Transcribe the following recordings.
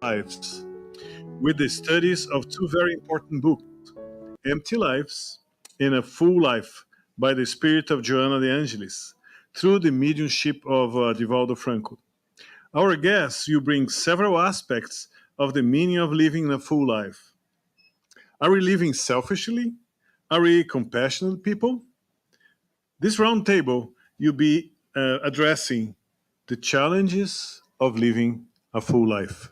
lives with the studies of two very important books, Empty Lives and A Full Life by the Spirit of Joanna de Angelis, through the mediumship of Divaldo Franco. Our guests will bring several aspects of the meaning of living a full life. Are we living selfishly? Are we compassionate people? This roundtable will be addressing the challenges of living a full life.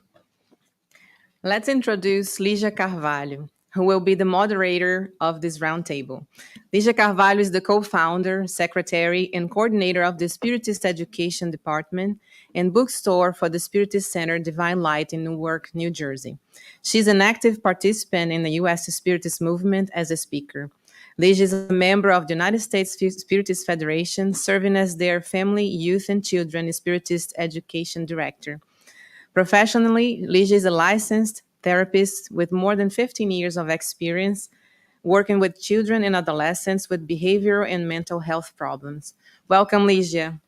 Let's introduce Ligia Carvalho, who will be the moderator of this roundtable. Ligia Carvalho is the co-founder, secretary, and coordinator of the Spiritist Education Department and bookstore for the Spiritist Center Divine Light in Newark, New Jersey. She's an active participant in the U.S. Spiritist movement as a speaker. Ligia is a member of the United States Spiritist Federation, serving as their Family, Youth, and Children Spiritist Education Director. Professionally, Ligia is a licensed therapist with more than 15 years of experience working with children and adolescents with behavioral and mental health problems. Welcome, Ligia.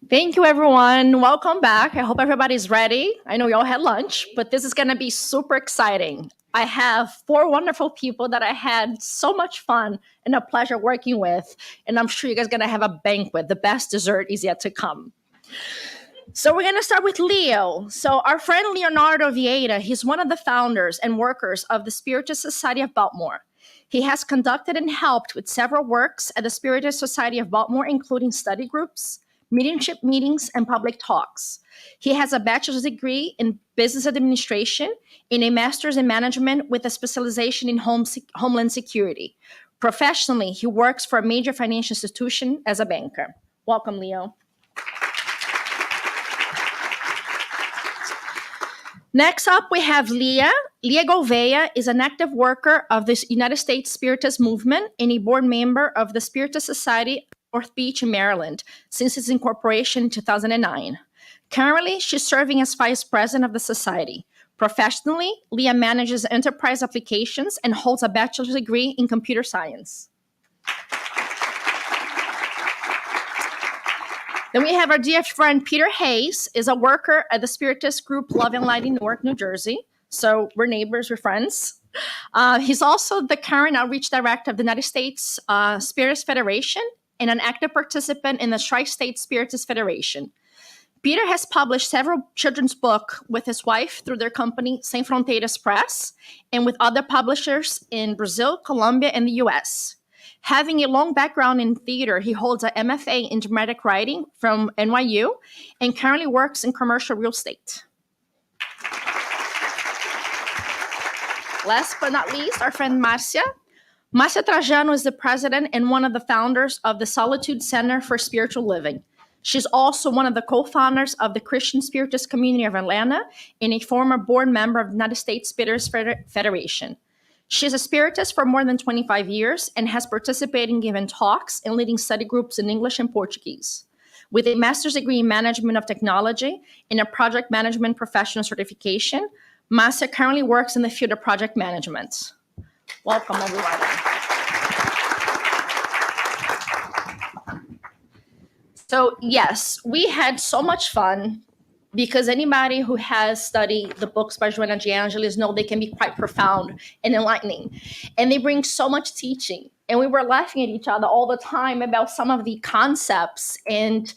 Thank you, everyone. Welcome back. I hope everybody's ready. I know you all had lunch, but this is going to be super exciting. I have 4 wonderful people that I had so much fun and a pleasure working with, and I'm sure you guys are going to have a banquet. The best dessert is yet to come. So we're going to start with Leo. So our friend Leonardo Vieira, he's one of the founders and workers of the Spiritist Society of Baltimore. He has conducted and helped with several works at the Spiritist Society of Baltimore, including study groups, mediumship meetings, and public talks. He has a bachelor's degree in business administration and a master's in management with a specialization in homeland security. Professionally, he works for a major financial institution as a banker. Welcome, Leo. Next up, we have Ligia. Ligia Gouveia is an active worker of the United States Spiritist movement and a board member of the Spiritist Society North Beach in Maryland since its incorporation in 2009. Currently, she's serving as vice president of the society. Professionally, Ligia manages enterprise applications and holds a bachelor's degree in computer science. Then we have our dear friend Peter Hayes, is a worker at the Spiritist group Love and Light in Newark, New Jersey. So we're neighbors, we're friends. He's also the current outreach director of the United States Spiritist Federation and an active participant in the Tri-State Spiritist Federation. Peter has published several children's books with his wife through their company, Sem Fronteiras Press, and with other publishers in Brazil, Colombia, and the US. Having a long background in theater, he holds an MFA in dramatic writing from NYU and currently works in commercial real estate. Last but not least, our friend Marcia. Marcia Trajano is the president and one of the founders of the Solitude Center for Spiritual Living. She's also one of the co-founders of the Christian Spiritist Community of Atlanta and a former board member of the United States Spiritist Federation. She's a Spiritist for more than 25 years and has participated in giving talks and leading study groups in English and Portuguese. With a master's degree in management of technology and a project management professional certification, Marcia currently works in the field of project management. Welcome, everybody. So yes, we had so much fun because anybody who has studied the books by Joanna de Angelis know they can be quite profound and enlightening. And they bring so much teaching. And we were laughing at each other all the time about some of the concepts and,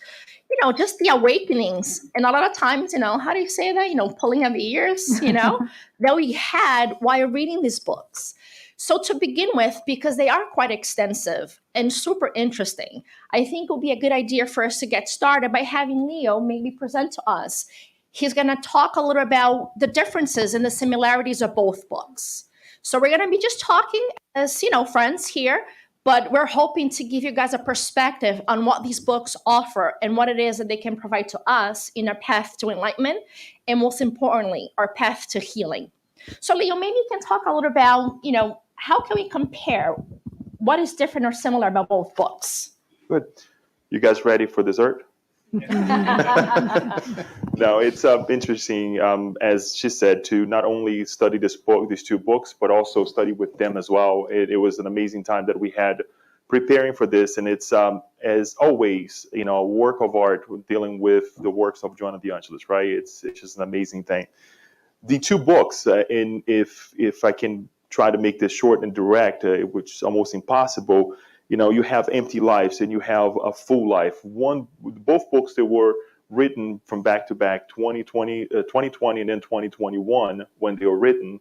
just the awakenings. And a lot of times, how do you say that? Pulling of ears, that we had while reading these books. So to begin with, because they are quite extensive and super interesting, I think it would be a good idea for us to get started by having Leo maybe present to us. He's going to talk a little about the differences and the similarities of both books. So we're going to be just talking as, friends here, but we're hoping to give you guys a perspective on what these books offer and what it is that they can provide to us in our path to enlightenment, and most importantly, our path to healing. So Leo, maybe you can talk a little about, how can we compare what is different or similar about both books? Good. You guys ready for dessert? No, it's interesting, as she said, to not only study these two books, but also study with them as well. It was an amazing time that we had preparing for this, and it's as always, a work of art dealing with the works of Joanna de Angelis, right? It's just an amazing thing. The two books, and if I can try to make this short and direct, which is almost impossible, you have Empty Lives and you have A Full Life. Both books, they were written from back to back, 2020 and then 2021 when they were written.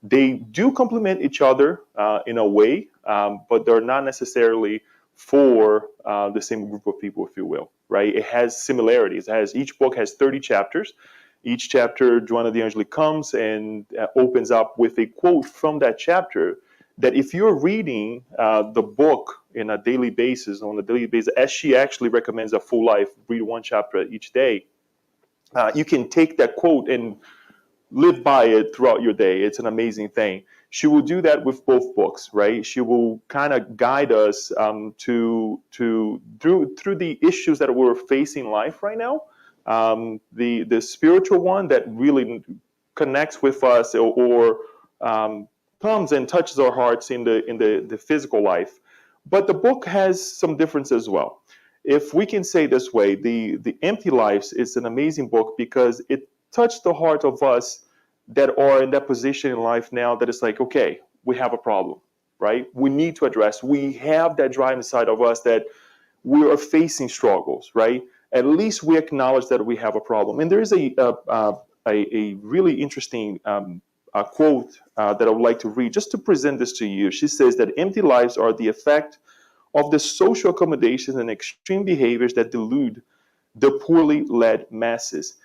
They do complement each other in a way, but they're not necessarily for the same group of people, if you will, right? It has similarities. Each book has 30 chapters. Each chapter, Joanna de Angelis comes and opens up with a quote from that chapter that if you're reading the book on a daily basis, as she actually recommends A Full Life, read one chapter each day, you can take that quote and live by it throughout your day. It's an amazing thing. She will do that with both books, right? She will kind of guide us through the issues that we're facing in life right now. The spiritual one that really connects with us or comes and touches our hearts in the physical life. But the book has some difference as well. If we can say this way, the Empty Lives is an amazing book because it touched the heart of us that are in that position in life now that it's like, okay, we have a problem, right? We need to address. We have that drive inside of us that we are facing struggles, right? At least we acknowledge that we have a problem. And there is a really interesting quote that I would like to read just to present this to you. She says that empty lives are the effect of the social accommodations and extreme behaviors that delude the poorly led masses.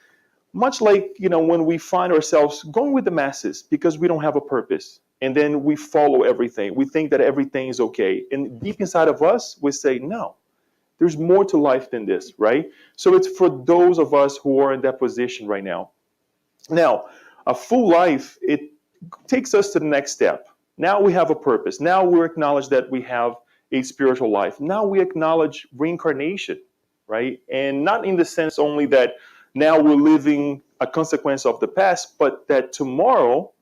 Much like, when we find ourselves going with the masses because we don't have a purpose, and then we follow everything. We think that everything is okay. And deep inside of us, we say, no, there's more to life than this, right? So it's for those of us who are in that position right now. Now, A Full Life, it takes us to the next step. Now we have a purpose. Now we acknowledge that we have a spiritual life. Now we acknowledge reincarnation, right? And not in the sense only that now we're living a consequence of the past, but that tomorrow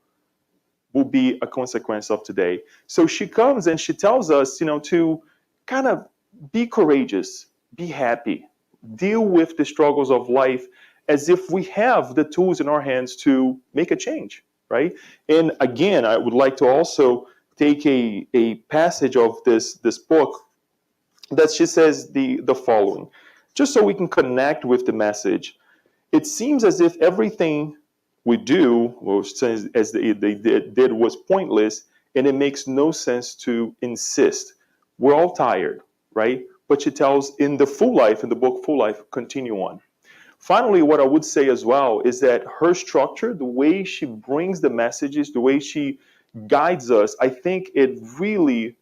will be a consequence of today. So she comes and she tells us, to kind of be courageous, be happy, deal with the struggles of life as if we have the tools in our hands to make a change, right? And again, I would like to also take a passage of this book that she says the following, just so we can connect with the message. It seems as if everything we do, as they did, was pointless, and it makes no sense to insist. We're all tired, right? But she tells in the book Full Life, continue on. Finally, what I would say as well is that her structure, the way she brings the messages, the way she guides us, I think it really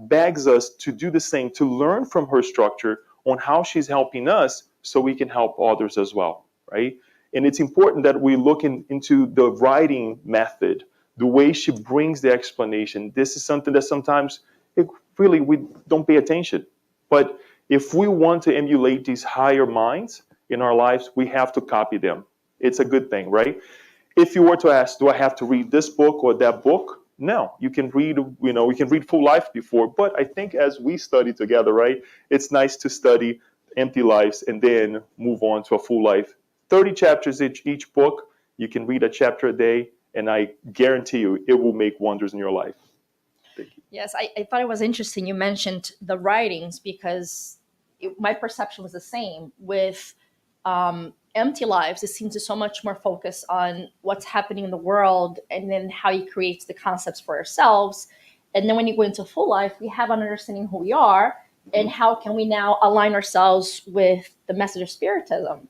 begs us to do the same, to learn from her structure on how she's helping us so we can help others as well, right? And it's important that we look into the writing method, the way she brings the explanation. This is something that sometimes we don't pay attention. But if we want to emulate these higher minds in our lives, we have to copy them. It's a good thing, right? If you were to ask, do I have to read this book or that book? No, you can read, we can read Full Life before, but I think as we study together, right, it's nice to study Empty Lives and then move on to A Full Life. 30 chapters each book. You can read a chapter a day, and I guarantee you it will make wonders in your life. Thank you. Yes, I thought it was interesting you mentioned the writings because my perception was the same with Empty Lives. It seems to so much more focus on what's happening in the world and then how he creates the concepts for ourselves. And then when you go into Full Life, we have an understanding who we are and how can we now align ourselves with the message of Spiritism.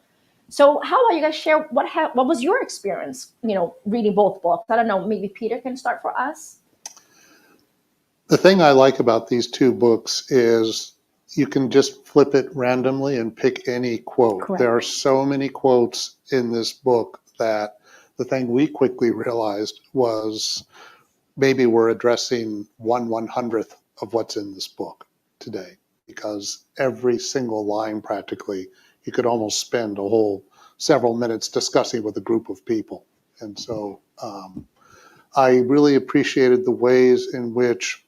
So how about you guys share what was your experience, reading both books? I don't know, maybe Peter can start for us. The thing I like about these two books is you can just flip it randomly and pick any quote. Correct. There are so many quotes in this book that the thing we quickly realized was maybe we're addressing 1/100th of what's in this book today, because every single line practically you could almost spend a whole several minutes discussing with a group of people. And so I really appreciated the ways in which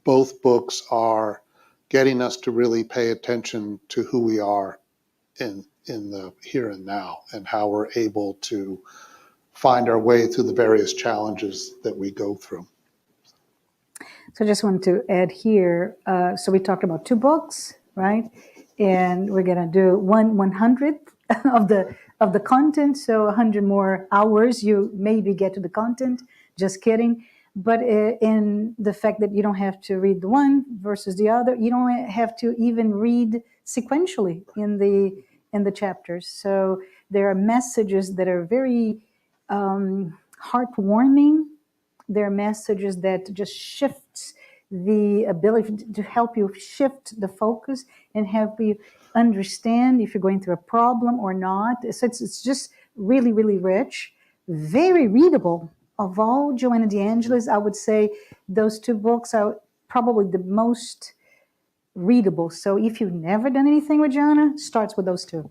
both books are getting us to really pay attention to who we are in the here and now, and how we're able to find our way through the various challenges that we go through. So I just wanted to add here, so we talked about 2 books, right? And we're gonna do 1/100th of the content, so 100 more hours you maybe get to the content, just kidding. But in the fact that you don't have to read the one versus the other, you don't have to even read sequentially in the chapters. So there are messages that are very heartwarming. There are messages that just shifts the ability to help you shift the focus and help you understand if you're going through a problem or not. So it's just really, really rich, very readable. Of all Joanna DeAngelis, I would say those 2 books are probably the most readable. So if you've never done anything with Joanna, starts with those 2.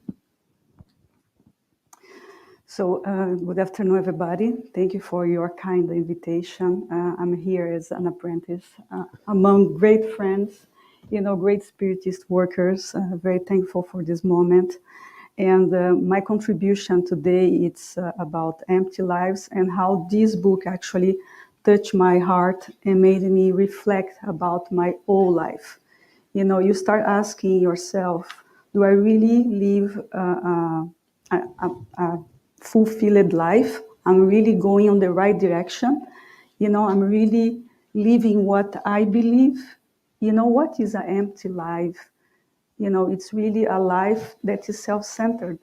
So good afternoon, everybody. Thank you for your kind invitation. I'm here as an apprentice among great friends, great Spiritist workers. Very thankful for this moment. And my contribution today is about empty lives and how this book actually touched my heart and made me reflect about my whole life. You start asking yourself, do I really live a fulfilled life? I'm really going on the right direction. I'm really living what I believe. What is an empty life? It's really a life that is self-centered.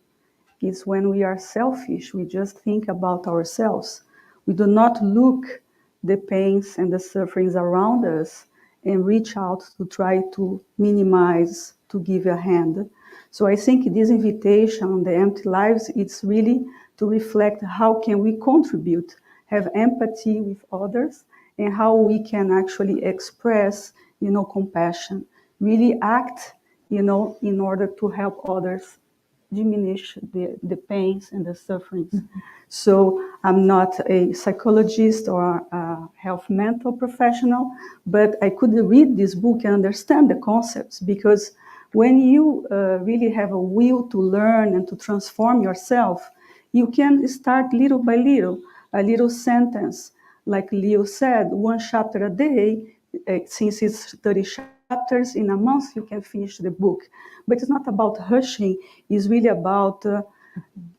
It's when we are selfish, we just think about ourselves. We do not look the pains and the sufferings around us and reach out to try to minimize, to give a hand. So I think this invitation on the empty lives, it's really to reflect how can we contribute, have empathy with others, and how we can actually express, compassion, really act, in order to help others diminish the pains and the sufferings. Mm-hmm. So I'm not a psychologist or a health mental professional, but I could read this book and understand the concepts, because when you really have a will to learn and to transform yourself, you can start little by little, a little sentence. Like Leo said, 1 chapter a day, since it's 30 chapters in a month, you can finish the book. But it's not about rushing, it's really about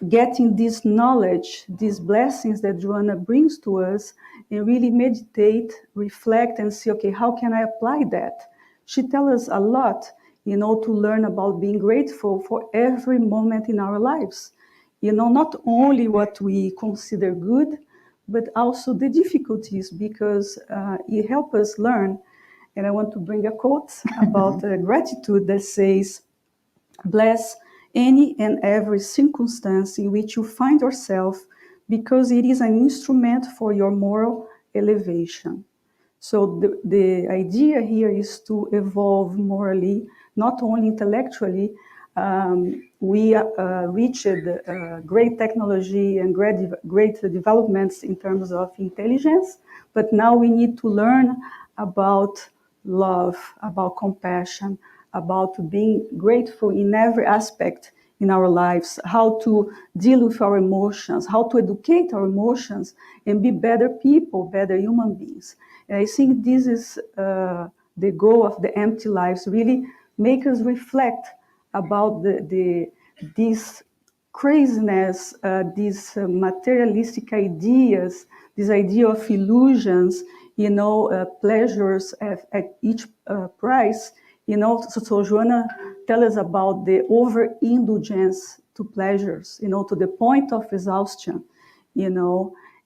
getting this knowledge, these blessings that Joanna brings to us, and really meditate, reflect, and see, okay, how can I apply that? She tells us a lot, to learn about being grateful for every moment in our lives. Not only what we consider good, but also the difficulties, because it helps us learn. And I want to bring a quote about gratitude that says, bless any and every circumstance in which you find yourself, because it is an instrument for your moral elevation. So the idea here is to evolve morally, not only intellectually. We reached great technology and great developments in terms of intelligence, but now we need to learn about love, about compassion, about being grateful in every aspect in our lives, how to deal with our emotions, how to educate our emotions and be better people, better human beings. And I think this is the goal of the empty lives, really make us reflect about this craziness, these materialistic ideas, this idea of illusions, pleasures at each price. So Joanna tells us about the overindulgence to pleasures, to the point of exhaustion,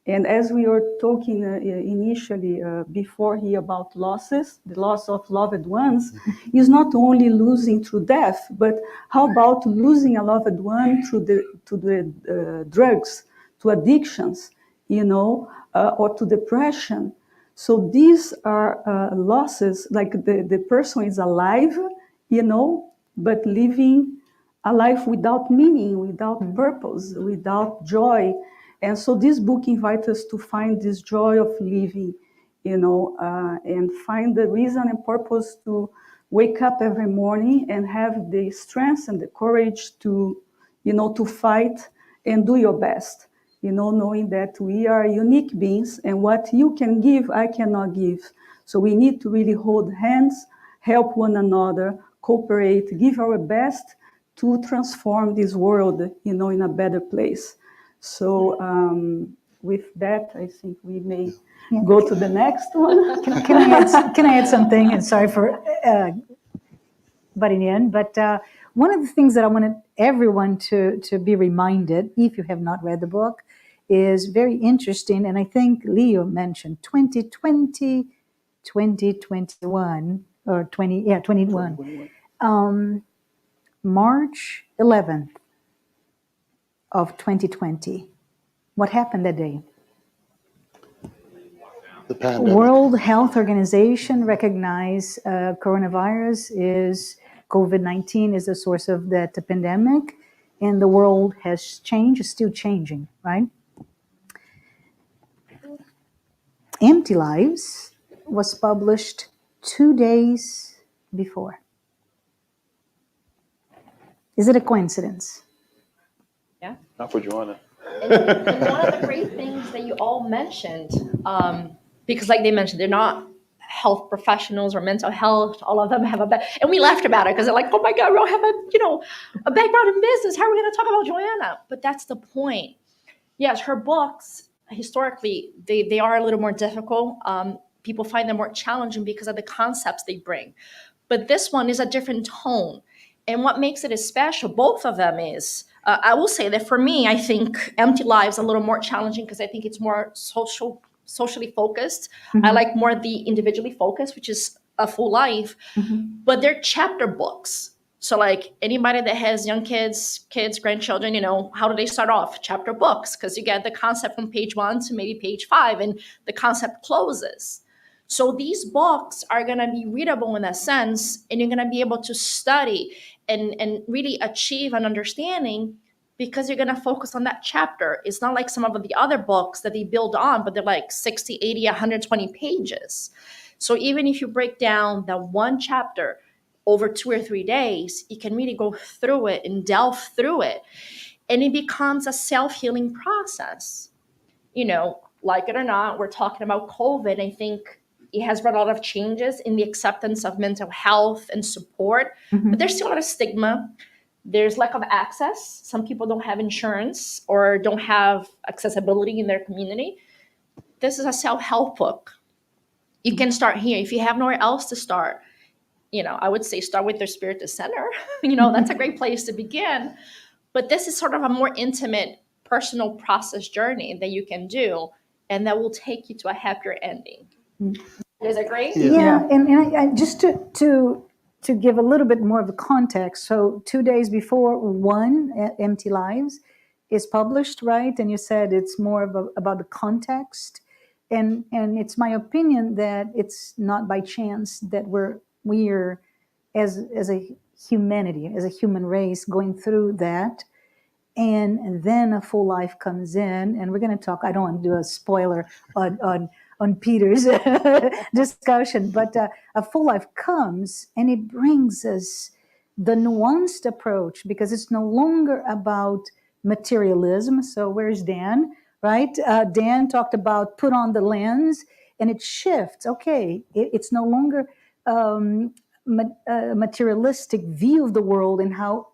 And as we were talking initially before here about losses, the loss of loved ones is not only losing through death, but how about losing a loved one to the drugs, to addictions, or to depression. So these are losses, like the person is alive, but living a life without meaning, without purpose, without joy. And so this book invites us to find this joy of living, and find the reason and purpose to wake up every morning and have the strength and the courage to, to fight and do your best, knowing that we are unique beings and what you can give, I cannot give. So we need to really hold hands, help one another, cooperate, give our best to transform this world, in a better place. So with that, I think we may go to the next one. Can I add something? And sorry for butting in, but one of the things that I wanted everyone to be reminded, if you have not read the book, is very interesting. And I think Leo mentioned 2020, 2021, or 21. March 11th of 2020. What happened that day? The pandemic. World Health Organization recognized coronavirus is COVID-19 is the source of that pandemic, and the world has changed, is still changing, right? Empty Lives was published 2 days before. Is it a coincidence? Yeah. Not for Joanna. And one of the great things that you all mentioned, because like they mentioned, they're not health professionals or mental health. All of them have and we laughed about it because they're like, oh my God, we all have a background in business. How are we going to talk about Joanna? But that's the point. Yes, her books, historically, they are a little more difficult. People find them more challenging because of the concepts they bring. But this one is a different tone. And what makes it special, both of them is, I will say that for me, I think Empty Lives a little more challenging because I think it's more socially focused. Mm-hmm. I like more the individually focused, which is a full life. Mm-hmm. But they're chapter books. So like anybody that has young kids, grandchildren, how do they start off? Chapter books, because you get the concept from page 1 to maybe page 5, and the concept closes. So these books are going to be readable in that sense, and you're going to be able to study and really achieve an understanding because you're going to focus on that chapter. It's not like some of the other books that they build on, but they're like 60, 80, 120 pages. So even if you break down that one chapter over 2 or 3 days, you can really go through it and delve through it. And it becomes a self-healing process. Like it or not, we're talking about COVID. I think it has brought a lot of changes in the acceptance of mental health and support, but there's still a lot of stigma. There's lack of access. Some people don't have insurance or don't have accessibility in their community. This is a self-help book. You can start here. If you have nowhere else to start, I would say start with their Spiritist Center. That's a great place to begin. But this is sort of a more intimate, personal process journey that you can do, and that will take you to a happier ending. Is that great? Yeah. And I just to give a little bit more of a context. So 2 days before Empty Lives is published, right? And you said it's more about the context. And it's my opinion that it's not by chance that we're as a humanity, as a human race, going through that. And then a full life comes in, and we're going to talk. I don't want to do a spoiler on Peter's discussion, but a full life comes, and it brings us the nuanced approach, because it's no longer about materialism. So where's Dan, right? Dan talked about put on the lens, and it shifts. Okay, it's no longer a materialistic view of the world and how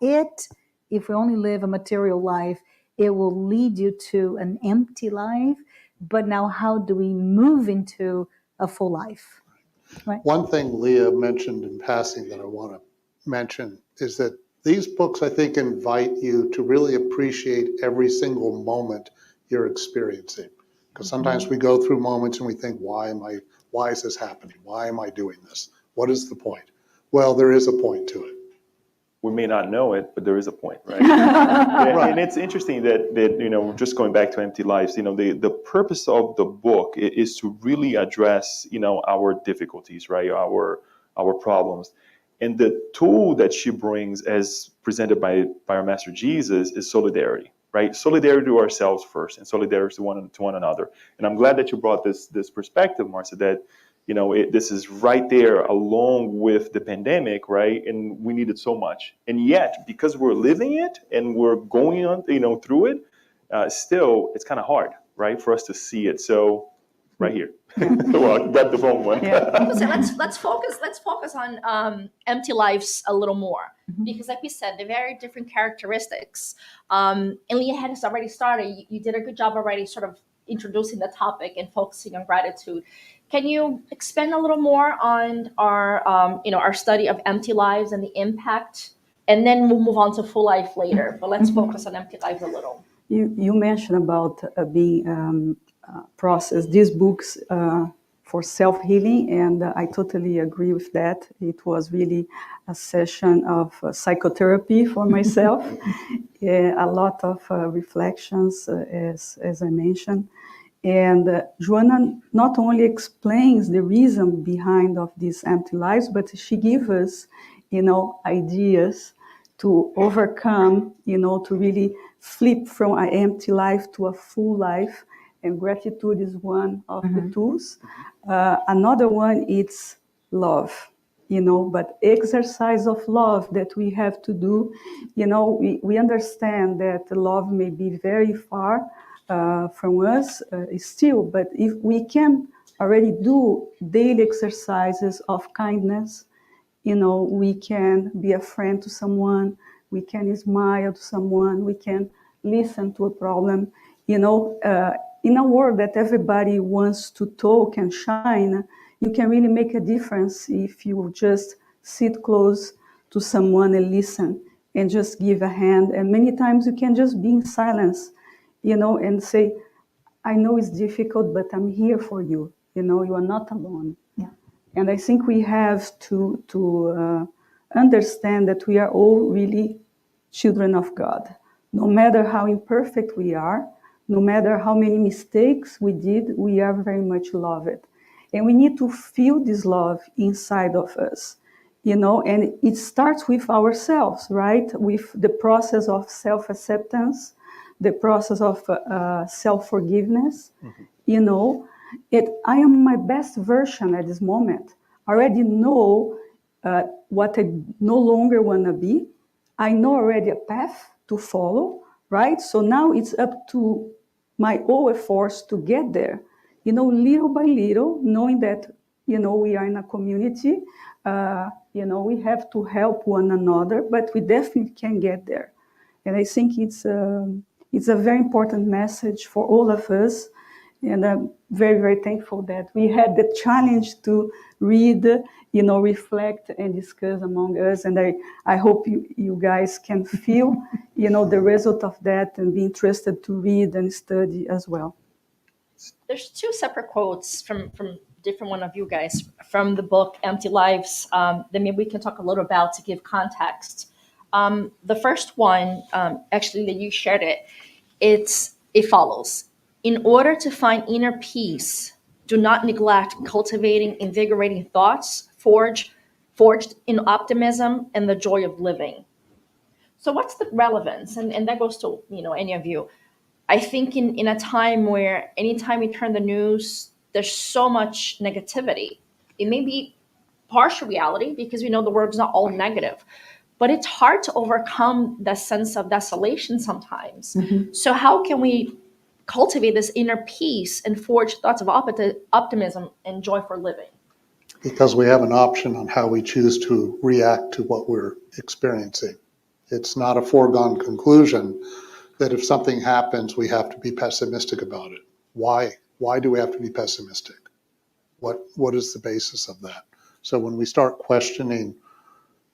if we only live a material life, it will lead you to an empty life. But now how do we move into a full life? Right? One thing Leah mentioned in passing that I want to mention is that these books, I think, invite you to really appreciate every single moment you're experiencing. Because sometimes we go through moments and we think, why is this happening? Why am I doing this? What is the point? Well, there is a point to it. We may not know it, but there is a point, right? Right. And it's interesting that just going back to Empty Lives, the purpose of the book is to really address, our difficulties, right? Our problems. And the tool that she brings, as presented by our Master Jesus, is solidarity, right? Solidarity to ourselves first, and solidarity to one another. And I'm glad that you brought this perspective, Marcia, that this is right there along with the pandemic, right? And we need it so much. And yet, because we're living it and we're going on, through it, still it's kind of hard, right, for us to see it. So, right here. Well, I grabbed the wrong one. Let's focus on empty lives a little more, because, like we said, they're very different characteristics. And Leah has already started. You did a good job already, sort of introducing the topic and focusing on gratitude. Can you expand a little more on our study of empty lives and the impact, and then we'll move on to full life later. But let's focus on empty lives a little. You mentioned about being process these books for self-healing, and I totally agree with that. It was really a session of psychotherapy for myself. A lot of reflections, as I mentioned. And Joanna not only explains the reason behind of these empty lives, but she gives us, ideas to overcome, to really flip from an empty life to a full life. And gratitude is one of the tools. Another one is love, but exercise of love that we have to do. We understand that love may be very far from us still, but if we can already do daily exercises of kindness, we can be a friend to someone, we can smile to someone, we can listen to a problem, in a world that everybody wants to talk and shine, you can really make a difference if you just sit close to someone and listen and just give a hand. And many times you can just be in silence, and say, I know it's difficult, but I'm here for you. You are not alone. Yeah. And I think we have to understand that we are all really children of God. No matter how imperfect we are, no matter how many mistakes we did, we are very much loved. And we need to feel this love inside of us, and it starts with ourselves, right? With the process of self-acceptance, the process of self-forgiveness, I am my best version at this moment. I already know what I no longer want to be. I know already a path to follow, right? So now it's up to my own efforts to get there, little by little, knowing that, we are in a community, we have to help one another, but we definitely can get there. And I think it's a very important message for all of us. And I'm very, very thankful that we had the challenge to read, reflect and discuss among us. And I hope you guys can feel, the result of that and be interested to read and study as well. There's two separate quotes from different one of you guys from the book Empty Lives that maybe we can talk a little about to give context. The first one, actually, that you shared it follows. In order to find inner peace, do not neglect cultivating invigorating thoughts forged in optimism and the joy of living. So what's the relevance? And that goes to any of you. I think in a time where anytime you turn the news, there's so much negativity. It may be partial reality because we know the world's not all negative, but it's hard to overcome that sense of desolation sometimes. So how can we cultivate this inner peace and forge thoughts of optimism and joy for living? Because we have an option on how we choose to react to what we're experiencing. It's not a foregone conclusion that if something happens, we have to be pessimistic about it. Why? Why do we have to be pessimistic? What is the basis of that? So when we start questioning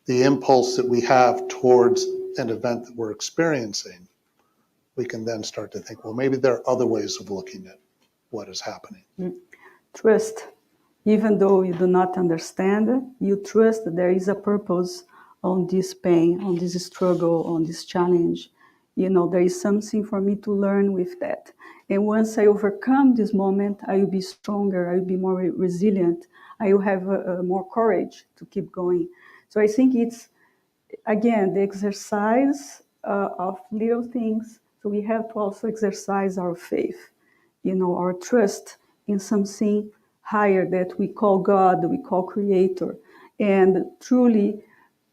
the impulse that we have towards an event that we're experiencing, we can then start to think, well, maybe there are other ways of looking at what is happening. Trust. Even though you do not understand, you trust that there is a purpose on this pain, on this struggle, on this challenge. There is something for me to learn with that. And once I overcome this moment, I will be stronger, I will be more resilient, I will have more courage to keep going. So I think it's, again, the exercise of little things. So we have to also exercise our faith, our trust in something higher that we call God, that we call Creator, and truly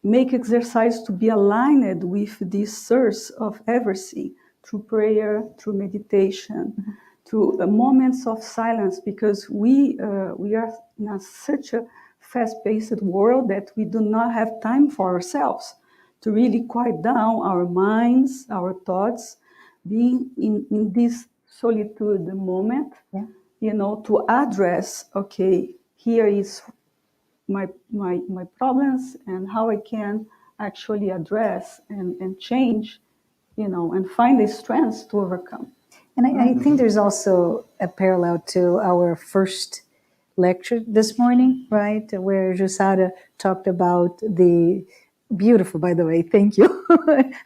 make exercise to be aligned with this source of everything through prayer, through meditation, through moments of silence, because we are in such a fast-paced world that we do not have time for ourselves to really quiet down our minds, our thoughts, being in this solitude moment, to address, okay, here is my problems and how I can actually address and change, and find the strength to overcome. And I think there's also a parallel to our first lecture this morning, right? Where Jusada talked about the beautiful, by the way, thank you.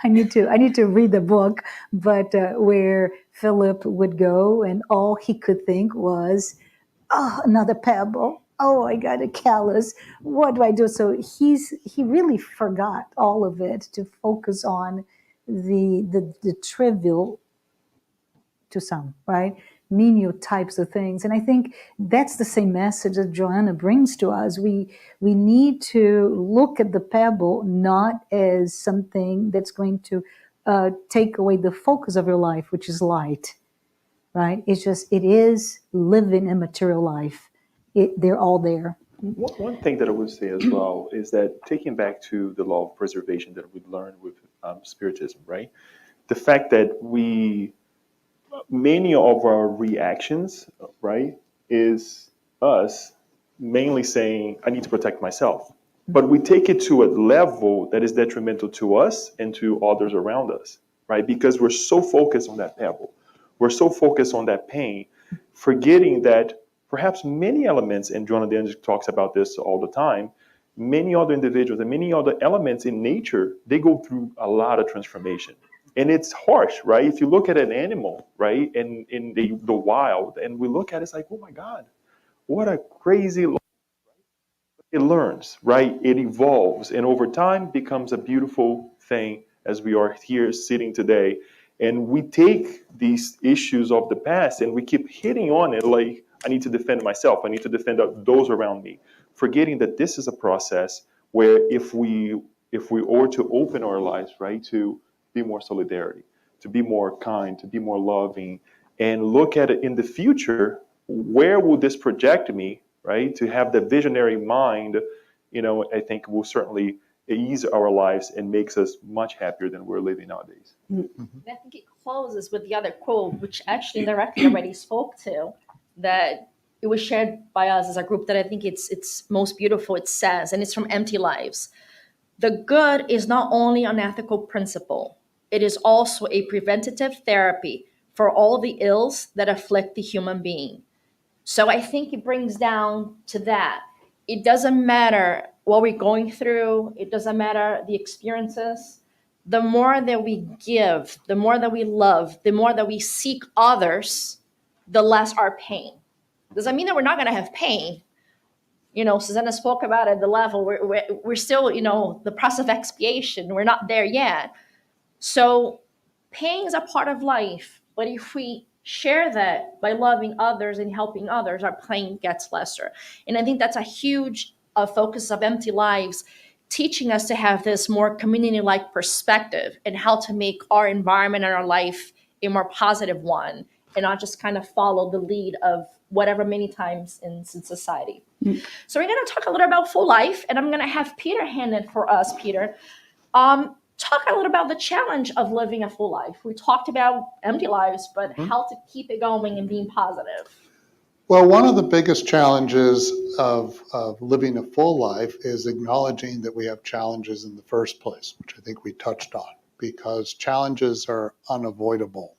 I need to read the book, but where Philip would go and all he could think was, oh, another pebble. Oh, I got a callus. What do I do? So he really forgot all of it to focus on the trivial, to some, right? Menial types of things. And I think that's the same message that Joanna brings to us. We need to look at the pebble not as something that's going to take away the focus of your life, which is light, right? It is living immaterial life. They're all there. One thing that I would say as well is that taking back to the law of preservation that we learned with Spiritism, right? The fact that many of our reactions, right, is us mainly saying, I need to protect myself. But we take it to a level that is detrimental to us and to others around us, right? Because we're so focused on that pebble. We're so focused on that pain, forgetting that perhaps many elements, and Joanna DeAngelo talks about this all the time, many other individuals and many other elements in nature, they go through a lot of transformation. And it's harsh, right? If you look at an animal, right, in the wild, and we look at it, it's like, oh my God, what a crazy life. It learns, right? It evolves, and over time becomes a beautiful thing as we are here sitting today. And we take these issues of the past and we keep hitting on it like, I need to defend myself. I need to defend those around me, forgetting that this is a process where if we are to open our lives, right, to be more solidarity, to be more kind, to be more loving, and look at it in the future, where will this project me, right? To have the visionary mind, I think will certainly ease our lives and makes us much happier than we're living nowadays. And I think it closes with the other quote, which actually directly already spoke to, that it was shared by us as a group, that I think it's most beautiful. It says, and it's from Empty Lives, the good is not only an ethical principle, it is also a preventative therapy for all the ills that afflict the human being. So I think it brings down to that. It doesn't matter what we're going through. It doesn't matter the experiences. The more that we give, the more that we love, the more that we seek others, the less our pain. Doesn't mean that we're not going to have pain. Susanna spoke about it, the level. We're still, the process of expiation. We're not there yet. So pain is a part of life. But if we share that by loving others and helping others, our pain gets lesser. And I think that's a huge focus of Empty Lives, teaching us to have this more community-like perspective and how to make our environment and our life a more positive one, and not just kind of follow the lead of whatever many times in society. So we're going to talk a little about full life, and I'm going to have Peter hand it for us, Peter. Talk a little about the challenge of living a full life. We talked about empty lives, but how to keep it going and being positive. Well, one of the biggest challenges of living a full life is acknowledging that we have challenges in the first place, which I think we touched on, because challenges are unavoidable.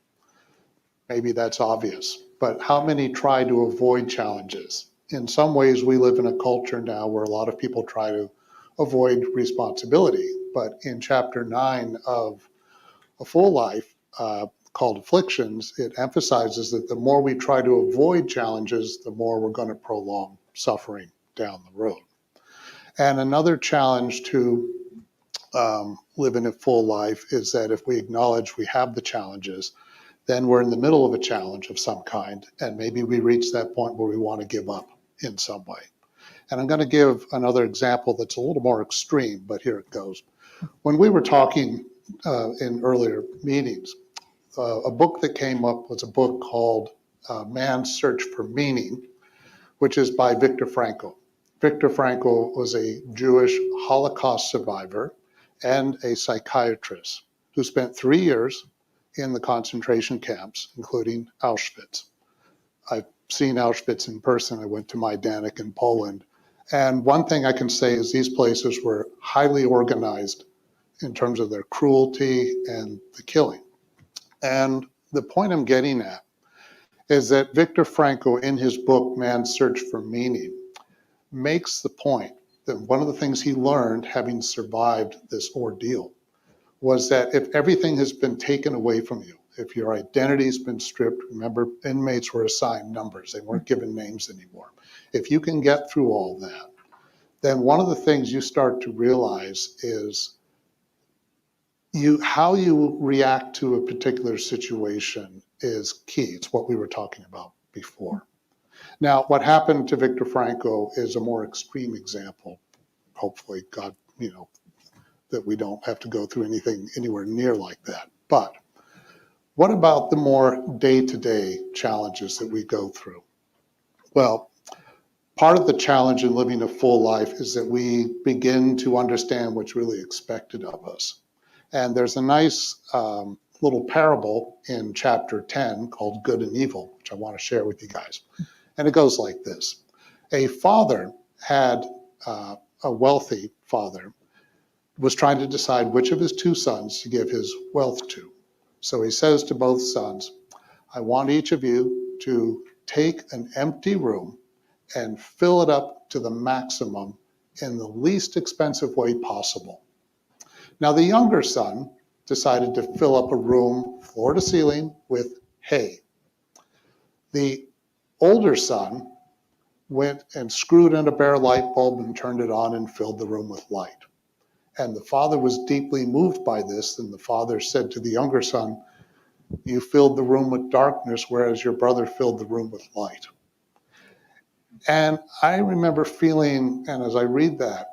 Maybe that's obvious, but how many try to avoid challenges? In some ways, we live in a culture now where a lot of people try to avoid responsibility. But in chapter 9 of A Full Life, called Afflictions, it emphasizes that the more we try to avoid challenges, the more we're going to prolong suffering down the road. And another challenge to living a full life is that if we acknowledge we have the challenges, then we're in the middle of a challenge of some kind, and maybe we reach that point where we want to give up in some way. And I'm going to give another example that's a little more extreme, but here it goes. When we were talking in earlier meetings, a book that came up was a book called Man's Search for Meaning, which is by Viktor Frankl. Viktor Frankl was a Jewish Holocaust survivor and a psychiatrist who spent 3 years in the concentration camps, including Auschwitz. I've seen Auschwitz in person. I went to Majdanek in Poland. And one thing I can say is these places were highly organized in terms of their cruelty and the killing. And the point I'm getting at is that Viktor Frankl, in his book, Man's Search for Meaning, makes the point that one of the things he learned having survived this ordeal was that if everything has been taken away from you, if your identity's been stripped, remember, inmates were assigned numbers, they weren't given names anymore. If you can get through all that, then one of the things you start to realize is how you react to a particular situation is key. It's what we were talking about before. Now, what happened to Viktor Frankl is a more extreme example. Hopefully, God, that we don't have to go through anything anywhere near like that. But what about the more day-to-day challenges that we go through? Well, part of the challenge in living a full life is that we begin to understand what's really expected of us. And there's a nice little parable in chapter 10 called Good and Evil, which I want to share with you guys. And it goes like this. A father had, a wealthy father, was trying to decide which of his 2 sons to give his wealth to. So he says to both sons, I want each of you to take an empty room and fill it up to the maximum in the least expensive way possible. Now, the younger son decided to fill up a room floor to ceiling with hay. The older son went and screwed in a bare light bulb and turned it on and filled the room with light. And the father was deeply moved by this, and the father said to the younger son, you filled the room with darkness, whereas your brother filled the room with light. And I remember feeling, and as I read that,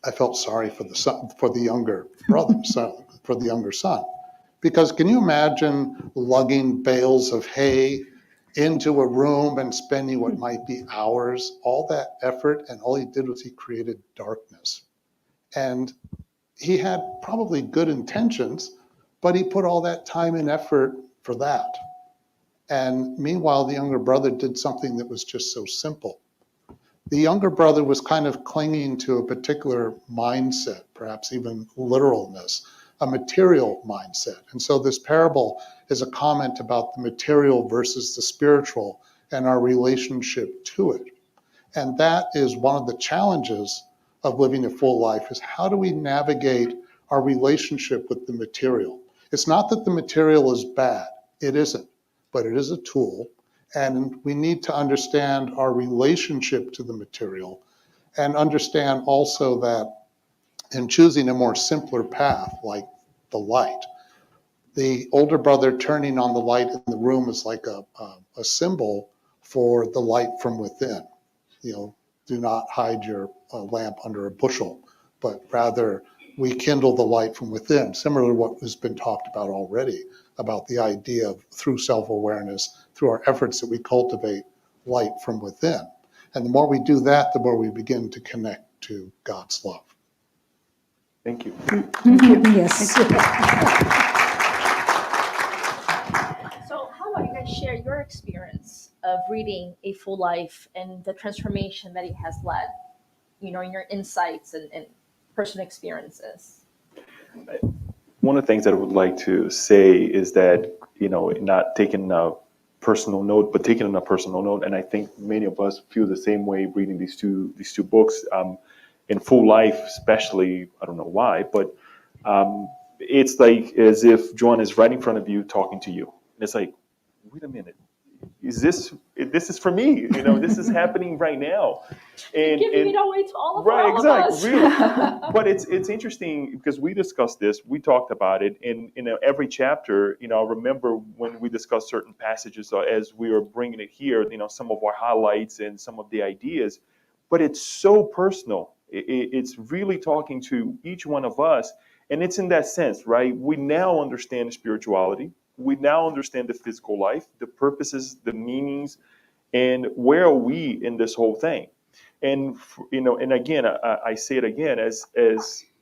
I felt sorry for the son, for the younger brother, for the younger son. Because can you imagine lugging bales of hay into a room and spending what might be hours, all that effort, and all he did was he created darkness. And he had probably good intentions, but he put all that time and effort for that. And meanwhile, the younger brother did something that was just so simple. The younger brother was kind of clinging to a particular mindset, perhaps even literalness, a material mindset. And so this parable is a comment about the material versus the spiritual and our relationship to it. And that is one of the challenges of living a full life, is how do we navigate our relationship with the material? It's not that the material is bad, it isn't, but it is a tool. And we need to understand our relationship to the material and understand also that in choosing a more simpler path, like the light, the older brother turning on the light in the room is like a symbol for the light from within. Do not hide your lamp under a bushel, but rather we kindle the light from within, similar to what has been talked about already, about the idea of through self-awareness, through our efforts that we cultivate light from within. And the more we do that, the more we begin to connect to God's love. Thank you. Yes. So how about you guys share your experience of reading A Full Life and the transformation that it has led, in your insights and personal experiences? One of the things that I would like to say is that, not taking a personal note, but taking on a personal note, and I think many of us feel the same way reading these two books. In Full Life, especially, I don't know why, but it's like as if John is right in front of you talking to you. And it's like, wait a minute, this is for me? This is happening right now. And Giving it away to all of exactly, us. really. But it's interesting because we discussed this, we talked about it, and every chapter, I remember when we discussed certain passages as we were bringing it here, some of our highlights and some of the ideas. But it's so personal. It's really talking to each one of us, and it's in that sense, right? We now understand spirituality. We now understand the physical life, the purposes, the meanings, and where are we in this whole thing? And and again, I say it again, as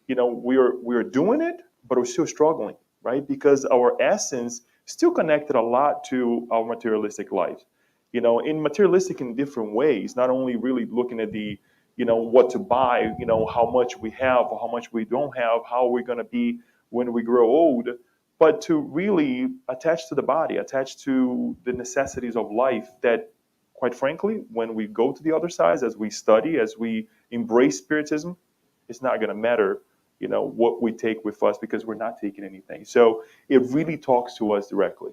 we're doing it, but we're still struggling, right? Because our essence still connected a lot to our materialistic life. In materialistic in different ways, not only really looking at the what to buy, how much we have or how much we don't have, how we're going to be when we grow old, but to really attach to the body, attach to the necessities of life that, quite frankly, when we go to the other side, as we study, as we embrace Spiritism, it's not going to matter, what we take with us, because we're not taking anything. So it really talks to us directly.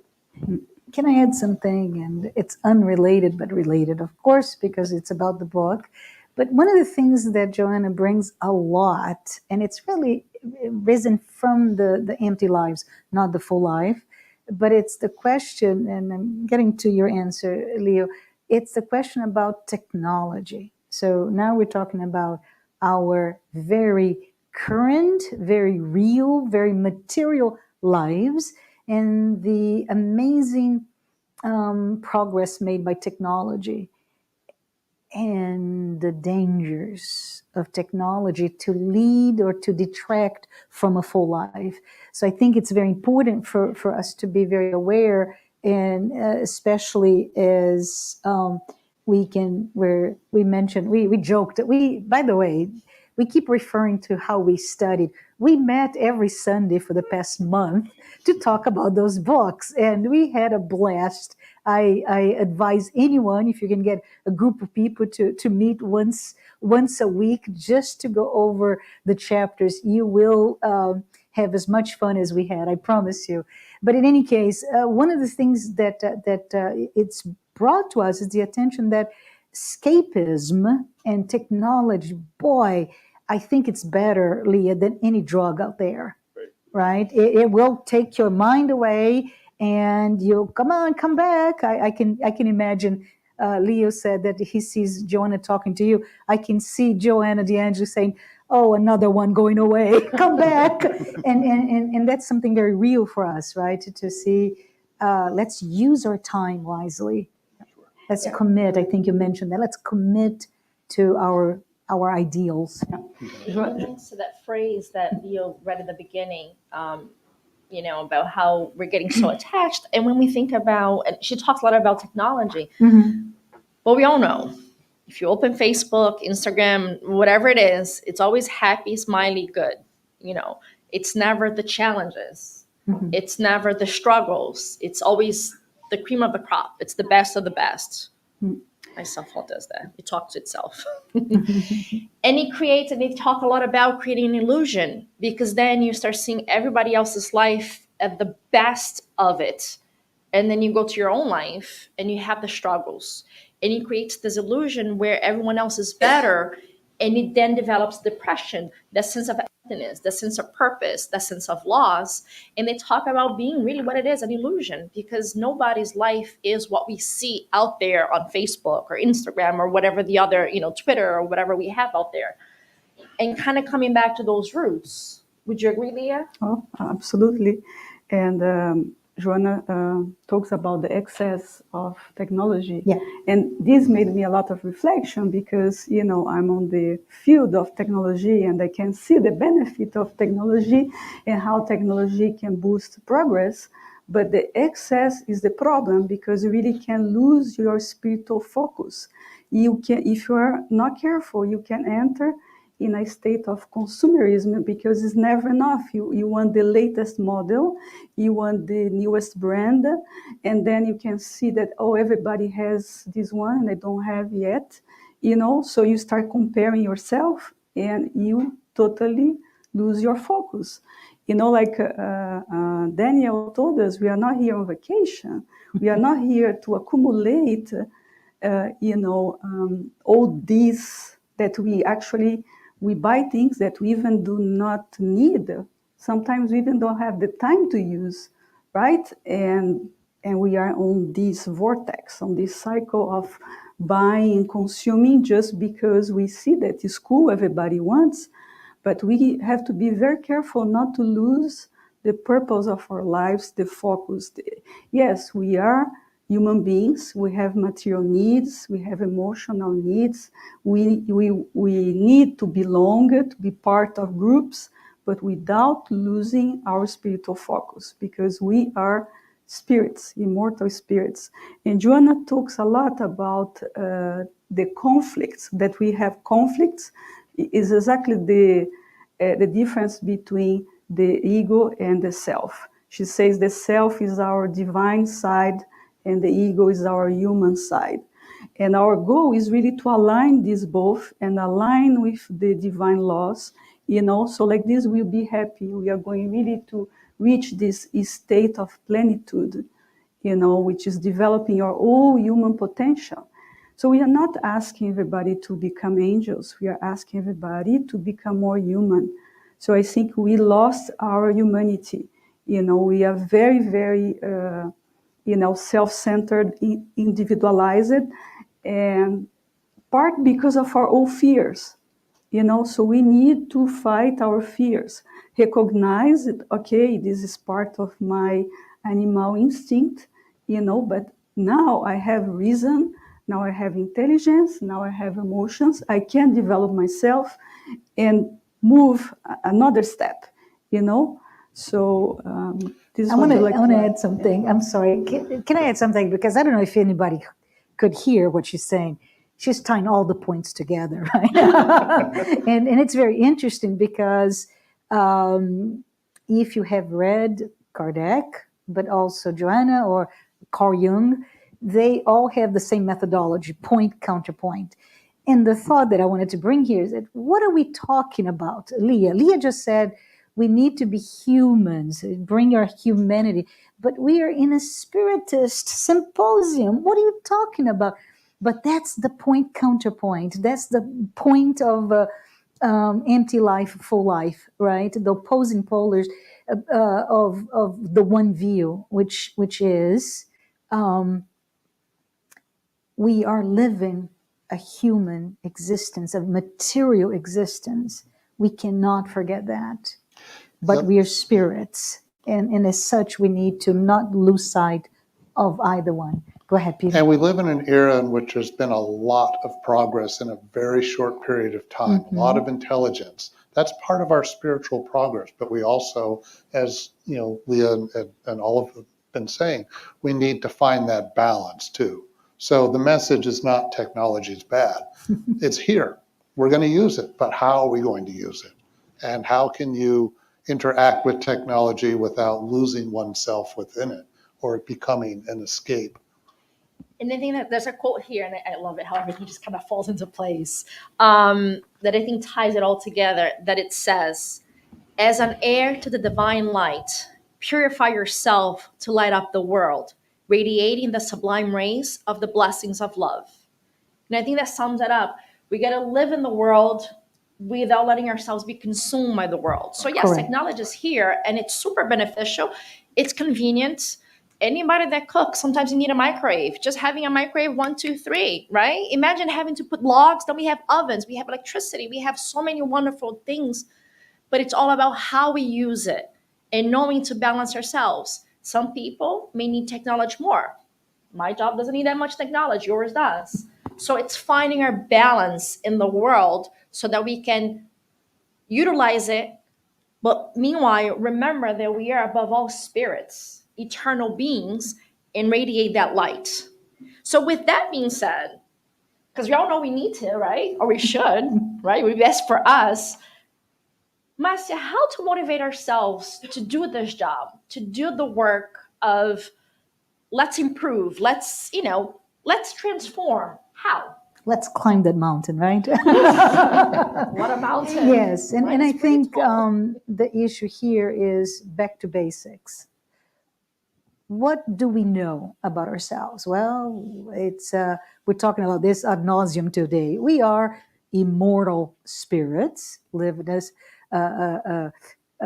Can I add something? And it's unrelated, but related, of course, because it's about the book. But one of the things that Joanna brings a lot, and it's really risen from the empty lives, not the full life, but it's the question, and I'm getting to your answer, Leo, it's the question about technology. So now we're talking about our very current, very real, very material lives and the amazing progress made by technology and the dangers of technology to lead or to detract from a full life. So I think it's very important for us to be very aware, and especially as we mentioned, we joked that by the way, we keep referring to how we studied. We met every Sunday for the past month to talk about those books, and we had a blast. I advise anyone, if you can get a group of people to meet once a week just to go over the chapters, you will have as much fun as we had, I promise you. But in any case, one of the things that it's brought to us is the attention that escapism and technology, boy, I think it's better, Leah, than any drug out there, right? It will take your mind away, and you'll come back. I can imagine. Leo said that he sees Joanna talking to you. I can see Joanna DeAngelo saying, "Oh, another one going away. Come back," and that's something very real for us, right? To see. Let's use our time wisely. Let's commit. I think you mentioned that. Let's commit to our ideals. Links to that phrase that Leo read at the beginning, about how we're getting so attached. And when we think about, and she talks a lot about technology, but we all know, if you open Facebook, Instagram, whatever it is, it's always happy, smiley, good. It's never the challenges. It's never the struggles. It's always the cream of the crop. It's the best of the best. My self-help does that. It talks to itself. And they talk a lot about creating an illusion, because then you start seeing everybody else's life at the best of it. And then you go to your own life and you have the struggles. And it creates this illusion where everyone else is better. And it then develops depression, that sense of emptiness, that sense of purpose, that sense of loss. And they talk about being really what it is, an illusion, because nobody's life is what we see out there on Facebook or Instagram or whatever the other, Twitter or whatever we have out there. And kind of coming back to those roots. Would you agree, Leah? Oh, absolutely. And Joanna talks about the excess of technology. Yeah. And this made me a lot of reflection because, I'm on the field of technology and I can see the benefit of technology and how technology can boost progress. But the excess is the problem, because you really can lose your spiritual focus. If you are not careful, you can enter in a state of consumerism, because it's never enough. You want the latest model, you want the newest brand, and then you can see that, everybody has this one and I don't have yet, so you start comparing yourself and you totally lose your focus. Like Daniel told us, we are not here on vacation. We are not here to accumulate, all these that we buy things that we even do not need. Sometimes we even don't have the time to use, right? And we are on this vortex, on this cycle of buying and consuming just because we see that it's cool, everybody wants. But we have to be very careful not to lose the purpose of our lives, the focus. Yes, we are human beings. We have material needs. We have emotional needs. We need to belong, to be part of groups, but without losing our spiritual focus, because we are spirits, immortal spirits. And Joanna talks a lot about the conflicts, that we have conflicts is exactly the difference between the ego and the self. She says the self is our divine side and the ego is our human side. And our goal is really to align these both and align with the divine laws, so like this we'll be happy. We are going really to reach this state of plenitude, which is developing our whole human potential. So we are not asking everybody to become angels. We are asking everybody to become more human. So I think we lost our humanity. We are very, very, self-centered, individualized, and part because of our own fears. So we need to fight our fears. Recognize that, okay, this is part of my animal instinct, but now I have reason. Now I have intelligence, now I have emotions, I can develop myself and move another step, So this is I what want I to like add something. I'm sorry. Can I add something? Because I don't know if anybody could hear what she's saying. She's tying all the points together, right? and it's very interesting because if you have read Kardec, but also Joanna or Carl Jung, they all have the same methodology, point, counterpoint. And the thought that I wanted to bring here is that what are we talking about? Leah just said we need to be humans, bring our humanity. But we are in a Spiritist symposium. What are you talking about? But that's the point, counterpoint. That's the point of empty life, full life, right? The opposing polars of the one view, which is we are living a human existence, a material existence. We cannot forget that. But we are spirits. And as such, we need to not lose sight of either one. Go ahead, Peter. And we live in an era in which there's been a lot of progress in a very short period of time, a lot of intelligence. That's part of our spiritual progress. But we also, as Leah and all have been saying, we need to find that balance too. So the message is not technology is bad. It's here. We're going to use it. But how are we going to use it? And how can you interact with technology without losing oneself within it or becoming an escape? And I think that there's a quote here, and I love it, how everything just kind of falls into place, that I think ties it all together, that it says, as an heir to the divine light, purify yourself to light up the world, radiating the sublime rays of the blessings of love. And I think that sums it up. We got to live in the world without letting ourselves be consumed by the world. So yes, Correct. Technology is here and it's super beneficial. It's convenient. Anybody that cooks, sometimes you need a microwave. Just having a microwave, 1, 2, 3, right? Imagine having to put logs. Then we have ovens, we have electricity, we have so many wonderful things. But it's all about how we use it and knowing to balance ourselves. Some people may need technology more. My job doesn't need that much technology, yours does. So it's finding our balance in the world so that we can utilize it. But meanwhile, remember that we are above all spirits, eternal beings, and radiate that light. So with that being said, because we all know we need to, right? Or we should, right? We're best for us. Marcia, how to motivate ourselves to do this job, to do the work of let's improve, let's transform. How? let's climb that mountain, right? What a mountain. Yes, and I Mine's pretty think tall. the issue here is back to basics. What do we know about ourselves? Well, it's we're talking about this ad nauseum today. We are immortal spirits, live this a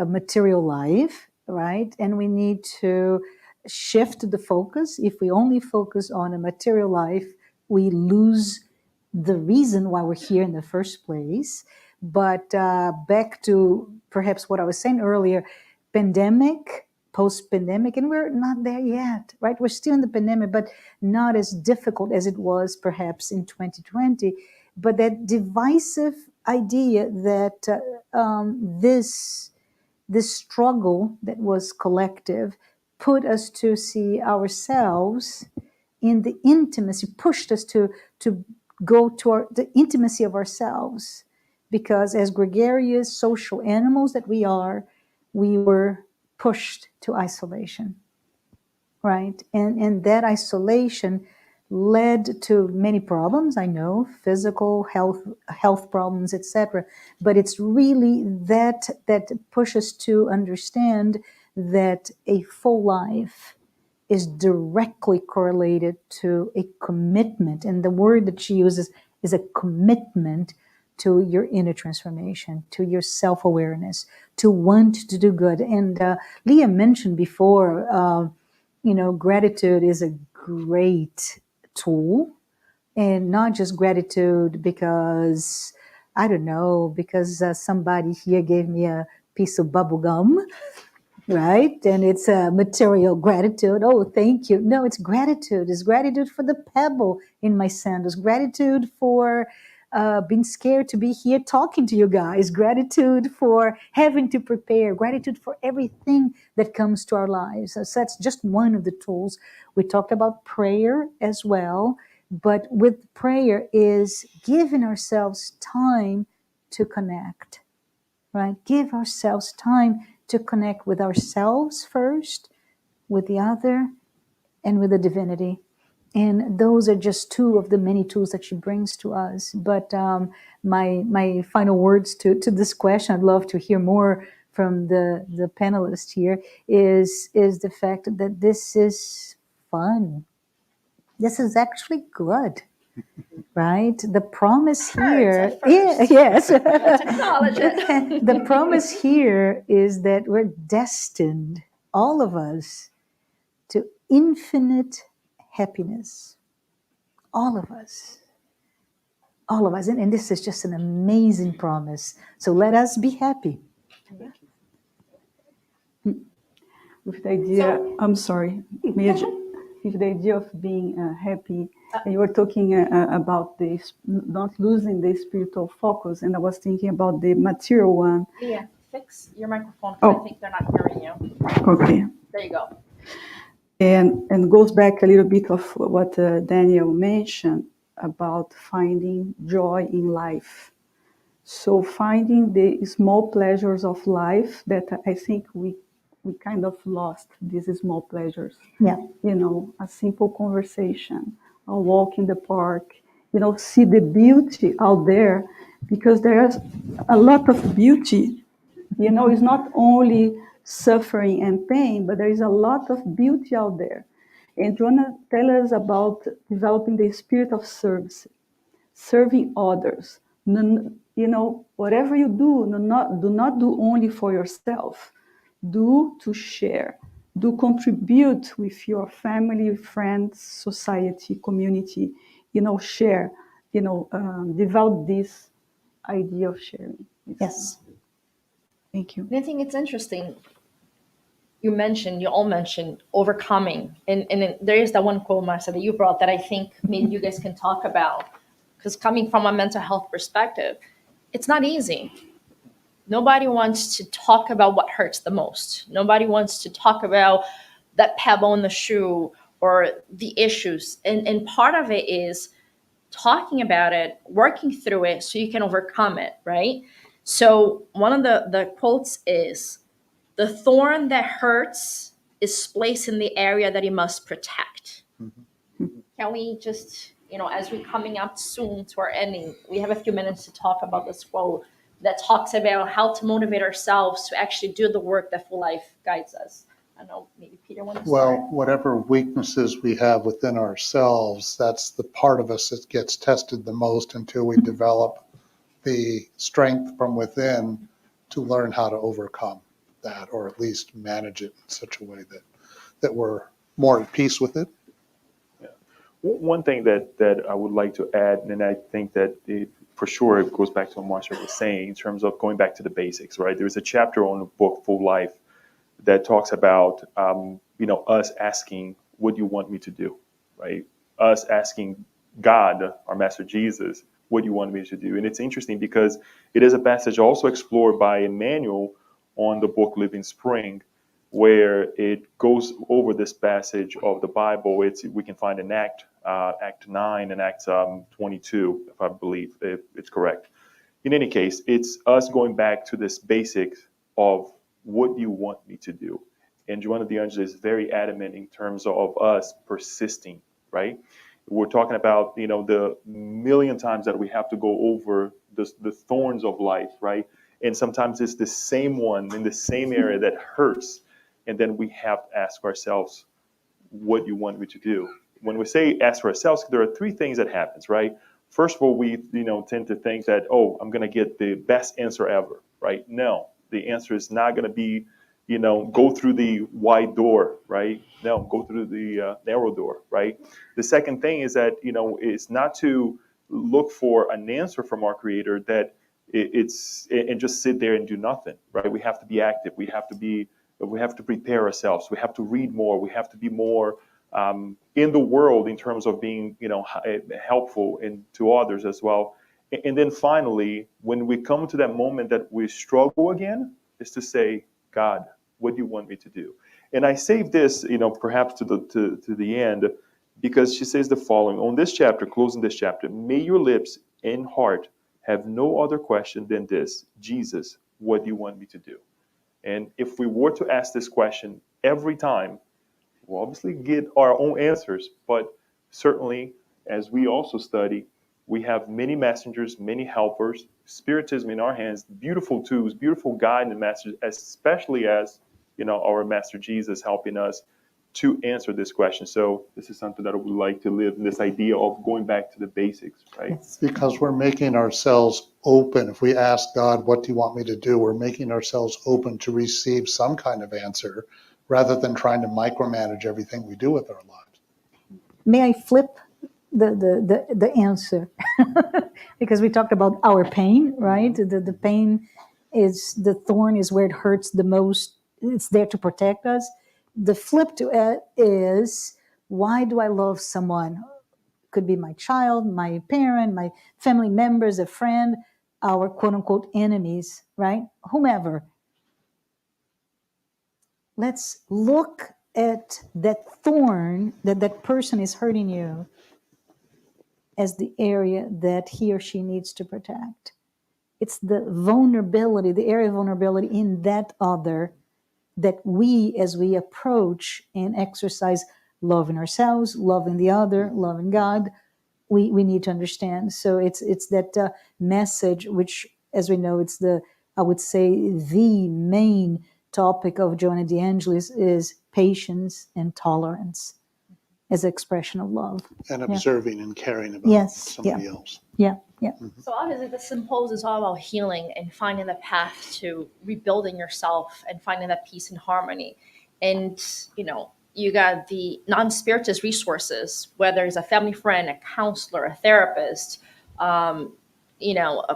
material life, right? And we need to shift the focus. If we only focus on a material life, we lose the reason why we're here in the first place. But back to perhaps what I was saying earlier, pandemic, post-pandemic, and we're not there yet, right? We're still in the pandemic, but not as difficult as it was perhaps in 2020. But that divisive idea that this struggle that was collective put us to see ourselves in the intimacy, pushed us to go to the intimacy of ourselves, because as gregarious social animals that we are, we were pushed to isolation, right? And that isolation led to many problems, I know, physical health problems, etc. But it's really that pushes to understand that a full life is directly correlated to a commitment. And the word that she uses is a commitment to your inner transformation, to your self-awareness, to want to do good. And Leah mentioned before, gratitude is a great tool, and not just gratitude because, I don't know, because somebody here gave me a piece of bubble gum, right? And it's a material gratitude. Oh, thank you. No, it's gratitude. It's gratitude for the pebble in my sandals. Gratitude for being scared to be here talking to you guys. Gratitude for having to prepare. Gratitude for everything that comes to our lives. So that's just one of the tools. We talked about prayer as well. But with prayer is giving ourselves time to connect, right? Give ourselves time to connect with ourselves first, with the other, and with the divinity. And those are just two of the many tools that she brings to us. But my final words to this question, I'd love to hear more from the panelists here, is the fact that this is fun. This is actually good. Right? The promise here, yes. Acknowledge it. The promise here is that we're destined, all of us, to infinite happiness. All of us. All of us. And this is just an amazing promise. So let us be happy. With the idea, I'm sorry, Midge, with the idea of being happy, and you were talking about this, not losing the spiritual focus, and I was thinking about the material one. Yeah, fix your microphone because I think they're not hearing you. Okay. There you go. And goes back a little bit of what Daniel mentioned about finding joy in life. So finding the small pleasures of life that I think we kind of lost these small pleasures. Yeah. A simple conversation, a walk in the park, see the beauty out there, because there's a lot of beauty. It's not only suffering and pain, but there is a lot of beauty out there. And you want to tell us about developing the spirit of service, serving others. Whatever you do, do not do only for yourself. Do to share. Do contribute with your family, friends, society, community. Share. Develop this idea of sharing. Yes. Thank you. I think it's interesting. You all mentioned overcoming. And there is that one quote, Marcia, that you brought that I think maybe you guys can talk about. Because coming from a mental health perspective, it's not easy. Nobody wants to talk about what hurts the most. Nobody wants to talk about that pebble in the shoe or the issues. And part of it is talking about it, working through it so you can overcome it, right? So one of the quotes is, "The thorn that hurts is placed in the area that you must protect." Mm-hmm. Can we just as we're coming up soon to our ending, we have a few minutes to talk about this quote that talks about how to motivate ourselves to actually do the work that full life guides us. I don't know, maybe Peter wants to start. Well, whatever weaknesses we have within ourselves, that's the part of us that gets tested the most until we develop the strength from within to learn how to overcome that, or at least manage it in such a way that we're more at peace with it. One thing that I would like to add, and I think that for sure it goes back to what Marcia was saying in terms of going back to the basics, right? There's a chapter on the book Full Life that talks about, us asking, what do you want me to do, right? Us asking God, our Master Jesus, what do you want me to do? And it's interesting because it is a passage also explored by Emmanuel on the book Living Spring, where it goes over this passage of the Bible. We can find in Act 9 and Act 22, if I believe, if it's correct. In any case, it's us going back to this basics of what do you want me to do? And Joanna de Angelis is very adamant in terms of us persisting, right? We're talking about, the million times that we have to go over the thorns of life, right? And sometimes it's the same one in the same area that hurts. And then we have to ask ourselves, what do you want me to do? When we say ask for ourselves, there are three things that happens, right? First of all, we tend to think that, I'm going to get the best answer ever, right? No, the answer is not going to be, go through the wide door, right? No, go through the narrow door, right? The second thing is that, it's not to look for an answer from our Creator that it's and just sit there and do nothing, right? We have to be active. We have to prepare ourselves. We have to read more. We have to be more in the world in terms of being, helpful to others as well. And then finally, when we come to that moment that we struggle again, is to say, God, what do you want me to do? And I save this, perhaps to the end, because she says the following on this chapter, closing this chapter: may your lips and heart have no other question than this: Jesus, what do you want me to do? And if we were to ask this question every time, we'll obviously get our own answers. But certainly, as we also study, we have many messengers, many helpers, Spiritism in our hands, beautiful tools, beautiful guide and message, especially as, our Master Jesus helping us to answer this question. So this is something that I would like to live in, this idea of going back to the basics, right? Because we're making ourselves open. If we ask God, what do you want me to do? We're making ourselves open to receive some kind of answer rather than trying to micromanage everything we do with our lives. May I flip the answer? Because we talked about our pain, right? The pain is, the thorn is where it hurts the most. It's there to protect us. The flip to it is, why do I love someone? Could be my child, my parent, my family members, a friend, our quote unquote enemies, right? Whomever. Let's look at that thorn that person is hurting you as the area that he or she needs to protect. It's the vulnerability, the area of vulnerability in that other, that we, as we approach and exercise loving ourselves, loving the other, loving God, we need to understand. So it's that message, which, as we know, it's I would say the main topic of Joanna de Angelis is patience and tolerance as expression of love. And observing and caring about somebody else. Yeah. So obviously the symposium is all about healing and finding the path to rebuilding yourself and finding that peace and harmony. And, you got the non-spiritist resources, whether it's a family friend, a counselor, a therapist, a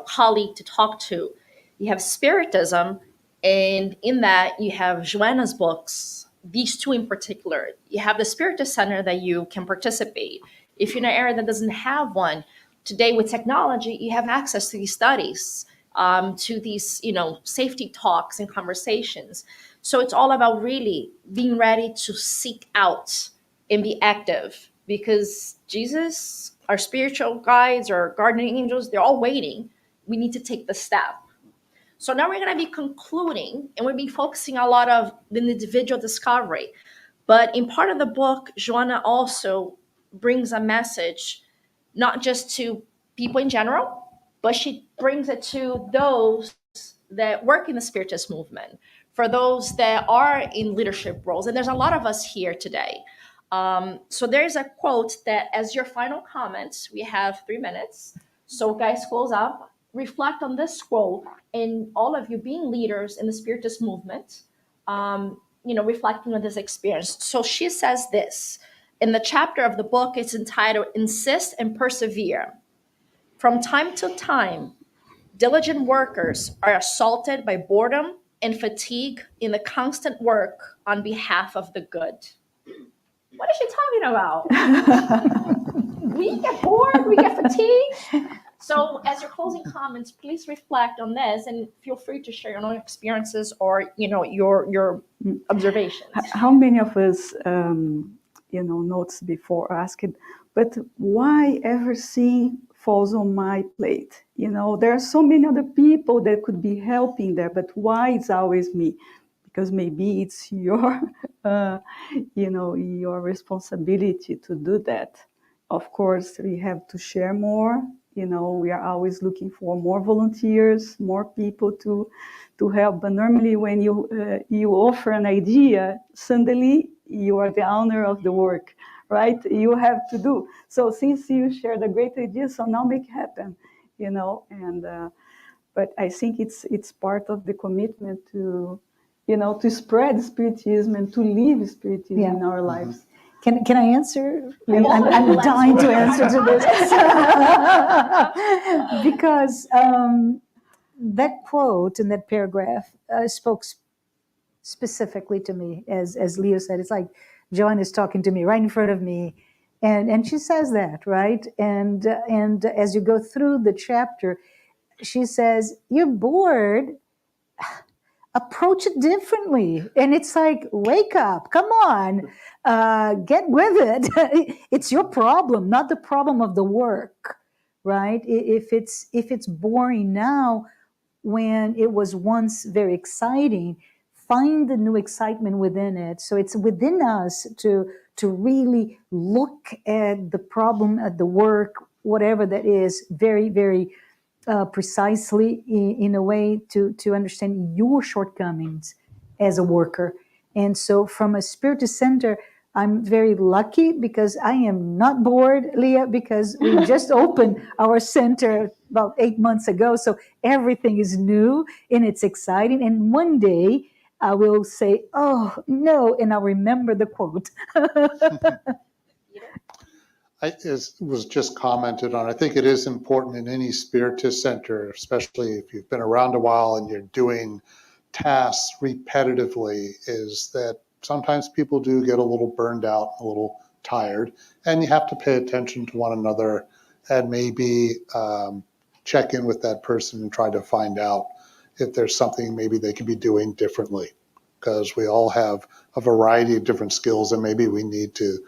colleague to talk to. You have Spiritism, and in that you have Joanna's books, these two in particular. You have the Spiritist Center that you can participate. If you're in an area that doesn't have one, today with technology, you have access to these studies, to these, safety talks and conversations. So it's all about really being ready to seek out and be active, because Jesus, our spiritual guides, our guardian angels, they're all waiting. We need to take the step. So now we're going to be concluding, and we'll be focusing a lot of the individual discovery. But in part of the book, Joanna also brings a message not just to people in general, but she brings it to those that work in the Spiritist movement, for those that are in leadership roles. And there's a lot of us here today. So there's a quote that, as your final comments, we have 3 minutes. So guys, close up, reflect on this quote, and all of you being leaders in the Spiritist movement, reflecting on this experience. So she says this, in the chapter of the book, it's entitled, Insist and Persevere. From time to time, diligent workers are assaulted by boredom and fatigue in the constant work on behalf of the good. What is she talking about? We get bored, we get fatigued. So as your closing comments, please reflect on this and feel free to share your own experiences or, your observations. How many of us, notes before asking, but why everything falls on my plate? There are so many other people that could be helping there, but why it's always me? Because maybe it's your, your responsibility to do that. Of course, we have to share more. We are always looking for more volunteers, more people to help. But normally, when you offer an idea, suddenly you are the owner of the work, right? You have to do. So since you shared a great idea, so now make it happen, And but I think it's part of the commitment to, to spread Spiritism and to live Spiritism in our lives. Can I answer? I'm dying to answer to this. Because that quote in that paragraph spoke specifically to me, as Leo said. It's like Joan is talking to me right in front of me, and she says that, right? And as you go through the chapter, she says, "You're bored. Approach it differently." And it's like, wake up, come on, get with it. It's your problem, not the problem of the work, right? If it's boring now, when it was once very exciting, find the new excitement within it. So it's within us to really look at the problem, at the work, whatever that is, very, very precisely in a way to understand your shortcomings as a worker. And so from a Spiritist center, I'm very lucky because I am not bored, Leah, because we just opened our center about 8 months ago. So everything is new and it's exciting. And one day I will say, oh, no, and I'll remember the quote. It was just commented on. I think it is important in any Spiritist center, especially if you've been around a while and you're doing tasks repetitively, is that sometimes people do get a little burned out, a little tired, and you have to pay attention to one another and maybe check in with that person and try to find out if there's something maybe they could be doing differently, because we all have a variety of different skills and maybe we need to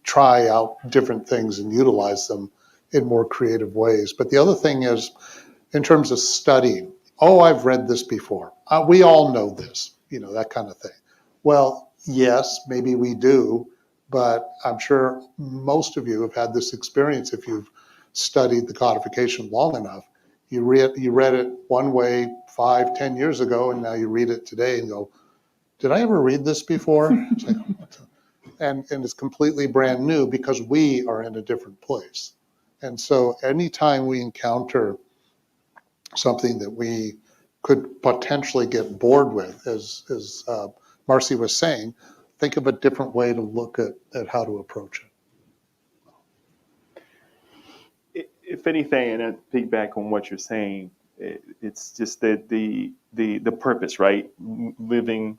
try out different things and utilize them in more creative ways. But the other thing is, in terms of studying, I've read this before. We all know this, that kind of thing. Well, yes, maybe we do, but I'm sure most of you have had this experience if you've studied the codification long enough. You read it one way 5-10 years ago, and now you read it today and go, did I ever read this before? It's like, and it's completely brand new because we are in a different place. And so anytime we encounter something that we could potentially get bored with, as Marcia was saying, think of a different way to look at how to approach it. If anything, and I piggyback on what you're saying, it's just that the purpose, right? Moving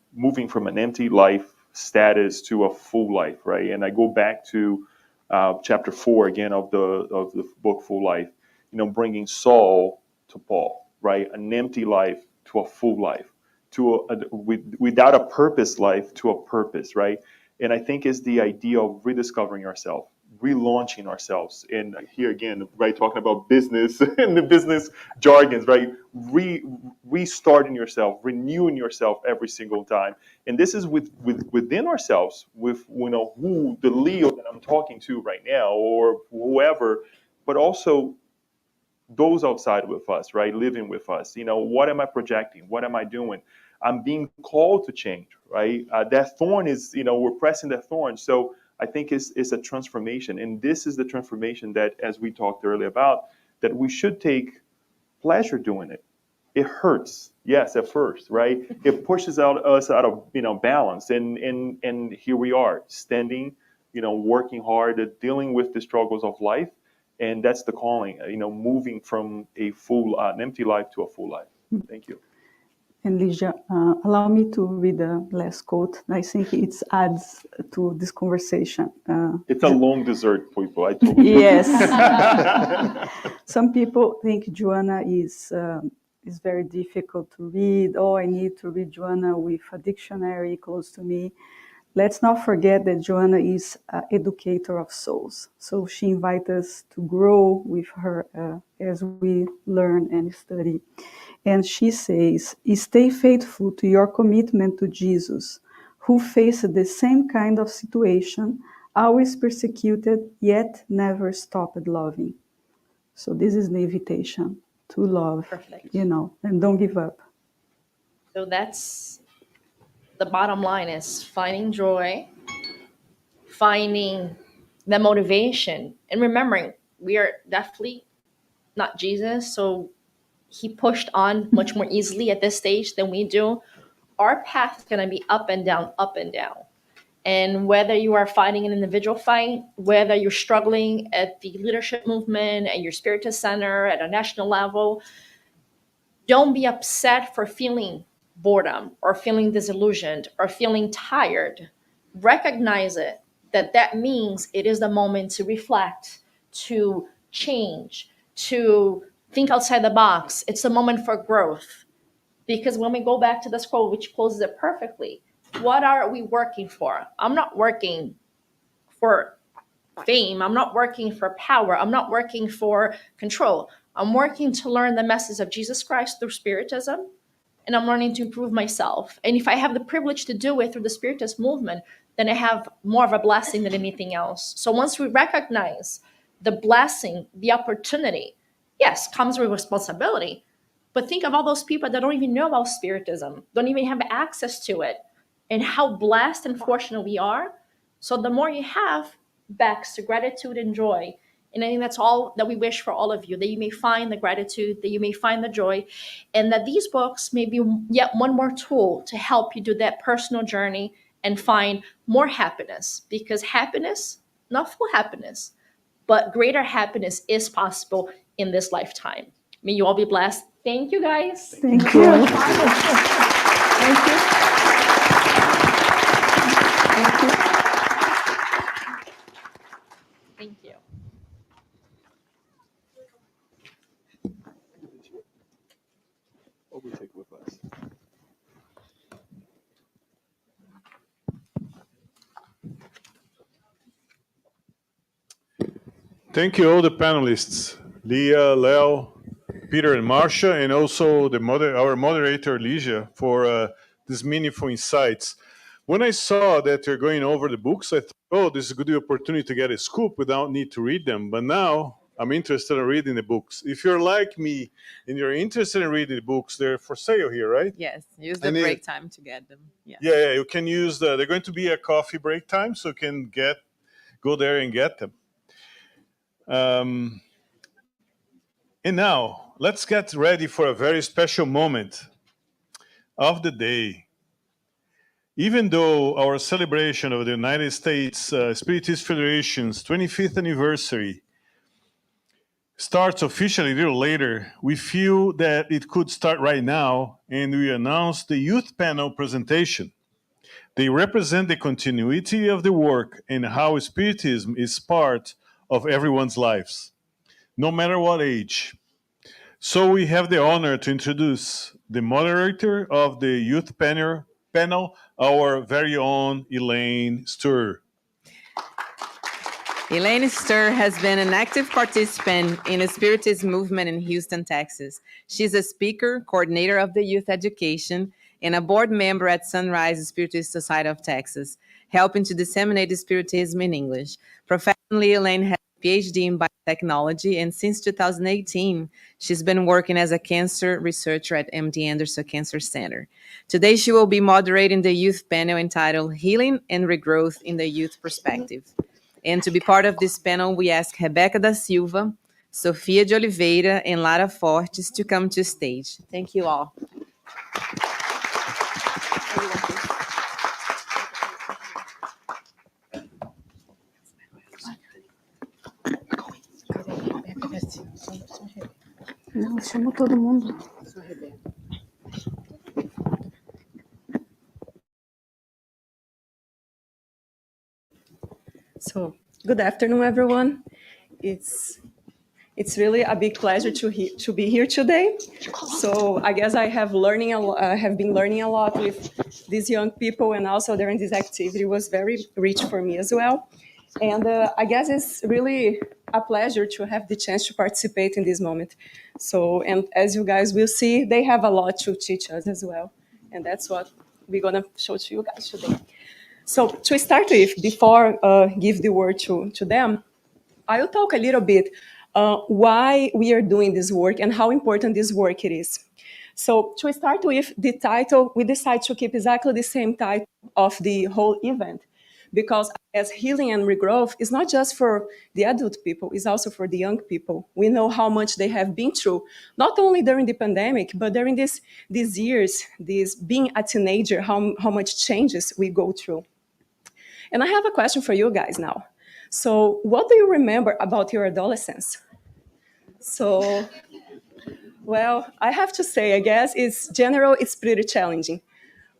from an empty life status to a full life, right? And I go back to chapter 4 again of the book Full Life, bringing Saul to Paul, right? An empty life to a full life, without a purpose life to a purpose, right? And I think is the idea of rediscovering ourselves, relaunching ourselves. And here again, right, talking about business and the business jargons, right? Restarting yourself, renewing yourself every single time. And this is within ourselves, with who the Leo that I'm talking to right now, or whoever, but also those outside with us, right? Living with us. What am I projecting? What am I doing? I'm being called to change, right? That thorn is, we're pressing that thorn. So I think it's a transformation. And this is the transformation that, as we talked earlier about, that we should take pleasure doing it. It hurts, yes, at first, right? It pushes us out of balance, and here we are, standing, working hard, dealing with the struggles of life, and that's the calling. Moving from an empty life to a full life. Thank you. And Ligia, allow me to read the last quote. I think it adds to this conversation. It's a long dessert, people. I told you. Yes. Some people think Joanna is very difficult to read. Oh, I need to read Joanna with a dictionary close to me. Let's not forget that Joanna is an educator of souls. So she invites us to grow with her as we learn and study. And she says, stay faithful to your commitment to Jesus, who faced the same kind of situation, always persecuted, yet never stopped loving. So this is the invitation to love, Perfect. And don't give up. So that's the bottom line, is finding joy, finding the motivation, and remembering we are definitely not Jesus, so he pushed on much more easily at this stage than we do. Our path is going to be up and down, up and down. And whether you are fighting an individual fight, whether you're struggling at the leadership movement, at your Spiritist center, at a national level, don't be upset for feeling boredom or feeling disillusioned or feeling tired. Recognize it, that means it is the moment to reflect, to change, to think outside the box. It's a moment for growth. Because when we go back to this quote, which closes it perfectly, what are we working for? I'm not working for fame. I'm not working for power. I'm not working for control. I'm working to learn the message of Jesus Christ through Spiritism, and I'm learning to improve myself. And if I have the privilege to do it through the Spiritist movement, then I have more of a blessing than anything else. So once we recognize the blessing, the opportunity, yes, comes with responsibility. But think of all those people that don't even know about Spiritism, don't even have access to it, and how blessed and fortunate we are. So the more you have, backs to gratitude and joy. And I think that's all that we wish for all of you, that you may find the gratitude, that you may find the joy, and that these books may be yet one more tool to help you do that personal journey and find more happiness. Because happiness, not full happiness, but greater happiness is possible in this lifetime. May you all be blessed. Thank you, guys. Thank you. Thank you. Thank you. What we take with us? Thank you, all the panelists, Leah, Leo, Peter, and Marcia, and also our moderator, Ligia, for these meaningful insights. When I saw that you're going over the books, I thought, oh, this is a good opportunity to get a scoop without need to read them. But now I'm interested in reading the books. If you're like me and you're interested in reading the books, they're for sale here, right? Yes, use the break time to get them. Yes. Yeah, you can use they're going to be a coffee break time, so you can go there and get them. And now, let's get ready for a very special moment of the day. Even though our celebration of the United States Spiritist Federation's 25th anniversary starts officially a little later, we feel that it could start right now, and we announce the youth panel presentation. They represent the continuity of the work and how Spiritism is part of everyone's lives, no matter what age. So we have the honor to introduce the moderator of the youth panel, our very own Elaine Stur. Elaine Stur has been an active participant in the Spiritist movement in Houston, Texas. She's a speaker, coordinator of the youth education, and a board member at Sunrise Spiritist Society of Texas, helping to disseminate the Spiritism in English. Professionally, Elaine has a PhD in biotechnology, and since 2018, she's been working as a cancer researcher at MD Anderson Cancer Center. Today, she will be moderating the youth panel entitled Healing and Regrowth in the Youth Perspective. And to be part of this panel, we ask Rebecca DaSilva, Sophia DeOliveira, and Lara Fortes to come to stage. Thank you all. Não, chamou todo mundo. So, good afternoon, everyone. It's really a big pleasure to be here today. So, I guess I have been learning a lot with these young people, and also during this activity was very rich for me as well. And I guess it's really a pleasure to have the chance to participate in this moment. So, and as you guys will see, they have a lot to teach us as well, and that's what we're gonna show to you guys today. So to start with, before give the word to them, I will talk a little bit why we are doing this work and how important this work it is. So to start with the title, we decided to keep exactly the same title of the whole event, because as healing and regrowth is not just for the adult people, it's also for the young people. We know how much they have been through, not only during the pandemic, but during these years, this being a teenager, how much changes we go through. And I have a question for you guys now. So what do you remember about your adolescence? So, well, I have to say, I guess it's pretty challenging.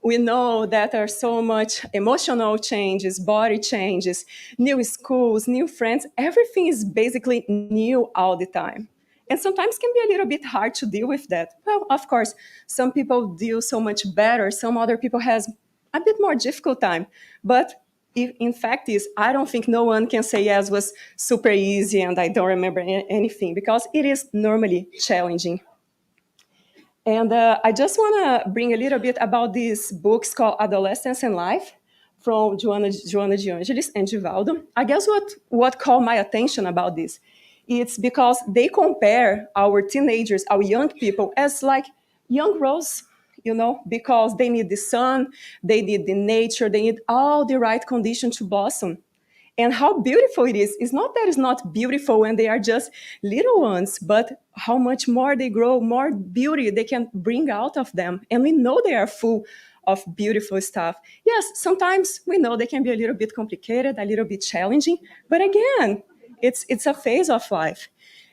We know that there are so much emotional changes, body changes, new schools, new friends. Everything is basically new all the time. And sometimes can be a little bit hard to deal with that. Well, of course, some people deal so much better. Some other people has a bit more difficult time. But in fact I don't think no one can say yes, was super easy and I don't remember anything, because it is normally challenging. And I just want to bring a little bit about these books called Adolescence and Life from Joana de Angelis and Givaldo. I guess what caught my attention about this, it's because they compare our teenagers, our young people, as like young roses, because they need the sun, they need the nature, they need all the right conditions to blossom. And how beautiful it is. It's not that it's not beautiful when they are just little ones, but how much more they grow, more beauty they can bring out of them. And we know they are full of beautiful stuff. Yes, sometimes we know they can be a little bit complicated, a little bit challenging, but again, it's a phase of life.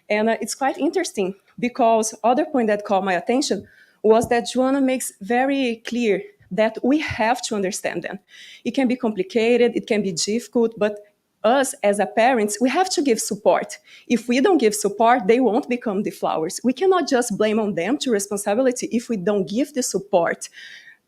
And it's quite interesting, because other point that caught my attention was that Joana makes very clear that we have to understand them. It can be complicated, it can be difficult, but us as a parents, we have to give support. If we don't give support, they won't become the flowers. We cannot just blame on them to responsibility if we don't give the support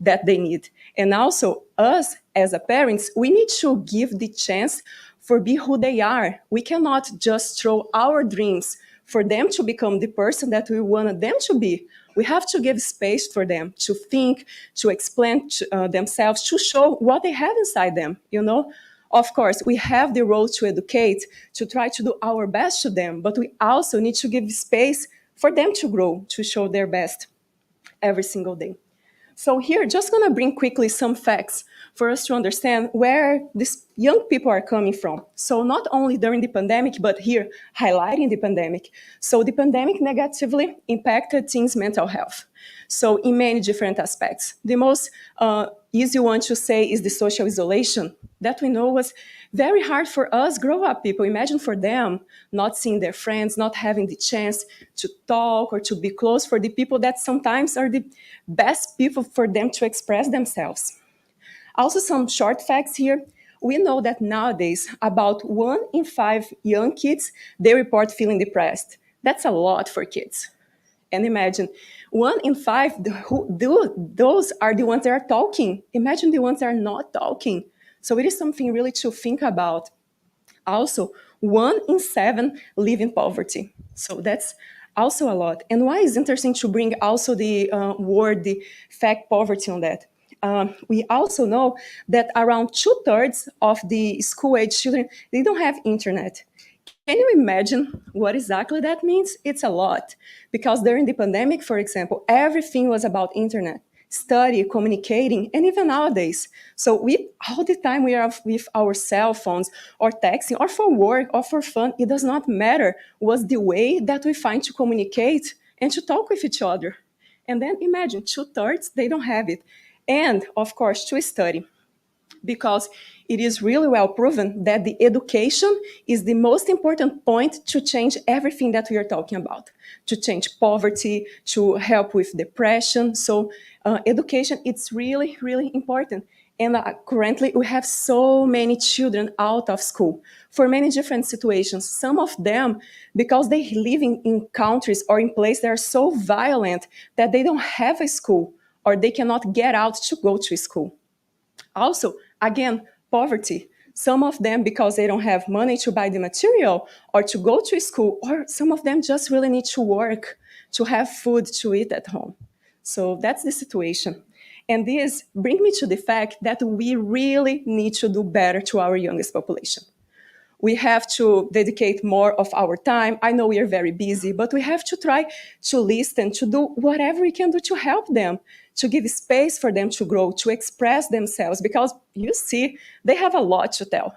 that they need. And also, us as a parents, we need to give the chance for be who they are. We cannot just throw our dreams for them to become the person that we want them to be. We have to give space for them to think, to explain themselves, to show what they have inside them, Of course, we have the role to educate, to try to do our best to them, but we also need to give space for them to grow, to show their best every single day. So here, just going to bring quickly some facts for us to understand where these young people are coming from. So not only during the pandemic, but here, highlighting the pandemic. So the pandemic negatively impacted teens' mental health. So in many different aspects. The most easy one to say is the social isolation that we know was very hard for us grow-up people. Imagine for them not seeing their friends, not having the chance to talk or to be close for the people that sometimes are the best people for them to express themselves. Also, some short facts here. We know that nowadays about 1 in 5 young kids, they report feeling depressed. That's a lot for kids. And imagine, 1 in 5, those are the ones that are talking. Imagine the ones that are not talking. So it is something really to think about. Also, 1 in 7 live in poverty. So that's also a lot. And why is interesting to bring also the word, the fact poverty on that? We also know that around 2/3 of the school-age children, they don't have internet. Can you imagine what exactly that means? It's a lot. Because during the pandemic, for example, everything was about internet, study, communicating, and even nowadays. So all the time we are with our cell phones or texting or for work or for fun, it does not matter what's the way that we find to communicate and to talk with each other. And then imagine 2/3, they don't have it. And of course, to study, because it is really well proven that the education is the most important point to change everything that we are talking about, to change poverty, to help with depression. So education, it's really, really important. And currently we have so many children out of school for many different situations. Some of them, because they live in countries or in places that are so violent that they don't have a school or they cannot get out to go to school. Also, again, poverty. Some of them because they don't have money to buy the material or to go to school, or some of them just really need to work to have food to eat at home. So that's the situation. And this brings me to the fact that we really need to do better to our youngest population. We have to dedicate more of our time. I know we are very busy, but we have to try to listen, to do whatever we can do to help them, to give space for them to grow, to express themselves, because you see, they have a lot to tell.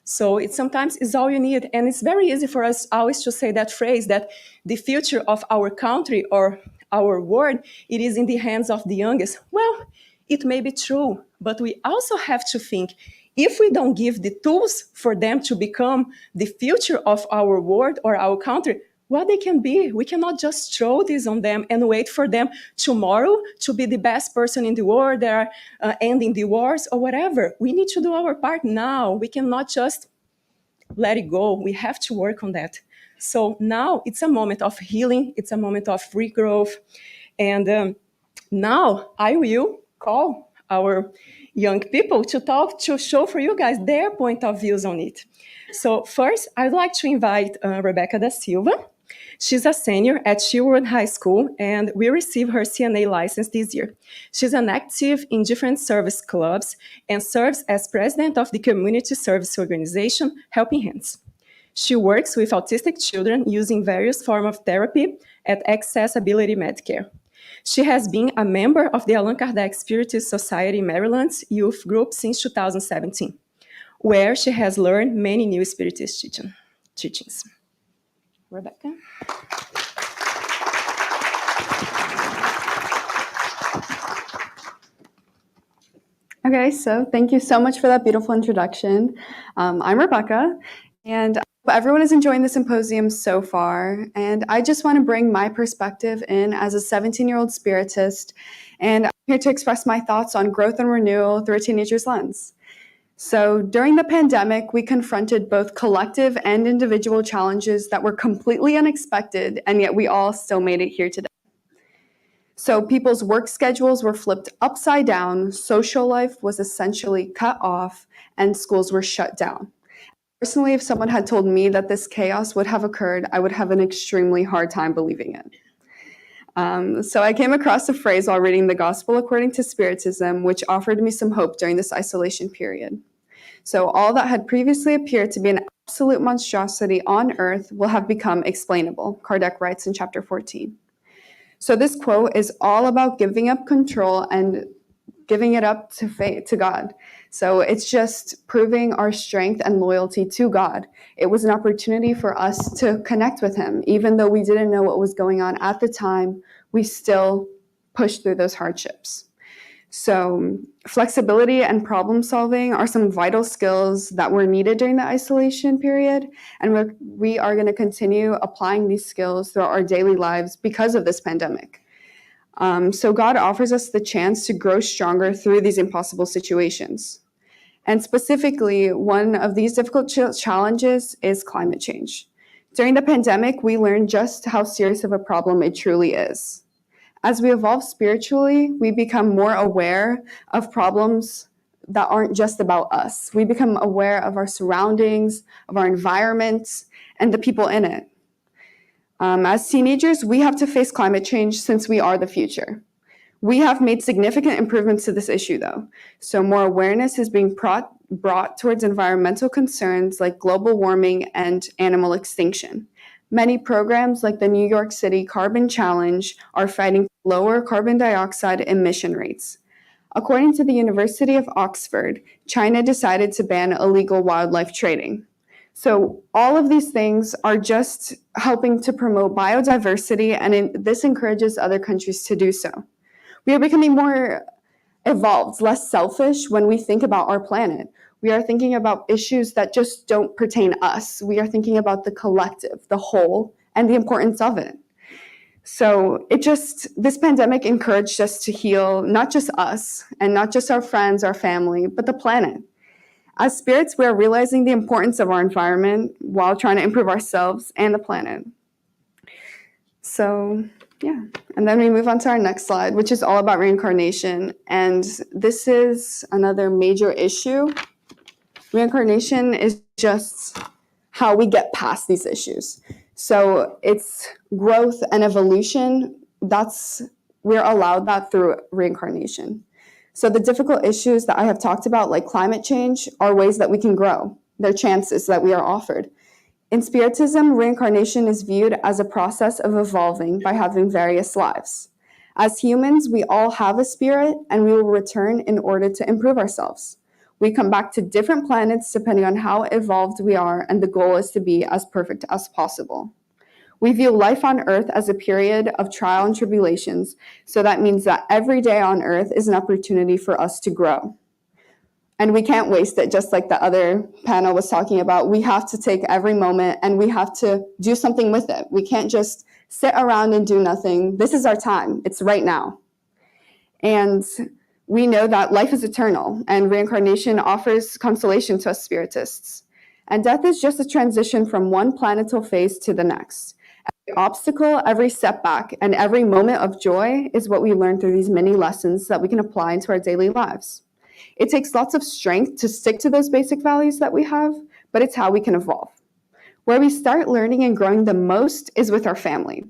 So sometimes it's all you need. And it's very easy for us always to say that phrase that the future of our country or our world, it is in the hands of the youngest. Well, it may be true, but we also have to think, if we don't give the tools for them to become the future of our world or our country, what they can be, we cannot just throw this on them and wait for them tomorrow to be the best person in the world, that are ending the wars or whatever. We need to do our part now. We cannot just let it go. We have to work on that. So now it's a moment of healing. It's a moment of regrowth. And now I will call our young people to talk, to show for you guys their point of views on it. So first, I'd like to invite Rebecca DaSilva. She's a senior at Sherwood High School and will receive her CNA license this year. She's an active in different service clubs and serves as president of the community service organization Helping Hands. She works with autistic children using various forms of therapy at Accessibility Medcare. She has been a member of the Allan Kardec Spiritist Society Maryland's youth group since 2017, where she has learned many new Spiritist teachings. Rebecca? Okay, so thank you so much for that beautiful introduction. I'm Rebecca, and I hope everyone is enjoying the symposium so far. And I just want to bring my perspective in as a 17-year-old Spiritist, and I'm here to express my thoughts on growth and renewal through a teenager's lens. So during the pandemic, we confronted both collective and individual challenges that were completely unexpected, and yet we all still made it here today. So people's work schedules were flipped upside down, social life was essentially cut off, and schools were shut down. Personally, if someone had told me that this chaos would have occurred, I would have an extremely hard time believing it. So I came across a phrase while reading the Gospel According to Spiritism, which offered me some hope during this isolation period. So all that had previously appeared to be an absolute monstrosity on earth will have become explainable, Kardec writes in chapter 14. So this quote is all about giving up control and giving it up to faith, to God. So it's just proving our strength and loyalty to God. It was an opportunity for us to connect with Him. Even though we didn't know what was going on at the time, we still pushed through those hardships. So flexibility and problem solving are some vital skills that were needed during the isolation period. And we are going to continue applying these skills throughout our daily lives because of this pandemic. So God offers us the chance to grow stronger through these impossible situations. And specifically, one of these difficult challenges is climate change. During the pandemic, we learned just how serious of a problem it truly is. As we evolve spiritually, we become more aware of problems that aren't just about us. We become aware of our surroundings, of our environment, and the people in it. As teenagers, we have to face climate change since we are the future. We have made significant improvements to this issue, though. So more awareness is being brought towards environmental concerns like global warming and animal extinction. Many programs like the New York City Carbon Challenge are fighting lower carbon dioxide emission rates. According to the University of Oxford, China decided to ban illegal wildlife trading. So all of these things are just helping to promote biodiversity, and this encourages other countries to do so. We are becoming more evolved, less selfish when we think about our planet. We are thinking about issues that just don't pertain us. We are thinking about the collective, the whole, and the importance of it. So this pandemic encouraged us to heal not just us and not just our friends, our family, but the planet. As spirits, we are realizing the importance of our environment while trying to improve ourselves and the planet. So, yeah. And then we move on to our next slide, which is all about reincarnation. And this is another major issue. Reincarnation is just how we get past these issues. So it's growth and evolution. We're allowed that through reincarnation. So the difficult issues that I have talked about, like climate change, are ways that we can grow. They're chances that we are offered. In Spiritism, reincarnation is viewed as a process of evolving by having various lives. As humans, we all have a spirit, and we will return in order to improve ourselves. We come back to different planets depending on how evolved we are, and the goal is to be as perfect as possible. We view life on Earth as a period of trial and tribulations, so that means that every day on Earth is an opportunity for us to grow. And we can't waste it, just like the other panel was talking about. We have to take every moment and we have to do something with it. We can't just sit around and do nothing. This is our time. It's right now. And we know that life is eternal, and reincarnation offers consolation to us spiritists. And death is just a transition from one planetal phase to the next. Every obstacle, every setback, and every moment of joy is what we learn through these many lessons that we can apply into our daily lives. It takes lots of strength to stick to those basic values that we have, but it's how we can evolve. Where we start learning and growing the most is with our family.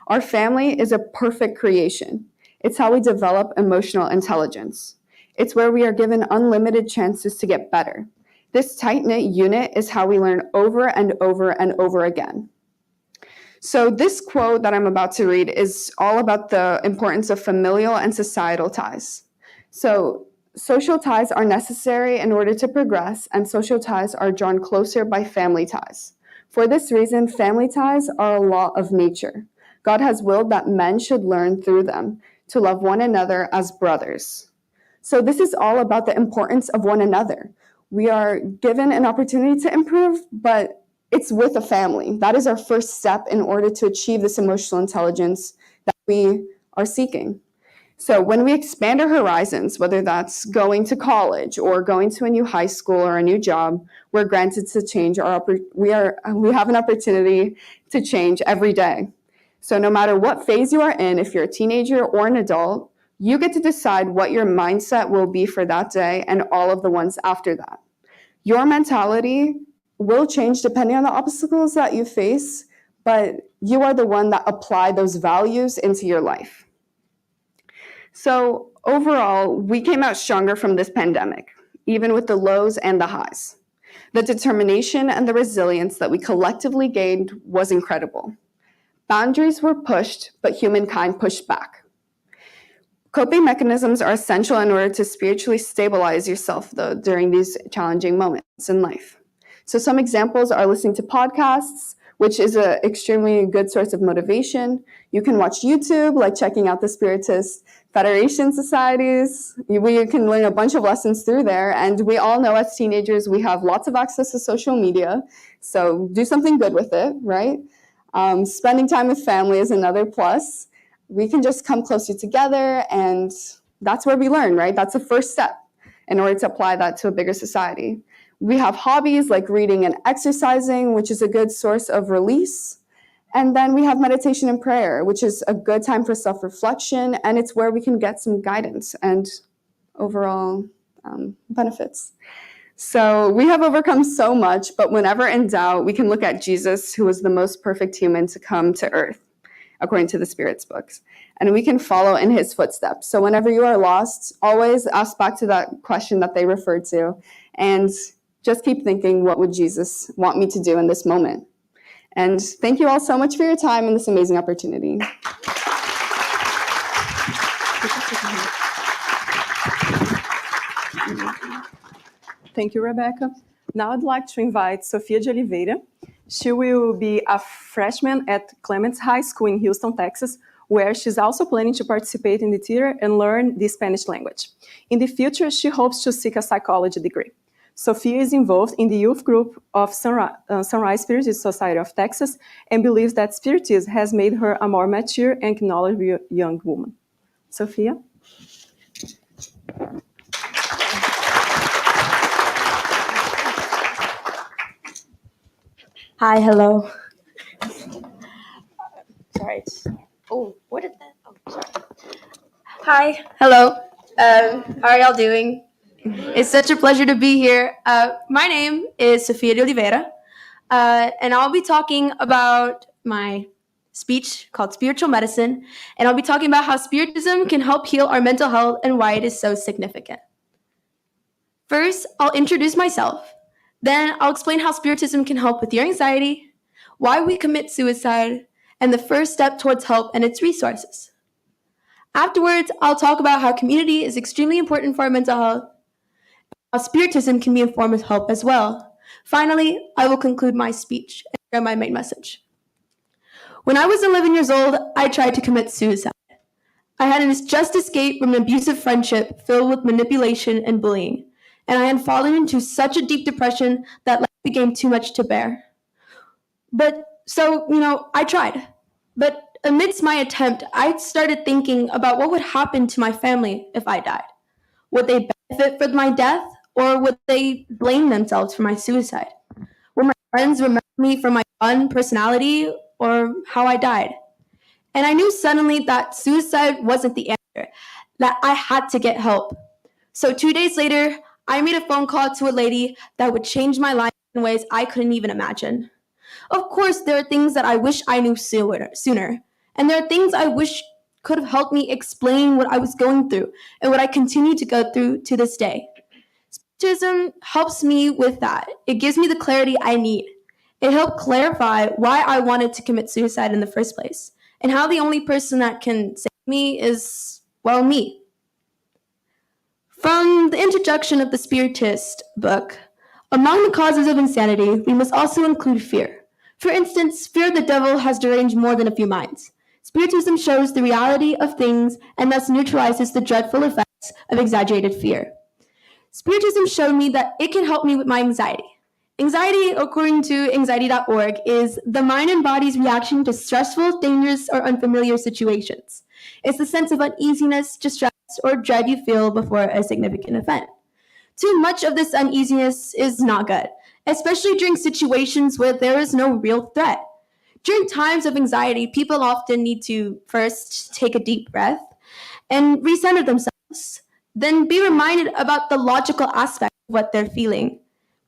Our family is a perfect creation. It's how we develop emotional intelligence. It's where we are given unlimited chances to get better. This tight-knit unit is how we learn over and over and over again. So this quote that I'm about to read is all about the importance of familial and societal ties. So social ties are necessary in order to progress, and social ties are drawn closer by family ties. For this reason, family ties are a law of nature. God has willed that men should learn through them to love one another as brothers. So this is all about the importance of one another. We are given an opportunity to improve, but it's with a family. That is our first step in order to achieve this emotional intelligence that we are seeking. So when we expand our horizons, whether that's going to college or going to a new high school or a new job, we're granted to change we have an opportunity to change every day. So no matter what phase you are in, if you're a teenager or an adult, you get to decide what your mindset will be for that day and all of the ones after that. Your mentality will change depending on the obstacles that you face, but you are the one that apply those values into your life. So overall, we came out stronger from this pandemic, even with the lows and the highs. The determination and the resilience that we collectively gained was incredible. Boundaries were pushed, but humankind pushed back. Coping mechanisms are essential in order to spiritually stabilize yourself, though, during these challenging moments in life. So some examples are listening to podcasts, which is an extremely good source of motivation. You can watch YouTube, like checking out the Spiritist Federation societies. We can learn a bunch of lessons through there. And we all know as teenagers, we have lots of access to social media. So do something good with it, right? Spending time with family is another plus. We can just come closer together, and that's where we learn, right? That's the first step in order to apply that to a bigger society. We have hobbies like reading and exercising, which is a good source of release. And then we have meditation and prayer, which is a good time for self-reflection, and it's where we can get some guidance and overall benefits. So we have overcome so much, but whenever in doubt, we can look at Jesus, who was the most perfect human to come to earth, according to the Spirit's books, and we can follow in his footsteps. So whenever you are lost, always ask back to that question that they referred to, and just keep thinking, what would Jesus want me to do in this moment? And thank you all so much for your time and this amazing opportunity. Thank you, Rebecca. Now I'd like to invite Sophia DeOliveira. She will be a freshman at Clements High School in Houston, Texas, where she's also planning to participate in the theater and learn the Spanish language. In the future, she hopes to seek a psychology degree. Sophia is involved in the youth group of Sunrise Spiritist Society of Texas and believes that Spiritism has made her a more mature and knowledgeable young woman. Sophia? Hi, hello. Sorry. Oh, what did that? Oh, sorry. Hi, hello. How are y'all doing? It's such a pleasure to be here. My name is Sophia DeOliveira, and I'll be talking about my speech called Spiritual Medicine, and I'll be talking about how Spiritism can help heal our mental health and why it is so significant. First, I'll introduce myself. Then I'll explain how Spiritism can help with your anxiety, why we commit suicide, and the first step towards help and its resources. Afterwards, I'll talk about how community is extremely important for our mental health, how Spiritism can be a form of help as well. Finally, I will conclude my speech and share my main message. When I was 11 years old, I tried to commit suicide. I had just escaped from an abusive friendship filled with manipulation and bullying, and I had fallen into such a deep depression that life became too much to bear. I tried. But amidst my attempt, I started thinking about what would happen to my family if I died. Would they benefit from my death, or would they blame themselves for my suicide? Would my friends remember me for my fun personality or how I died? And I knew suddenly that suicide wasn't the answer, that I had to get help. So 2 days later, I made a phone call to a lady that would change my life in ways I couldn't even imagine. Of course, there are things that I wish I knew sooner, and there are things I wish could have helped me explain what I was going through and what I continue to go through to this day. Spiritism helps me with that. It gives me the clarity I need. It helped clarify why I wanted to commit suicide in the first place, and how the only person that can save me is, well, me. From the introduction of the Spiritist book, among the causes of insanity, we must also include fear. For instance, fear of the devil has deranged more than a few minds. Spiritism shows the reality of things and thus neutralizes the dreadful effects of exaggerated fear. Spiritism showed me that it can help me with my anxiety. Anxiety, according to anxiety.org, is the mind and body's reaction to stressful, dangerous, or unfamiliar situations. It's the sense of uneasiness, distress, or dread you feel before a significant event. Too much of this uneasiness is not good, especially during situations where there is no real threat. During times of anxiety, people often need to first take a deep breath and recenter themselves, then be reminded about the logical aspect of what they're feeling.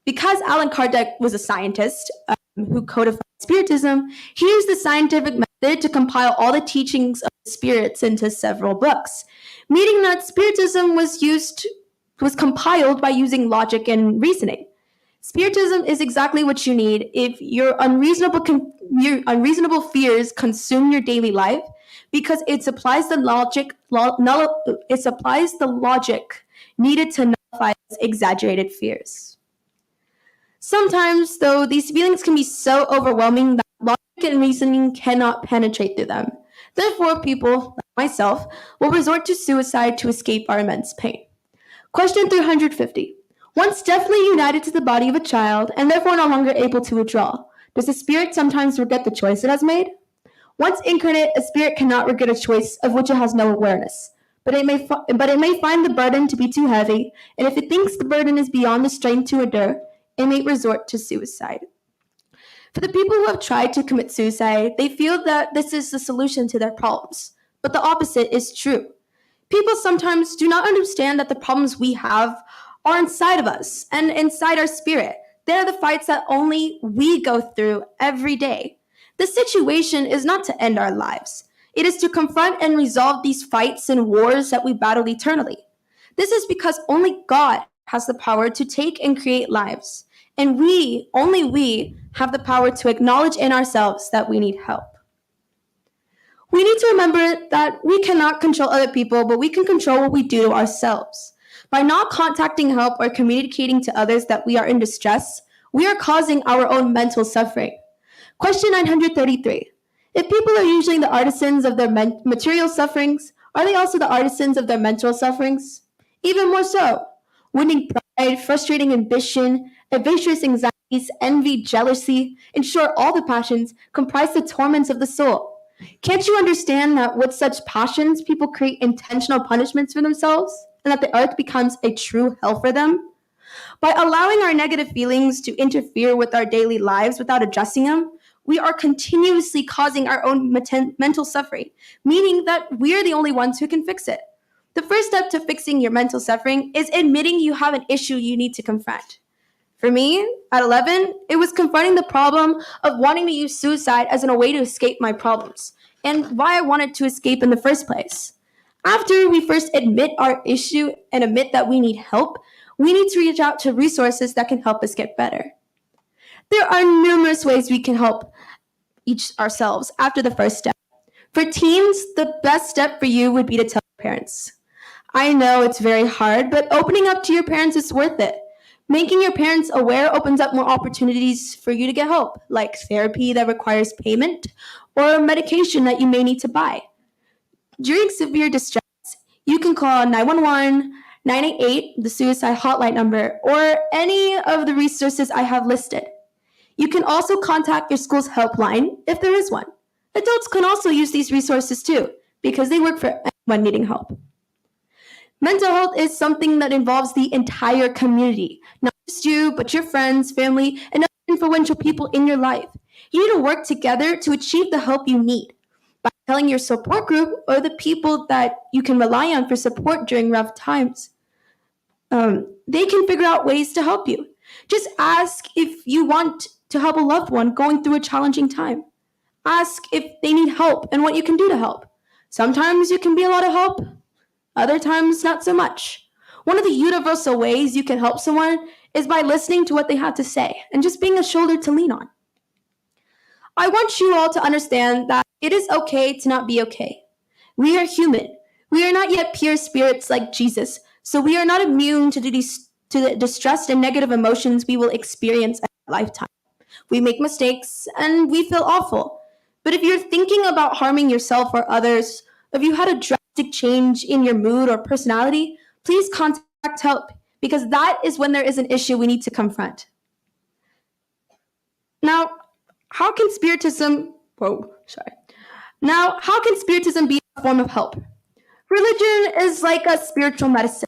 Because Allan Kardec was a scientist who codified Spiritism, he used the scientific method to compile all the teachings of the spirits into several books, meaning that Spiritism was compiled by using logic and reasoning. Spiritism is exactly what you need if your unreasonable fears consume your daily life, because it supplies the logic needed to nullify exaggerated fears. Sometimes, though, these feelings can be so overwhelming that logic and reasoning cannot penetrate through them. Therefore, people, like myself, will resort to suicide to escape our immense pain. Question 350. Once deftly united to the body of a child, and therefore no longer able to withdraw, does the spirit sometimes regret the choice it has made? Once incarnate, a spirit cannot regret a choice of which it has no awareness, but it may find the burden to be too heavy, and if it thinks the burden is beyond the strength to endure, it may resort to suicide. For the people who have tried to commit suicide, they feel that this is the solution to their problems, but the opposite is true. People sometimes do not understand that the problems we have are inside of us and inside our spirit. They're the fights that only we go through every day. The situation is not to end our lives. It is to confront and resolve these fights and wars that we battle eternally. This is because only God has the power to take and create lives. And we, only we, have the power to acknowledge in ourselves that we need help. We need to remember that we cannot control other people, but we can control what we do to ourselves. By not contacting help or communicating to others that we are in distress, we are causing our own mental suffering. Question 933. If people are usually the artisans of their material sufferings, are they also the artisans of their mental sufferings? Even more so. Wounding pride, frustrating ambition, adventurous anxieties, envy, jealousy, in short, all the passions comprise the torments of the soul. Can't you understand that with such passions, people create intentional punishments for themselves, and that the earth becomes a true hell for them? By allowing our negative feelings to interfere with our daily lives without addressing them, we are continuously causing our own mental suffering, meaning that we're the only ones who can fix it. The first step to fixing your mental suffering is admitting you have an issue you need to confront. For me, at 11, it was confronting the problem of wanting to use suicide as a way to escape my problems, and why I wanted to escape in the first place. After we first admit our issue and admit that we need help, we need to reach out to resources that can help us get better. There are numerous ways we can help each ourselves after the first step. For teens, the best step for you would be to tell your parents. I know it's very hard, but opening up to your parents is worth it. Making your parents aware opens up more opportunities for you to get help, like therapy that requires payment or medication that you may need to buy. During severe distress, you can call 911, 988, the suicide hotline number, or any of the resources I have listed. You can also contact your school's helpline if there is one. Adults can also use these resources too, because they work for anyone needing help. Mental health is something that involves the entire community, not just you, but your friends, family, and other influential people in your life. You need to work together to achieve the help you need. By telling your support group or the people that you can rely on for support during rough times, they can figure out ways to help you. Just ask if you want to help a loved one going through a challenging time. Ask if they need help and what you can do to help. Sometimes you can be a lot of help, other times not so much. One of the universal ways you can help someone is by listening to what they have to say and just being a shoulder to lean on. I want you all to understand that it is okay to not be okay. We are human. We are not yet pure spirits like Jesus, so we are not immune to the distress and negative emotions we will experience in our lifetime. We make mistakes and we feel awful. But if you're thinking about harming yourself or others, if you had a drastic change in your mood or personality, please contact help, because that is when there is an issue we need to confront. Now, how can Spiritism be a form of help? Religion is like a spiritual medicine.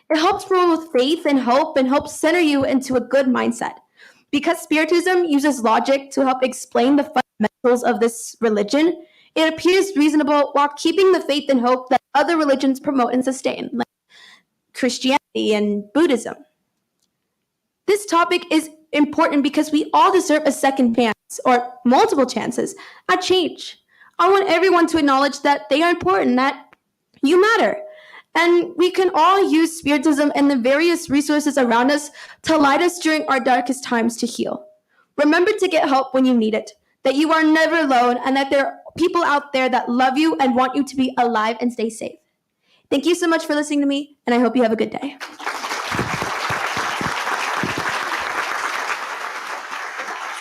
It helps promote faith and hope and helps center you into a good mindset. Because Spiritism uses logic to help explain the fundamentals of this religion, it appears reasonable while keeping the faith and hope that other religions promote and sustain, like Christianity and Buddhism. This topic is important because we all deserve a second chance, or multiple chances, at change. I want everyone to acknowledge that they are important, that you matter. And we can all use Spiritism and the various resources around us to light us during our darkest times to heal. Remember to get help when you need it, that you are never alone, and that there are people out there that love you and want you to be alive and stay safe. Thank you so much for listening to me, and I hope you have a good day.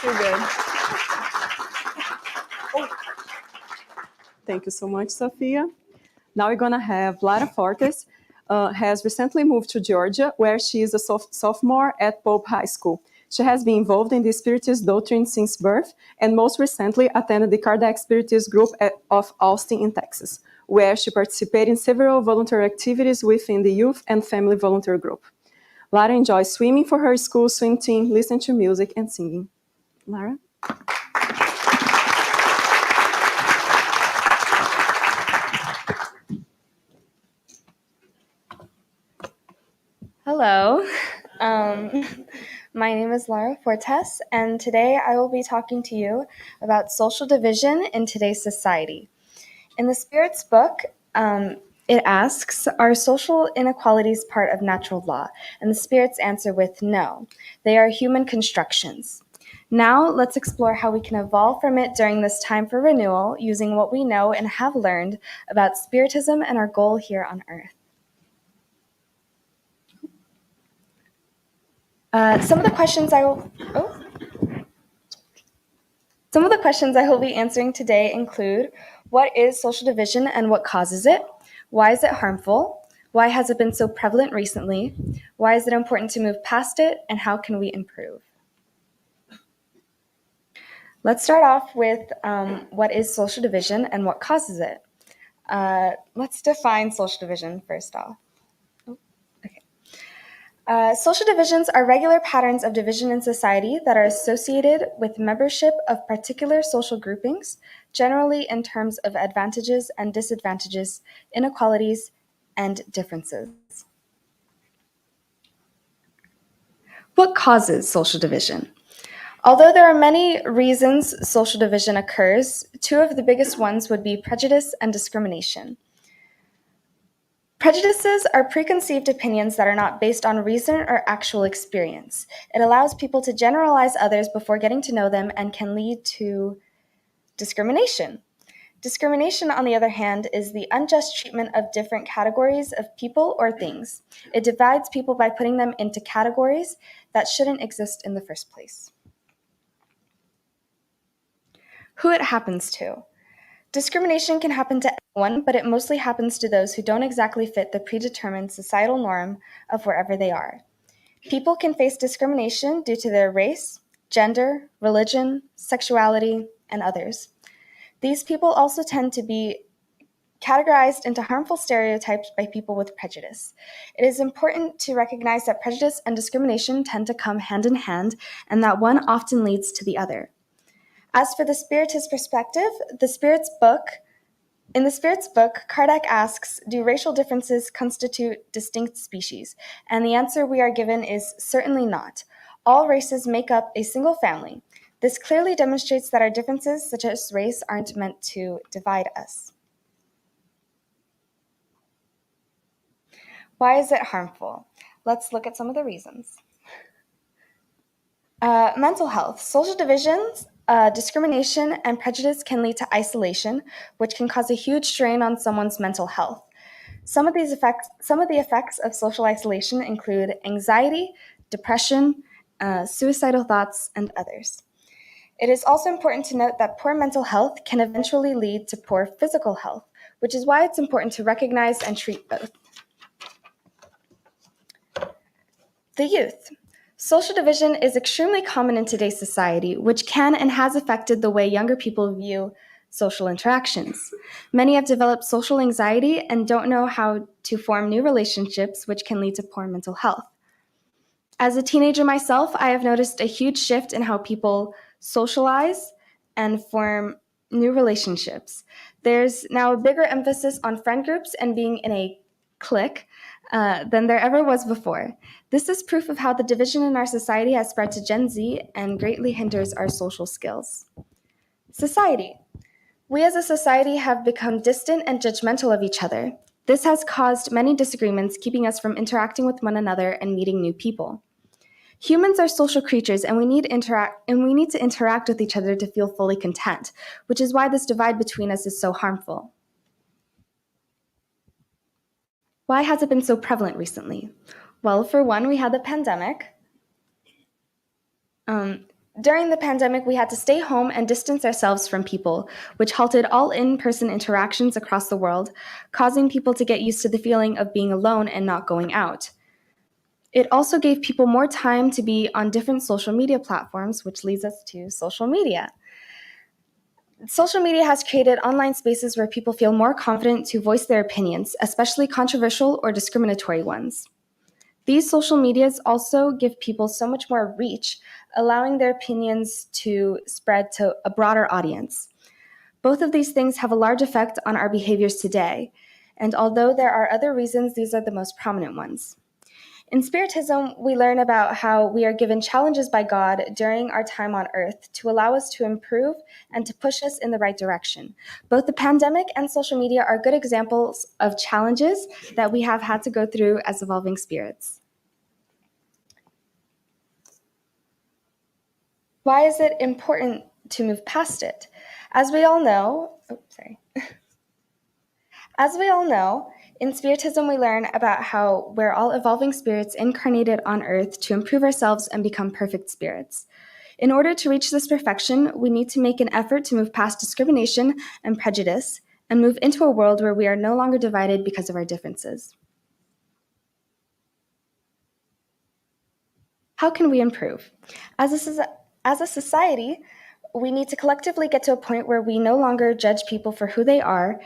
So good. Thank you so much, Sophia. Now we're going to have Lara Fortes, has recently moved to Georgia, where she is a sophomore at Pope High School. She has been involved in the Spiritist doctrine since birth, and most recently attended the Kardec Spiritist group of Austin in Texas, where she participated in several voluntary activities within the youth and family volunteer group. Lara enjoys swimming for her school swim team, listening to music, and singing. Lara? Hello. Um, my name is Lara Fortes, and today I will be talking to you about social division in today's society. In the Spirit's book, it asks, are social inequalities part of natural law? And the Spirits answer with no. They are human constructions. Now, let's explore how we can evolve from it during this time for renewal using what we know and have learned about Spiritism and our goal here on Earth. Some of the questions I will be answering today include, what is social division and what causes it? Why is it harmful? Why has it been so prevalent recently? Why is it important to move past it? And how can we improve? Let's start off with what is social division and what causes it. Let's define social division first off. Social divisions are regular patterns of division in society that are associated with membership of particular social groupings, generally in terms of advantages and disadvantages, inequalities, and differences. What causes social division? Although there are many reasons social division occurs, two of the biggest ones would be prejudice and discrimination. Prejudices are preconceived opinions that are not based on reason or actual experience. It allows people to generalize others before getting to know them and can lead to discrimination. Discrimination, on the other hand, is the unjust treatment of different categories of people or things. It divides people by putting them into categories that shouldn't exist in the first place. Who it happens to. Discrimination can happen to anyone, but it mostly happens to those who don't exactly fit the predetermined societal norm of wherever they are. People can face discrimination due to their race, gender, religion, sexuality, and others. These people also tend to be categorized into harmful stereotypes by people with prejudice. It is important to recognize that prejudice and discrimination tend to come hand in hand, and that one often leads to the other. As for the Spiritist perspective, in the Spirit's book, Kardec asks, do racial differences constitute distinct species? And the answer we are given is certainly not. All races make up a single family. This clearly demonstrates that our differences, such as race, aren't meant to divide us. Why is it harmful? Let's look at some of the reasons. Mental health. Social divisions, discrimination, and prejudice can lead to isolation, which can cause a huge strain on someone's mental health. Some of the effects of social isolation include anxiety, depression, suicidal thoughts, and others. It is also important to note that poor mental health can eventually lead to poor physical health, which is why it's important to recognize and treat both. The youth. Social division is extremely common in today's society, which can and has affected the way younger people view social interactions. Many have developed social anxiety and don't know how to form new relationships, which can lead to poor mental health. As a teenager myself, I have noticed a huge shift in how people socialize and form new relationships. There's now a bigger emphasis on friend groups and being in a clique than there ever was before. This is proof of how the division in our society has spread to Gen Z and greatly hinders our social skills. Society. We as a society have become distant and judgmental of each other. This has caused many disagreements, keeping us from interacting with one another and meeting new people. Humans are social creatures, and we need to interact with each other to feel fully content, which is why this divide between us is so harmful. Why has it been so prevalent recently? Well, for one, we had the pandemic. During the pandemic, we had to stay home and distance ourselves from people, which halted all in-person interactions across the world, causing people to get used to the feeling of being alone and not going out. It also gave people more time to be on different social media platforms, which leads us to social media. Social media has created online spaces where people feel more confident to voice their opinions, especially controversial or discriminatory ones. These social medias also give people so much more reach, allowing their opinions to spread to a broader audience. Both of these things have a large effect on our behaviors today, and although there are other reasons, these are the most prominent ones. In Spiritism, we learn about how we are given challenges by God during our time on earth to allow us to improve and to push us in the right direction. Both the pandemic and social media are good examples of challenges that we have had to go through as evolving spirits. Why is it important to move past it? As we all know, in Spiritism, we learn about how we're all evolving spirits incarnated on earth to improve ourselves and become perfect spirits. In order to reach this perfection, we need to make an effort to move past discrimination and prejudice and move into a world where we are no longer divided because of our differences. How can we improve? As a society, we need to collectively get to a point where we no longer judge people for who they are.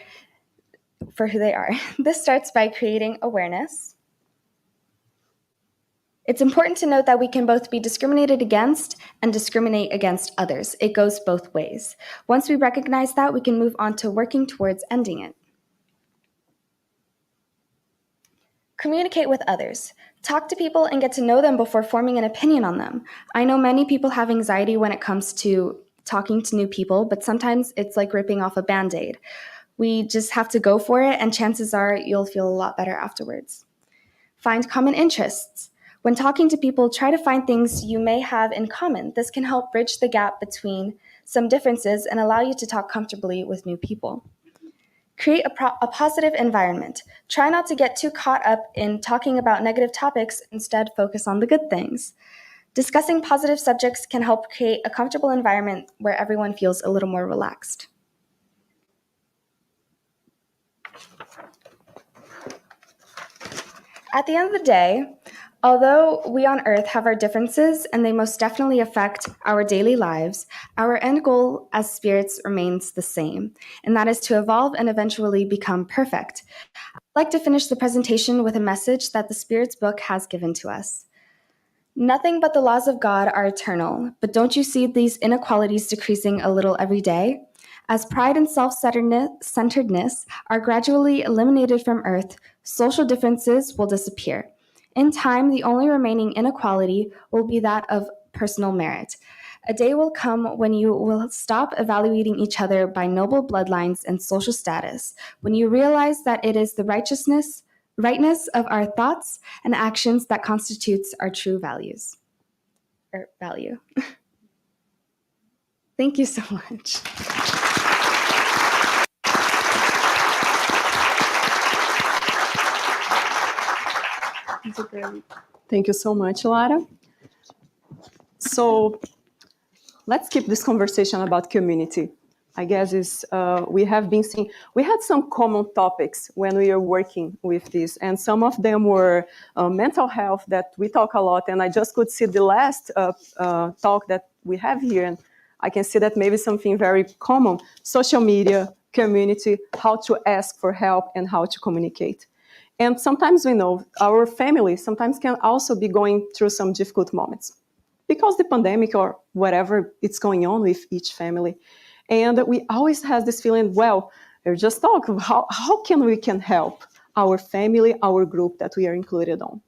This starts by creating awareness. It's important to note that we can both be discriminated against and discriminate against others. It goes both ways. Once we recognize that, we can move on to working towards ending it. Communicate with others. Talk to people and get to know them before forming an opinion on them. I know many people have anxiety when it comes to talking to new people, but sometimes it's like ripping off a Band-Aid. We just have to go for it, and chances are you'll feel a lot better afterwards. Find common interests. When talking to people, try to find things you may have in common. This can help bridge the gap between some differences and allow you to talk comfortably with new people. Create a positive environment. Try not to get too caught up in talking about negative topics. Instead, focus on the good things. Discussing positive subjects can help create a comfortable environment where everyone feels a little more relaxed. At the end of the day, although we on Earth have our differences and they most definitely affect our daily lives, our end goal as spirits remains the same, and that is to evolve and eventually become perfect. I'd like to finish the presentation with a message that the Spirit's book has given to us. Nothing but the laws of God are eternal, but don't you see these inequalities decreasing a little every day? As pride and self-centeredness are gradually eliminated from Earth, social differences will disappear. In time, the only remaining inequality will be that of personal merit. A day will come when you will stop evaluating each other by noble bloodlines and social status, when you realize that it is the rightness of our thoughts and actions that constitutes our true value. Thank you so much. Thank you so much, Lara. So let's keep this conversation about community. I guess we had some common topics when we were working with this, and some of them were mental health that we talk a lot, and I just could see the last talk that we have here, and I can see that maybe something very common, social media, community, how to ask for help and how to communicate. And sometimes we know our family sometimes can also be going through some difficult moments because the pandemic or whatever it's going on with each family. And we always have this feeling, well, we're just talking, how can we help our family, our group that we are included on?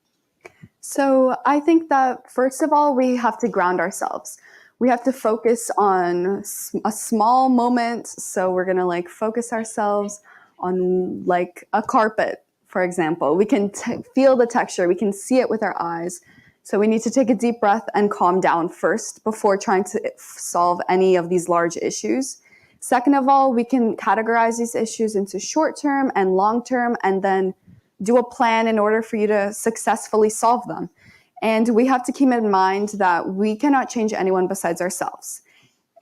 So I think that first of all, we have to ground ourselves. We have to focus on a small moment. So we're going to focus ourselves on a carpet. For example, we can feel the texture, we can see it with our eyes. So we need to take a deep breath and calm down first before trying to solve any of these large issues. Second of all, we can categorize these issues into short-term and long-term and then do a plan in order for you to successfully solve them. And we have to keep in mind that we cannot change anyone besides ourselves.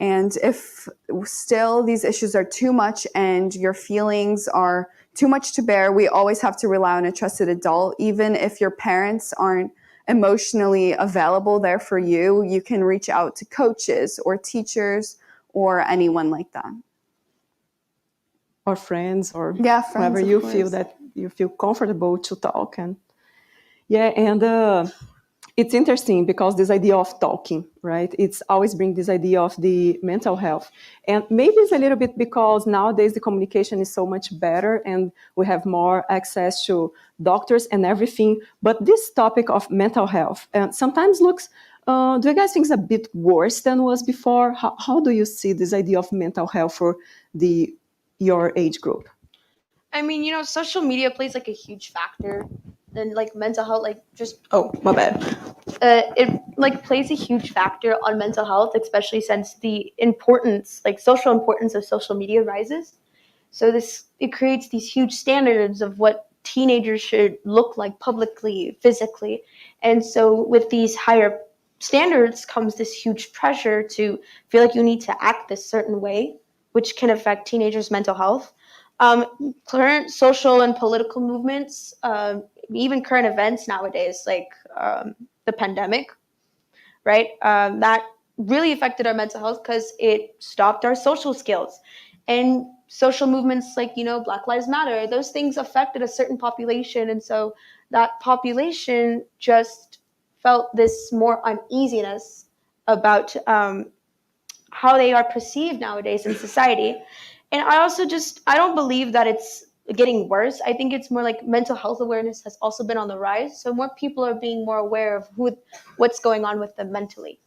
And if still these issues are too much and your feelings are too much to bear, we always have to rely on a trusted adult. Even if your parents aren't emotionally available there for you, you can reach out to coaches or teachers or anyone like that. Or friends or friends, whoever you feel that you feel comfortable to talk. And it's interesting because this idea of talking, right? It's always bring this idea of the mental health. And maybe it's a little bit because nowadays the communication is so much better and we have more access to doctors and everything. But this topic of mental health sometimes looks, do you guys think it's a bit worse than was before? How do you see this idea of mental health for your age group? I mean, social media plays like a huge factor in like mental health, like just Oh, my bad. it like plays a huge factor on mental health, especially since the importance, like social importance of social media rises. So it creates these huge standards of what teenagers should look like publicly, physically. And so with these higher standards comes this huge pressure to feel like you need to act this certain way, which can affect teenagers' mental health. Current social and political movements, even current events nowadays, like the pandemic, right? That really affected our mental health because it stopped our social skills. And social movements like, Black Lives Matter, those things affected a certain population. And so that population just felt this more uneasiness about how they are perceived nowadays in society. And I don't believe that it's getting worse. I think it's more like mental health awareness has also been on the rise. So more people are being more aware of what's going on with them mentally.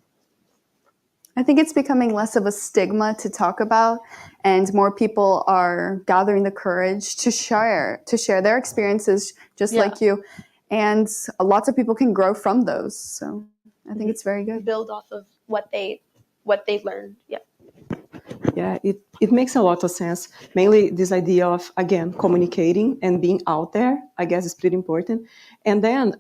I think it's becoming less of a stigma to talk about, and more people are gathering the courage to share their experiences just like you. And lots of people can grow from those. So I think it's very good. Build off of what they've learned. Yeah. Yeah, it makes a lot of sense. Mainly this idea of, again, communicating and being out there, I guess, is pretty important. And then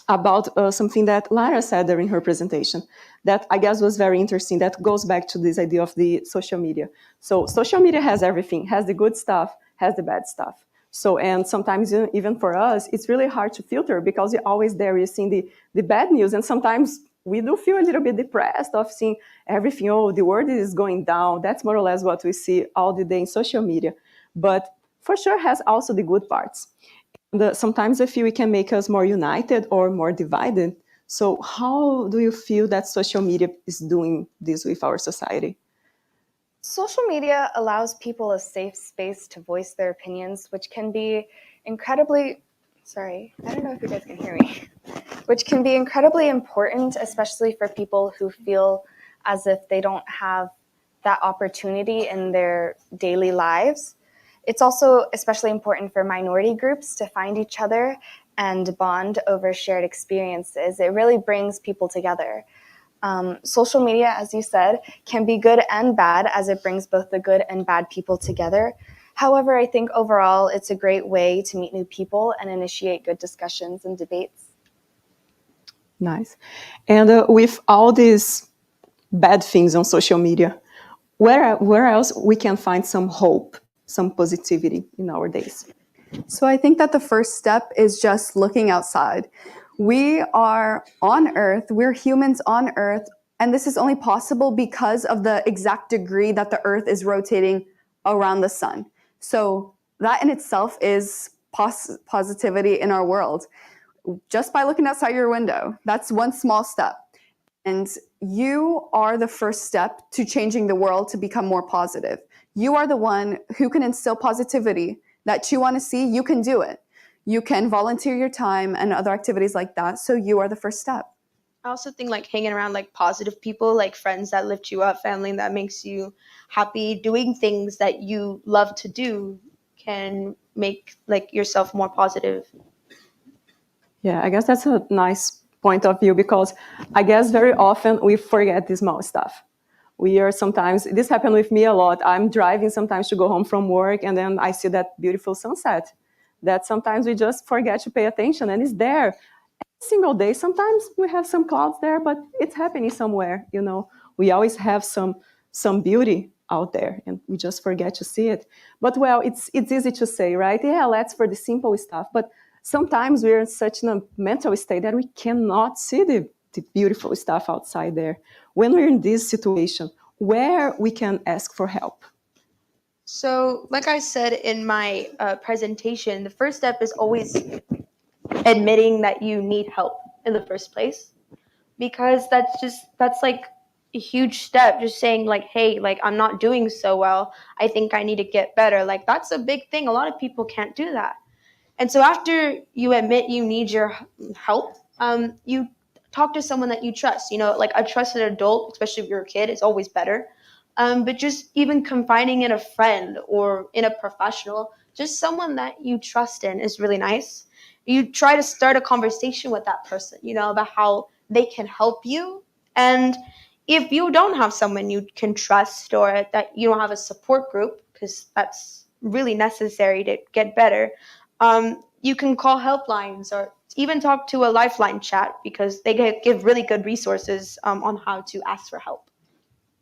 about something that Lara said during her presentation that I guess was very interesting, that goes back to this idea of the social media. So social media has everything, has the good stuff, has the bad stuff. So, and sometimes even for us, it's really hard to filter because you're always there, you're seeing the bad news. And sometimes we do feel a little bit depressed of seeing everything, the world is going down. That's more or less what we see all the day in social media. But for sure has also the good parts. Sometimes I feel it can make us more united or more divided. So how do you feel that social media is doing this with our society? Social media allows people a safe space to voice their opinions, which can be incredibly, I don't know if you guys can hear me, which can be incredibly important, especially for people who feel as if they don't have that opportunity in their daily lives. It's also especially important for minority groups to find each other and bond over shared experiences. It really brings people together. Social media, as you said, can be good and bad, as it brings both the good and bad people together. However, I think overall it's a great way to meet new people and initiate good discussions and debates. Nice. And with all these bad things on social media, where else we can find some hope, some positivity in our days? So I think that the first step is just looking outside. We are on Earth, we're humans on Earth, and this is only possible because of the exact degree that the Earth is rotating around the sun. So that in itself is positivity in our world. Just by looking outside your window, that's one small step. And you are the first step to changing the world to become more positive. You are the one who can instill positivity that you want to see. You can do it. You can volunteer your time and other activities like that. So you are the first step. I also think like hanging around like positive people, like friends that lift you up, family that makes you happy, doing things that you love to do can make like yourself more positive. Yeah, I guess that's a nice point of view, because I guess very often we forget the small stuff. We are sometimes, this happened with me a lot. I'm driving sometimes to go home from work, and then I see that beautiful sunset that sometimes we just forget to pay attention, and it's there every single day. Sometimes we have some clouds there, but it's happening somewhere, We always have some beauty out there, and we just forget to see it. But well, it's easy to say, right? Yeah, let's for the simple stuff. But sometimes we're in such a mental state that we cannot see the beautiful stuff outside there. When we're in this situation, where we can ask for help? So, like I said in my presentation, the first step is always admitting that you need help. in the first place, because that's like a huge step, just saying like, hey, like I'm not doing so well, I think I need to get better. Like that's a big thing. A lot of people can't do that. And so after you admit you need your help, you talk to someone that you trust. You know, like a trusted adult, especially if you're a kid, is always better. But just even confiding in a friend or in a professional, just someone that you trust in, is really nice. You try to start a conversation with that person, you know, about how they can help you. And if you don't have someone you can trust, or that you don't have a support group, because that's really necessary to get better, you can call helplines or even talk to a lifeline chat, because they give really good resources on how to ask for help.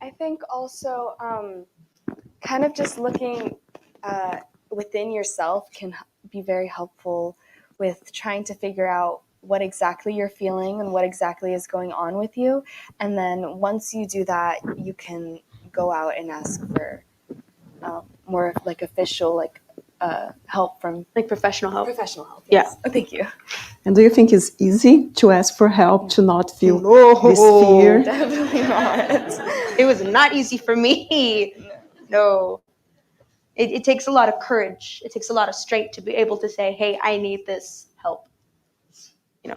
I think also kind of just looking within yourself can be very helpful with trying to figure out what exactly you're feeling and what exactly is going on with you. And then once you do that, you can go out and ask for more like official help from Like professional help. professional help. Yeah. Yes. Oh, thank you. And do you think it's easy to ask for help, to not feel No. this fear? Definitely not. It was not easy for me. No. It takes a lot of courage. It takes a lot of strength to be able to say, hey, I need this help. You know.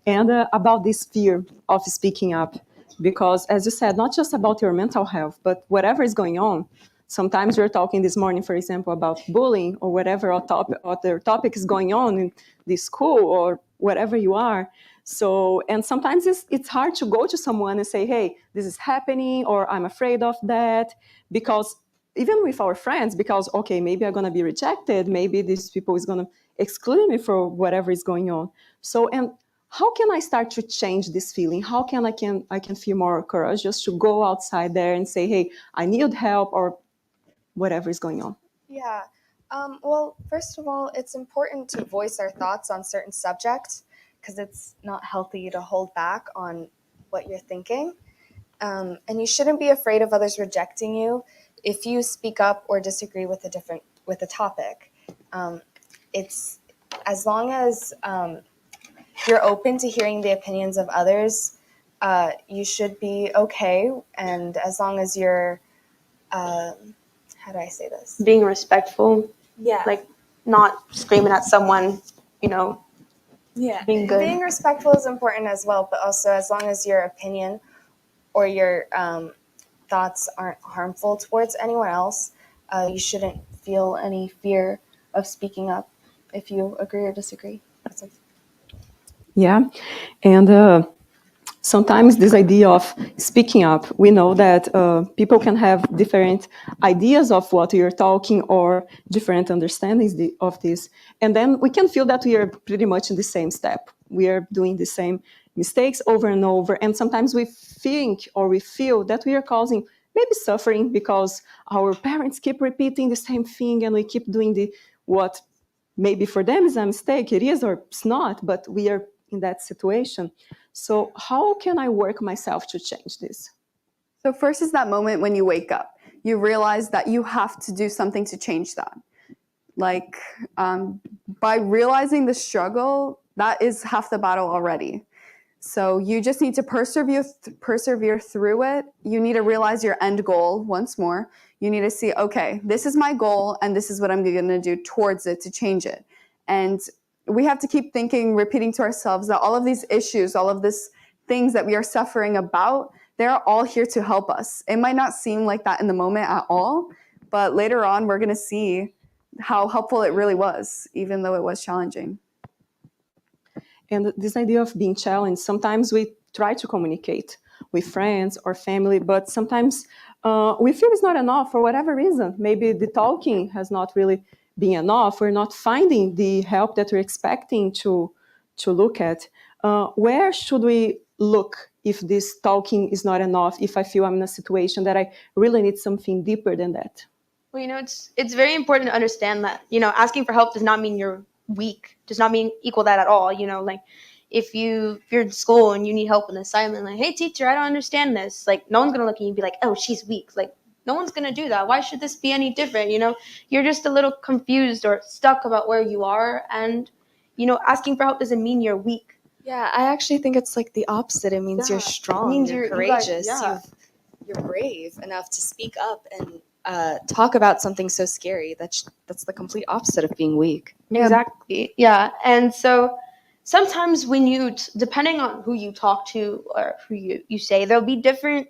And about this fear of speaking up, because as you said, not just about your mental health, but whatever is going on. Sometimes we're talking this morning, for example, about bullying or whatever other topic is going on in the school or wherever you are. So, and sometimes it's hard to go to someone and say, hey, this is happening, or I'm afraid of that, because even with our friends, because, okay, maybe I'm going to be rejected. Maybe these people is going to exclude me for whatever is going on. So, and how can I start to change this feeling? How can I can feel more courage just to go outside there and say, hey, I need help, or whatever is going on? Yeah. Well, first of all, it's important to voice our thoughts on certain subjects, because it's not healthy to hold back on what you're thinking. And you shouldn't be afraid of others rejecting you if you speak up or disagree with a topic. It's as long as you're open to hearing the opinions of others, you should be okay. And as long as you're, how do I say this? Being respectful. Yeah. Like not screaming at someone, you know. Yeah. Being good. Being respectful is important as well, but also as long as your opinion or your thoughts aren't harmful towards anyone else, you shouldn't feel any fear of speaking up if you agree or disagree. Yeah, and sometimes this idea of speaking up, we know that people can have different ideas of what you're talking or different understandings of this. And then we can feel that we are pretty much in the same step. We are doing the same mistakes over and over. And sometimes we think or we feel that we are causing maybe suffering because our parents keep repeating the same thing and we keep doing what maybe for them is a mistake. It is or it's not, but we are in that situation. So how can I work myself to change this? So first is that moment when you wake up. You realize that you have to do something to change that. Like by realizing the struggle, that is half the battle already. So you just need to persevere through it. You need to realize your end goal once more. You need to see, okay, this is my goal and this is what I'm going to do towards it to change it. And we have to keep thinking, repeating to ourselves that all of these issues, all of these things that we are suffering about, they're all here to help us. It might not seem like that in the moment at all, but later on we're going to see how helpful it really was, even though it was challenging. And this idea of being challenged, sometimes we try to communicate with friends or family, but sometimes we feel it's not enough for whatever reason. Maybe the talking has not really been enough. We're not finding the help that we're expecting to look at. Where should we look if this talking is not enough, if I feel I'm in a situation that I really need something deeper than that? Well, you know, it's very important to understand that, you know, asking for help does not mean you're weak, does not mean equal that at all. You know, like if you're in school and you need help with an assignment, like, hey teacher, I don't understand this, like no one's gonna look at you and be like, oh, she's weak. Like No one's going to do that. Why should this be any different? You're just a little confused or stuck about where you are. And, asking for help doesn't mean you're weak. Yeah, I actually think it's like the opposite. It means you're strong, means you're you guys- courageous, yeah. you're brave enough to speak up and talk about something so scary. That's the complete opposite of being weak. Exactly. Yeah. And so sometimes when depending on who you talk to or who you say, there'll be different,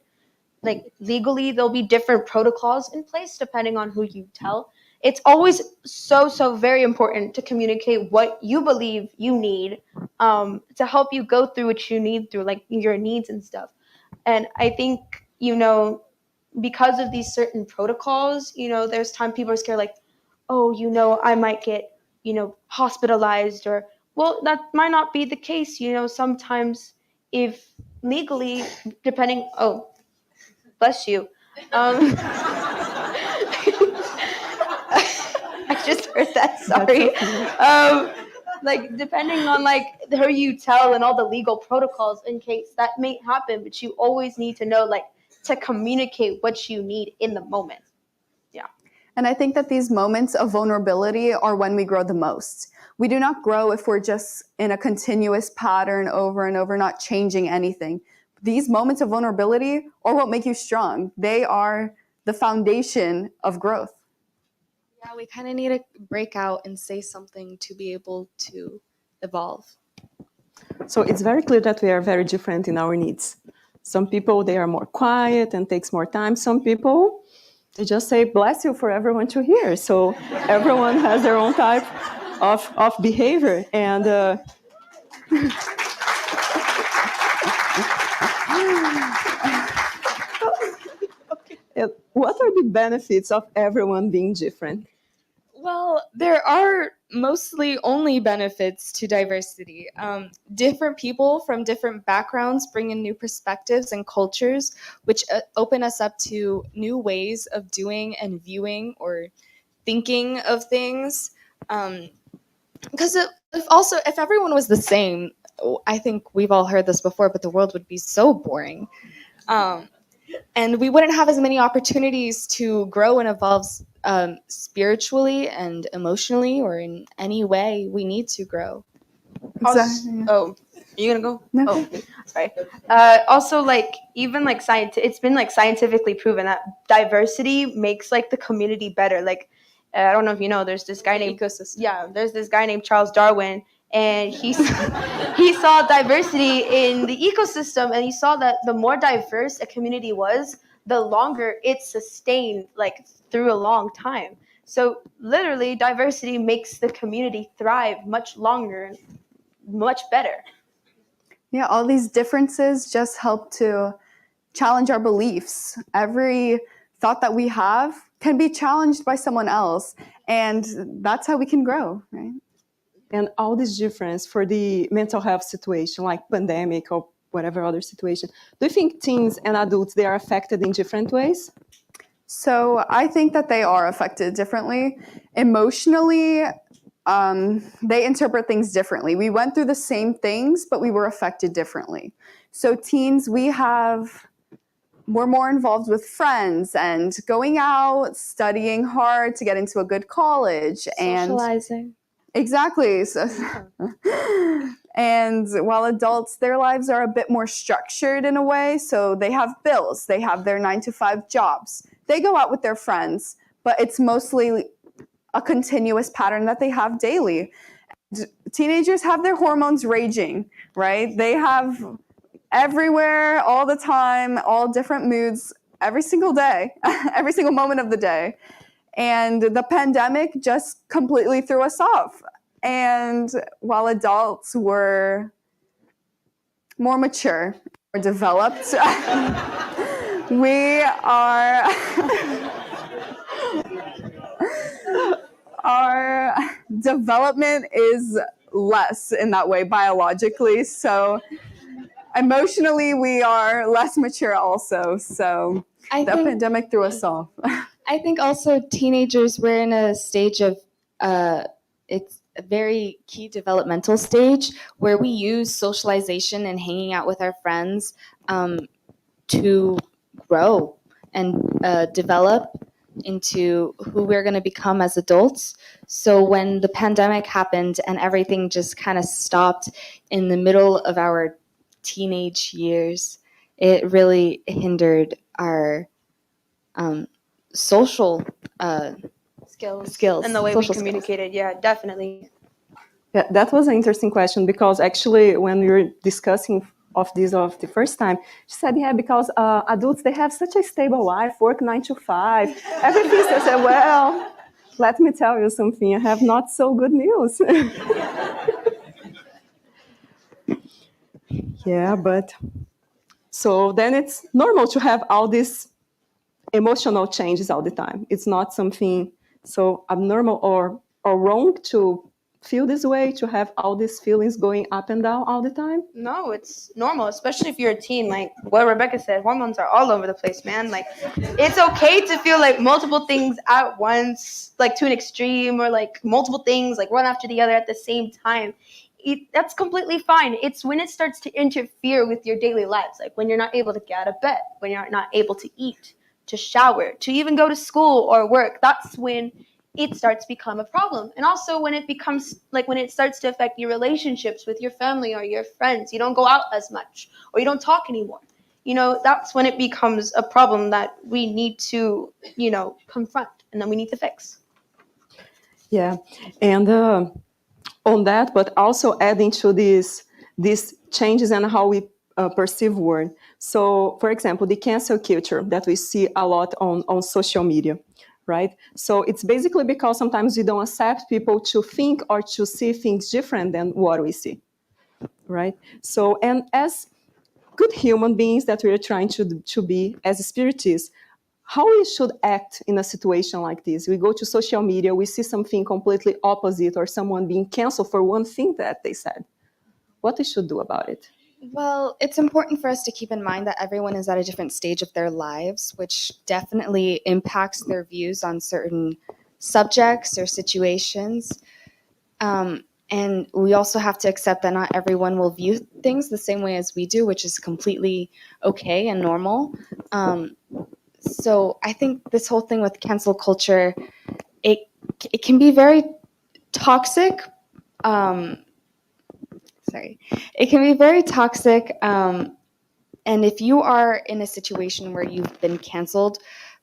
like legally, there'll be different protocols in place depending on who you tell. It's always so very important to communicate what you believe you need to help you go through what you need through, like your needs and stuff. And I think, because of these certain protocols, there's time people are scared, like, oh, I might get, hospitalized, or, well, that might not be the case. Sometimes if legally, depending, oh, bless you. I just heard that, sorry. Like, depending on, like, who you tell and all the legal protocols in case that may happen, but you always need to know, like, to communicate what you need in the moment. Yeah. And I think that these moments of vulnerability are when we grow the most. We do not grow if we're just in a continuous pattern over and over, not changing anything. These moments of vulnerability are what make you strong. They are the foundation of growth. Yeah, we kind of need to break out and say something to be able to evolve. So it's very clear that we are very different in our needs. Some people, they are more quiet and takes more time. Some people, they just say, bless you for everyone to hear. So everyone has their own type of behavior. And what are the benefits of everyone being different? Well, there are mostly only benefits to diversity. Different people from different backgrounds bring in new perspectives and cultures, which open us up to new ways of doing and viewing or thinking of things. Because if everyone was the same, I think we've all heard this before, but the world would be so boring. And we wouldn't have as many opportunities to grow and evolve spiritually and emotionally, or in any way we need to grow. Exactly. Oh, are you gonna go? No. Oh, sorry. Also, like, even like it's been like scientifically proven that diversity makes like the community better. Like, I don't know if you know, there's this guy named there's this guy named Charles Darwin, and he saw diversity in the ecosystem, and he saw that the more diverse a community was, the longer it sustained, like, through a long time. So literally, diversity makes the community thrive much longer, much better. Yeah, all these differences just help to challenge our beliefs. Every thought that we have can be challenged by someone else, and that's how we can grow, right? And all this difference for the mental health situation, like pandemic or whatever other situation, do you think teens and adults, they are affected in different ways? So I think that they are affected differently. Emotionally, they interpret things differently. We went through the same things, but we were affected differently. So teens, we're more involved with friends and going out, studying hard to get into a good college. Socializing. Exactly. So, and while adults, their lives are a bit more structured in a way. So they have bills, they have their 9-to-5 jobs. They go out with their friends, but it's mostly a continuous pattern that they have daily. Teenagers have their hormones raging, right? They have everywhere, all the time, all different moods, every single day, every single moment of the day. And the pandemic just completely threw us off. And while adults were more mature, more developed, our development is less in that way biologically. So emotionally, we are less mature also. So the pandemic threw us off. I think also teenagers, we're in a stage of, it's a very key developmental stage where we use socialization and hanging out with our friends to grow and develop into who we're going to become as adults. So when the pandemic happened and everything just kind of stopped in the middle of our teenage years, it really hindered our social skills and the way we social skills. communicated. Yeah, definitely. Yeah, that was an interesting question, because actually when we were discussing of the first time, she said, yeah, because adults, they have such a stable life, work 9 to 5, everything. So I said, well, let me tell you something, I have not so good news. Yeah, but so then it's normal to have all these emotional changes all the time. It's not something so abnormal or wrong to feel this way, to have all these feelings going up and down all the time. No, it's normal, especially if you're a teen. Like what Rebecca said, hormones are all over the place, man. Like it's okay to feel like multiple things at once, like to an extreme, or like multiple things like one after the other at the same time. That's completely fine. It's when it starts to interfere with your daily lives, like when you're not able to get out of bed, when you're not able to eat, to shower, to even go to school or work. That's when it starts to become a problem. And also when it becomes like when it starts to affect your relationships with your family or your friends, you don't go out as much or you don't talk anymore. That's when it becomes a problem that we need to, confront, and then we need to fix. Yeah, and on that, but also adding to these changes and how we perceive word. So, for example, the cancel culture that we see a lot on social media, right? So it's basically because sometimes we don't accept people to think or to see things different than what we see, right? So, and as good human beings that we are trying to be as spiritists, how we should act in a situation like this? We go to social media, we see something completely opposite, or someone being canceled for one thing that they said. What we should do about it? Well, it's important for us to keep in mind that everyone is at a different stage of their lives, which definitely impacts their views on certain subjects or situations. And we also have to accept that not everyone will view things the same way as we do, which is completely okay and normal. So I think this whole thing with cancel culture, it can be very toxic. It can be very toxic. And if you are in a situation where you've been canceled,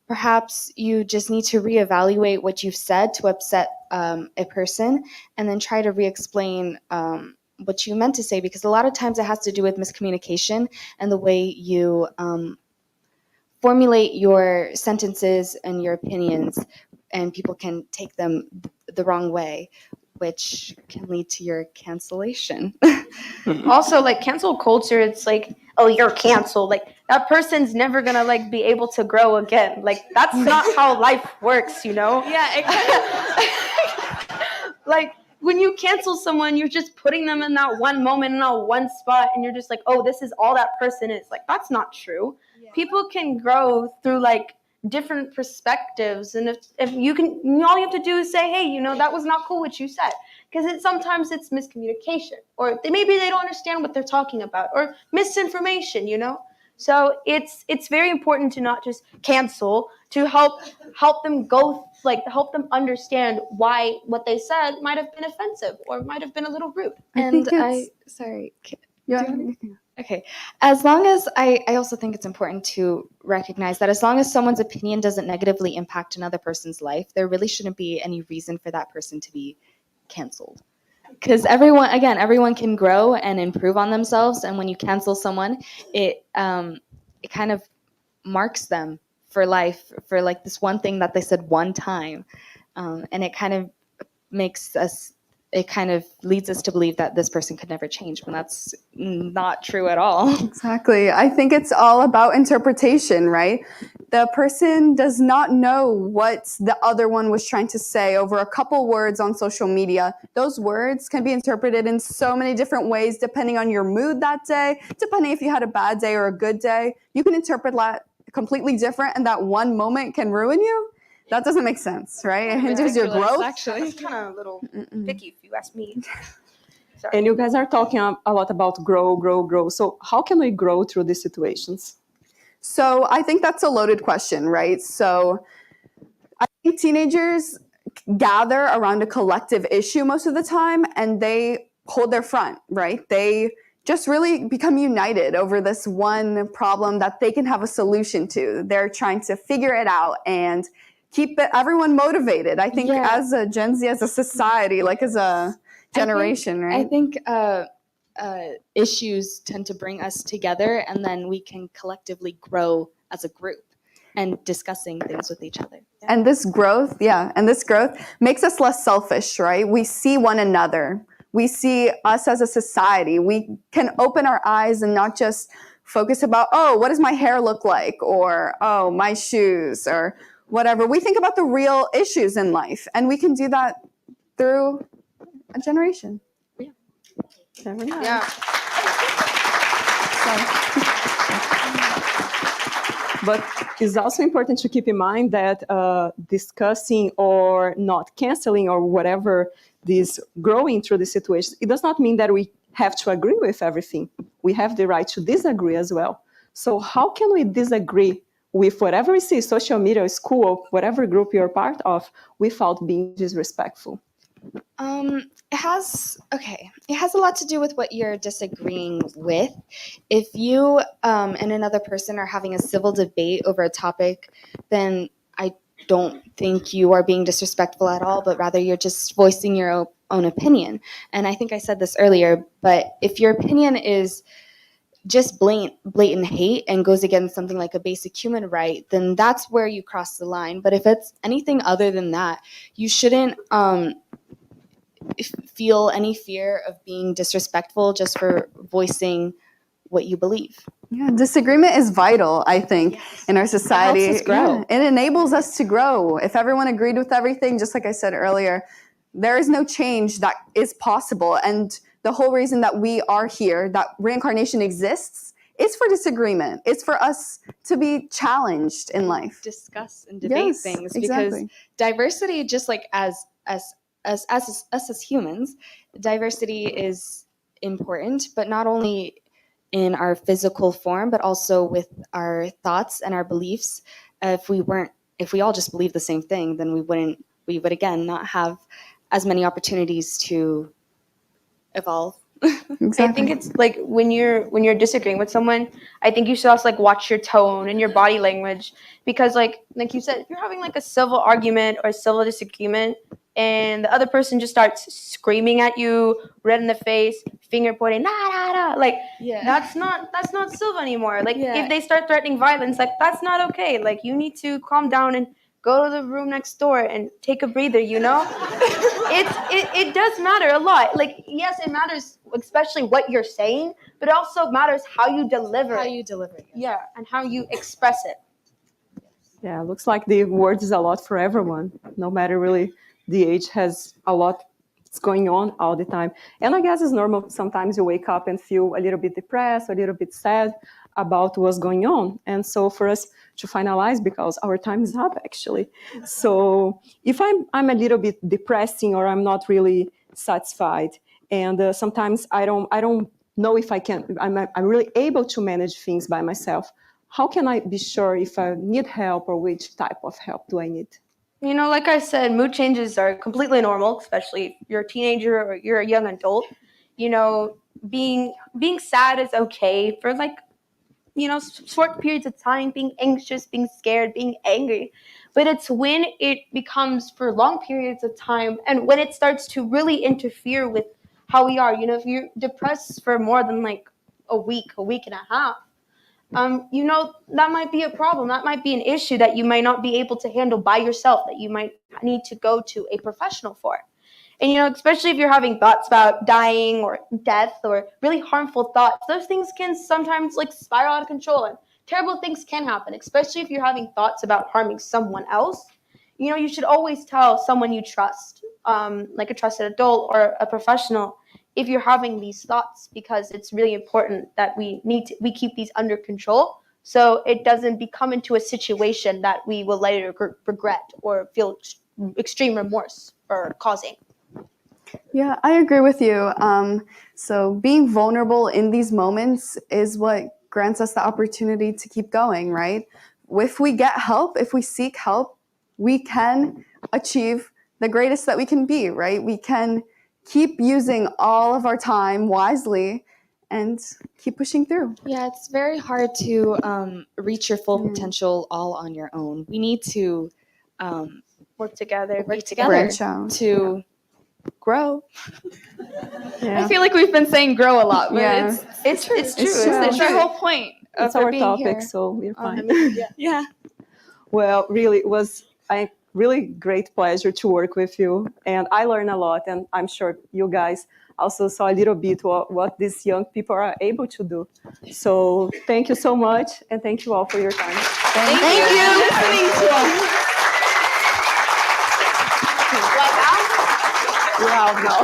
perhaps you just need to reevaluate what you've said to upset a person, and then try to re-explain what you meant to say, because a lot of times it has to do with miscommunication and the way you formulate your sentences and your opinions, and people can take them the wrong way, which can lead to your cancellation. Also, like cancel culture, it's like, oh, you're canceled. Like that person's never gonna like be able to grow again. Like that's not how life works, Yeah, Like when you cancel someone, you're just putting them in that one moment in that one spot, and you're just like, oh, this is all that person is. Like that's not true. Yeah. People can grow through like different perspectives, and if you can, all you have to do is say, hey, that was not cool what you said, because sometimes it's miscommunication, or maybe they don't understand what they're talking about, or misinformation. So it's very important to not just cancel, to help them go, like help them understand why what they said might have been offensive or might have been a little rude. Okay. As long as I also think it's important to recognize that as long as someone's opinion doesn't negatively impact another person's life, there really shouldn't be any reason for that person to be canceled. Because everyone can grow and improve on themselves, and when you cancel someone, it kind of marks them for life for like this one thing that they said one time, and it kind of leads us to believe that this person could never change, when that's not true at all. Exactly. I think it's all about interpretation, right? The person does not know what the other one was trying to say over a couple words on social media. Those words can be interpreted in so many different ways, depending on your mood that day, depending if you had a bad day or a good day. You can interpret that completely different, and that one moment can ruin you. That doesn't make sense, right? It hinders your growth. Actually, it's kind of a little picky, if you ask me. Sorry. And you guys are talking a lot about grow. So how can we grow through these situations? So I think that's a loaded question, right? So I think teenagers gather around a collective issue most of the time, and they hold their front, right? They just really become united over this one problem that they can have a solution to. They're trying to figure it out and keep everyone motivated. I think as a Gen Z, as a society, like as a generation, right? I think issues tend to bring us together, and then we can collectively grow as a group and discussing things with each other. And this growth, makes us less selfish, right? We see one another. We see us as a society. We can open our eyes and not just focus about, oh, what does my hair look like? Or, oh, my shoes, or whatever. We think about the real issues in life, and we can do that through a generation. Yeah. But it's also important to keep in mind that discussing or not canceling or whatever this growing through the situation, it does not mean that we have to agree with everything. We have the right to disagree as well. So how can we disagree with whatever we see, social media, school, whatever group you're part of, without being disrespectful? It has a lot to do with what you're disagreeing with. If you and another person are having a civil debate over a topic, then I don't think you are being disrespectful at all, but rather you're just voicing your own opinion. And I think I said this earlier, but if your opinion is just blatant hate and goes against something like a basic human right, then that's where you cross the line. But if it's anything other than that, you shouldn't feel any fear of being disrespectful just for voicing what you believe. Yeah, disagreement is vital, I think, in our society. It helps us grow. Yeah, it enables us to grow. If everyone agreed with everything, just like I said earlier, there is no change that is possible. And the whole reason that we are here, that reincarnation exists, is for disagreement. It's for us to be challenged in life. Discuss and debate things. Because diversity, just like us as humans, diversity is important, but not only in our physical form, but also with our thoughts and our beliefs. If we all just believe the same thing, then we would again not have as many opportunities to evolve. Exactly. I think it's like when you're disagreeing with someone, I think you should also like watch your tone and your body language, because like you said, if you're having like a civil argument or a civil disagreement and the other person just starts screaming at you, red in the face, finger pointing, like that's not civil anymore. Like if they start threatening violence, like that's not okay. Like you need to calm down and go to the room next door and take a breather, you know? It does matter a lot. Like, yes, it matters, especially what you're saying, but it also matters how you deliver it. Yeah, and how you express it. Yeah, it looks like the word is a lot for everyone. No matter really the age, has a lot that's going on all the time. And I guess it's normal. Sometimes you wake up and feel a little bit depressed, a little bit sad about what's going on. And so for us to finalize, because our time is up actually. So if I'm a little bit depressing or I'm not really satisfied, and sometimes I don't know if I'm really able to manage things by myself, how can I be sure if I need help or which type of help do I need? You know, like I said, mood changes are completely normal, especially if you're a teenager or you're a young adult. You know, being sad is okay for like, you know, short periods of time, being anxious, being scared, being angry. But it's when it becomes for long periods of time and when it starts to really interfere with how we are. You know, if you're depressed for more than like a week and a half, you know, that might be a problem. That might be an issue that you might not be able to handle by yourself, that you might need to go to a professional for. And, you know, especially if you're having thoughts about dying or death or really harmful thoughts, those things can sometimes like spiral out of control and terrible things can happen, especially if you're having thoughts about harming someone else. You know, you should always tell someone you trust, like a trusted adult or a professional, if you're having these thoughts, because it's really important that we keep these under control so it doesn't become into a situation that we will later regret or feel extreme remorse for causing. Yeah, I agree with you. So being vulnerable in these moments is what grants us the opportunity to keep going, right? If we get help, if we seek help, we can achieve the greatest that we can be, right? We can keep using all of our time wisely and keep pushing through. Yeah, it's very hard to reach your full potential all on your own. We need to Work together. work together Branch out. to grow. Yeah. I feel like we've been saying grow a lot, but Yeah. it's true. It's true. our whole point of It's our being topic, here. so we're fine. Yeah. Well, really, it was a really great pleasure to work with you, and I learned a lot, and I'm sure you guys also saw a little bit what these young people are able to do. So thank you so much, and thank you all for your time. Thank you. We're out now.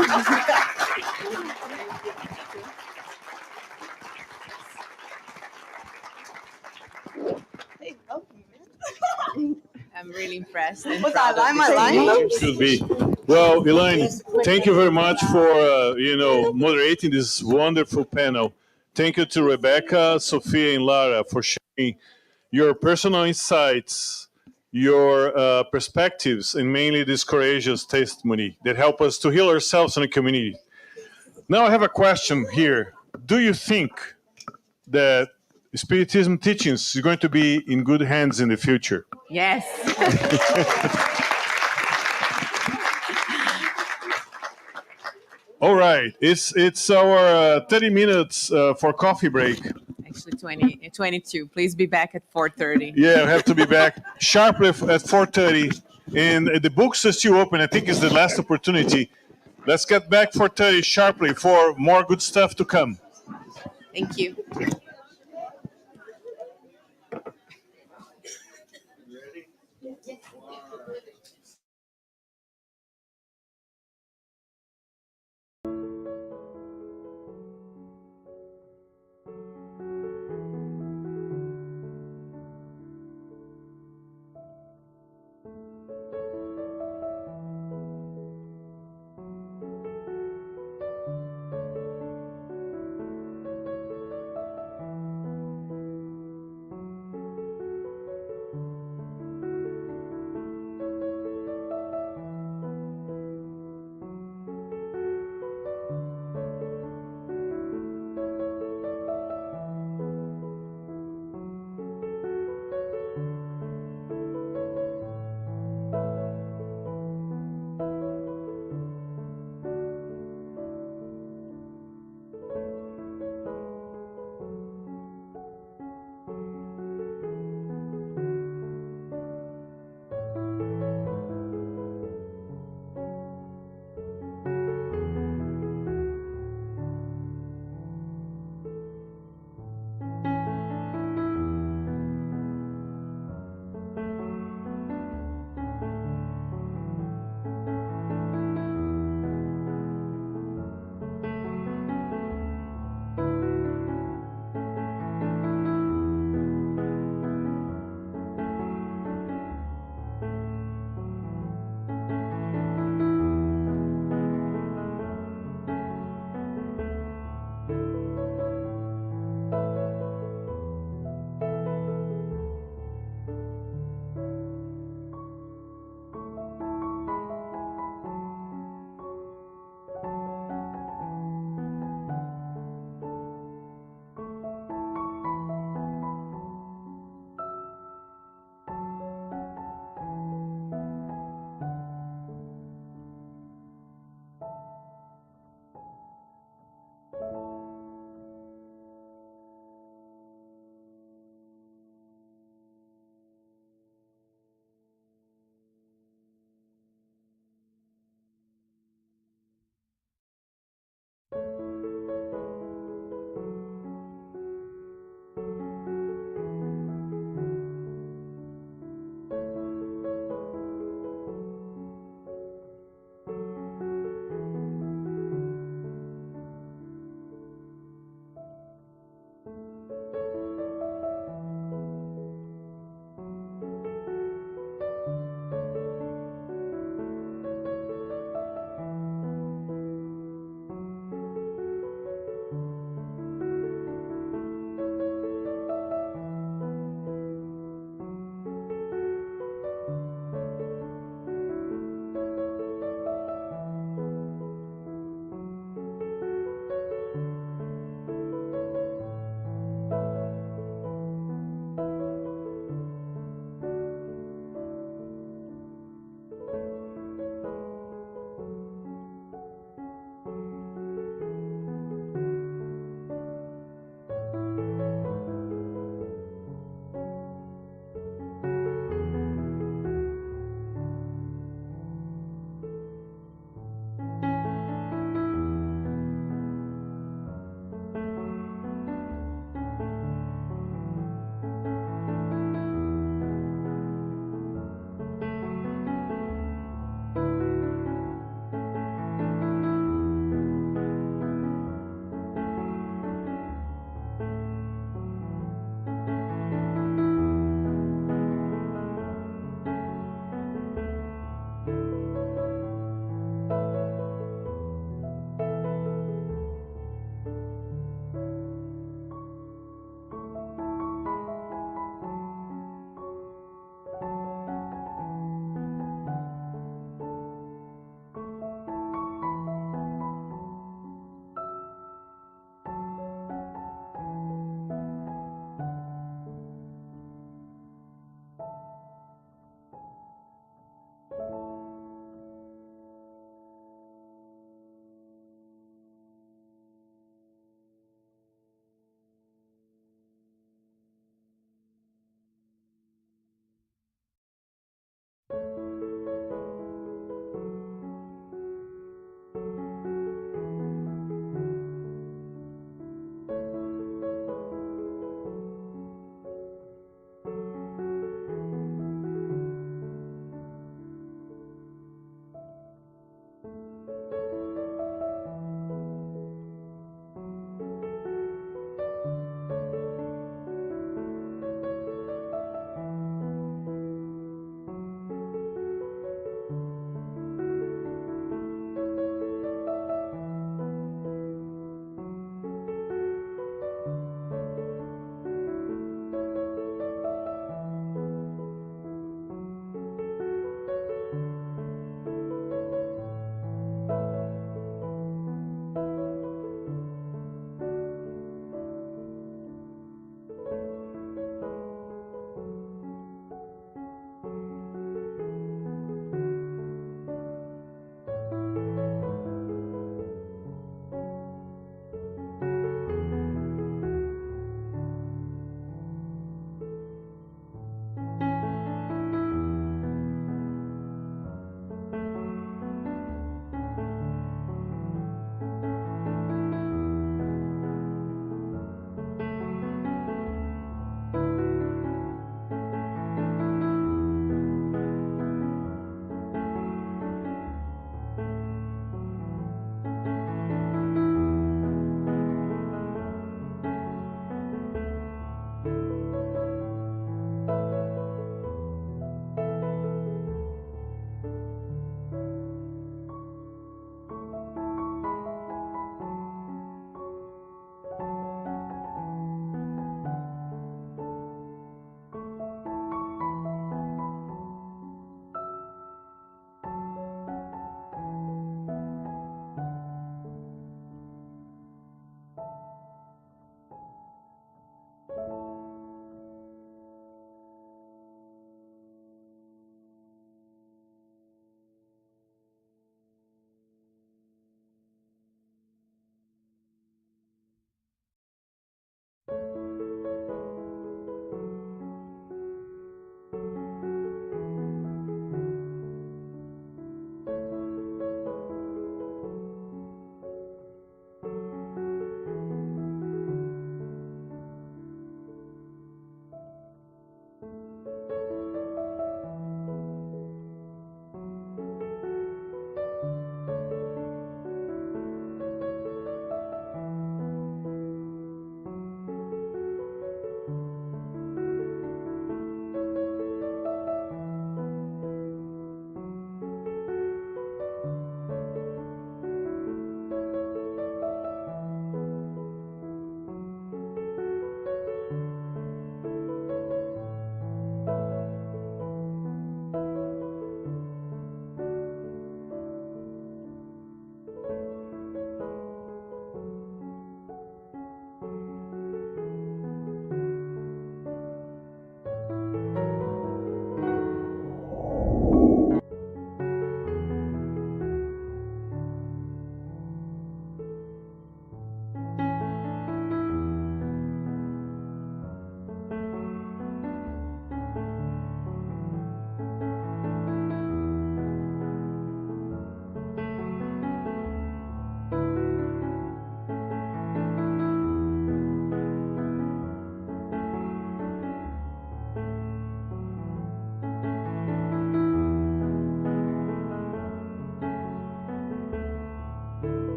I'm really impressed. And Was proud I of lying? this team. Should be. Well, Elaine, thank you very much for moderating this wonderful panel. Thank you to Rebecca, Sophia, and Lara for sharing your personal insights, your perspectives, and mainly this courageous testimony that help us to heal ourselves and the community. Now I have a question here. Do you think that Spiritism teachings is going to be in good hands in the future? Yes. All right, it's our 30 minutes for coffee break. Actually, 22. Please be back at 4:30. Yeah, I have to be back sharply at 4:30, and the books are still open. I think it's the last opportunity. Let's get back 4:30 sharply for more good stuff to come. Thank you.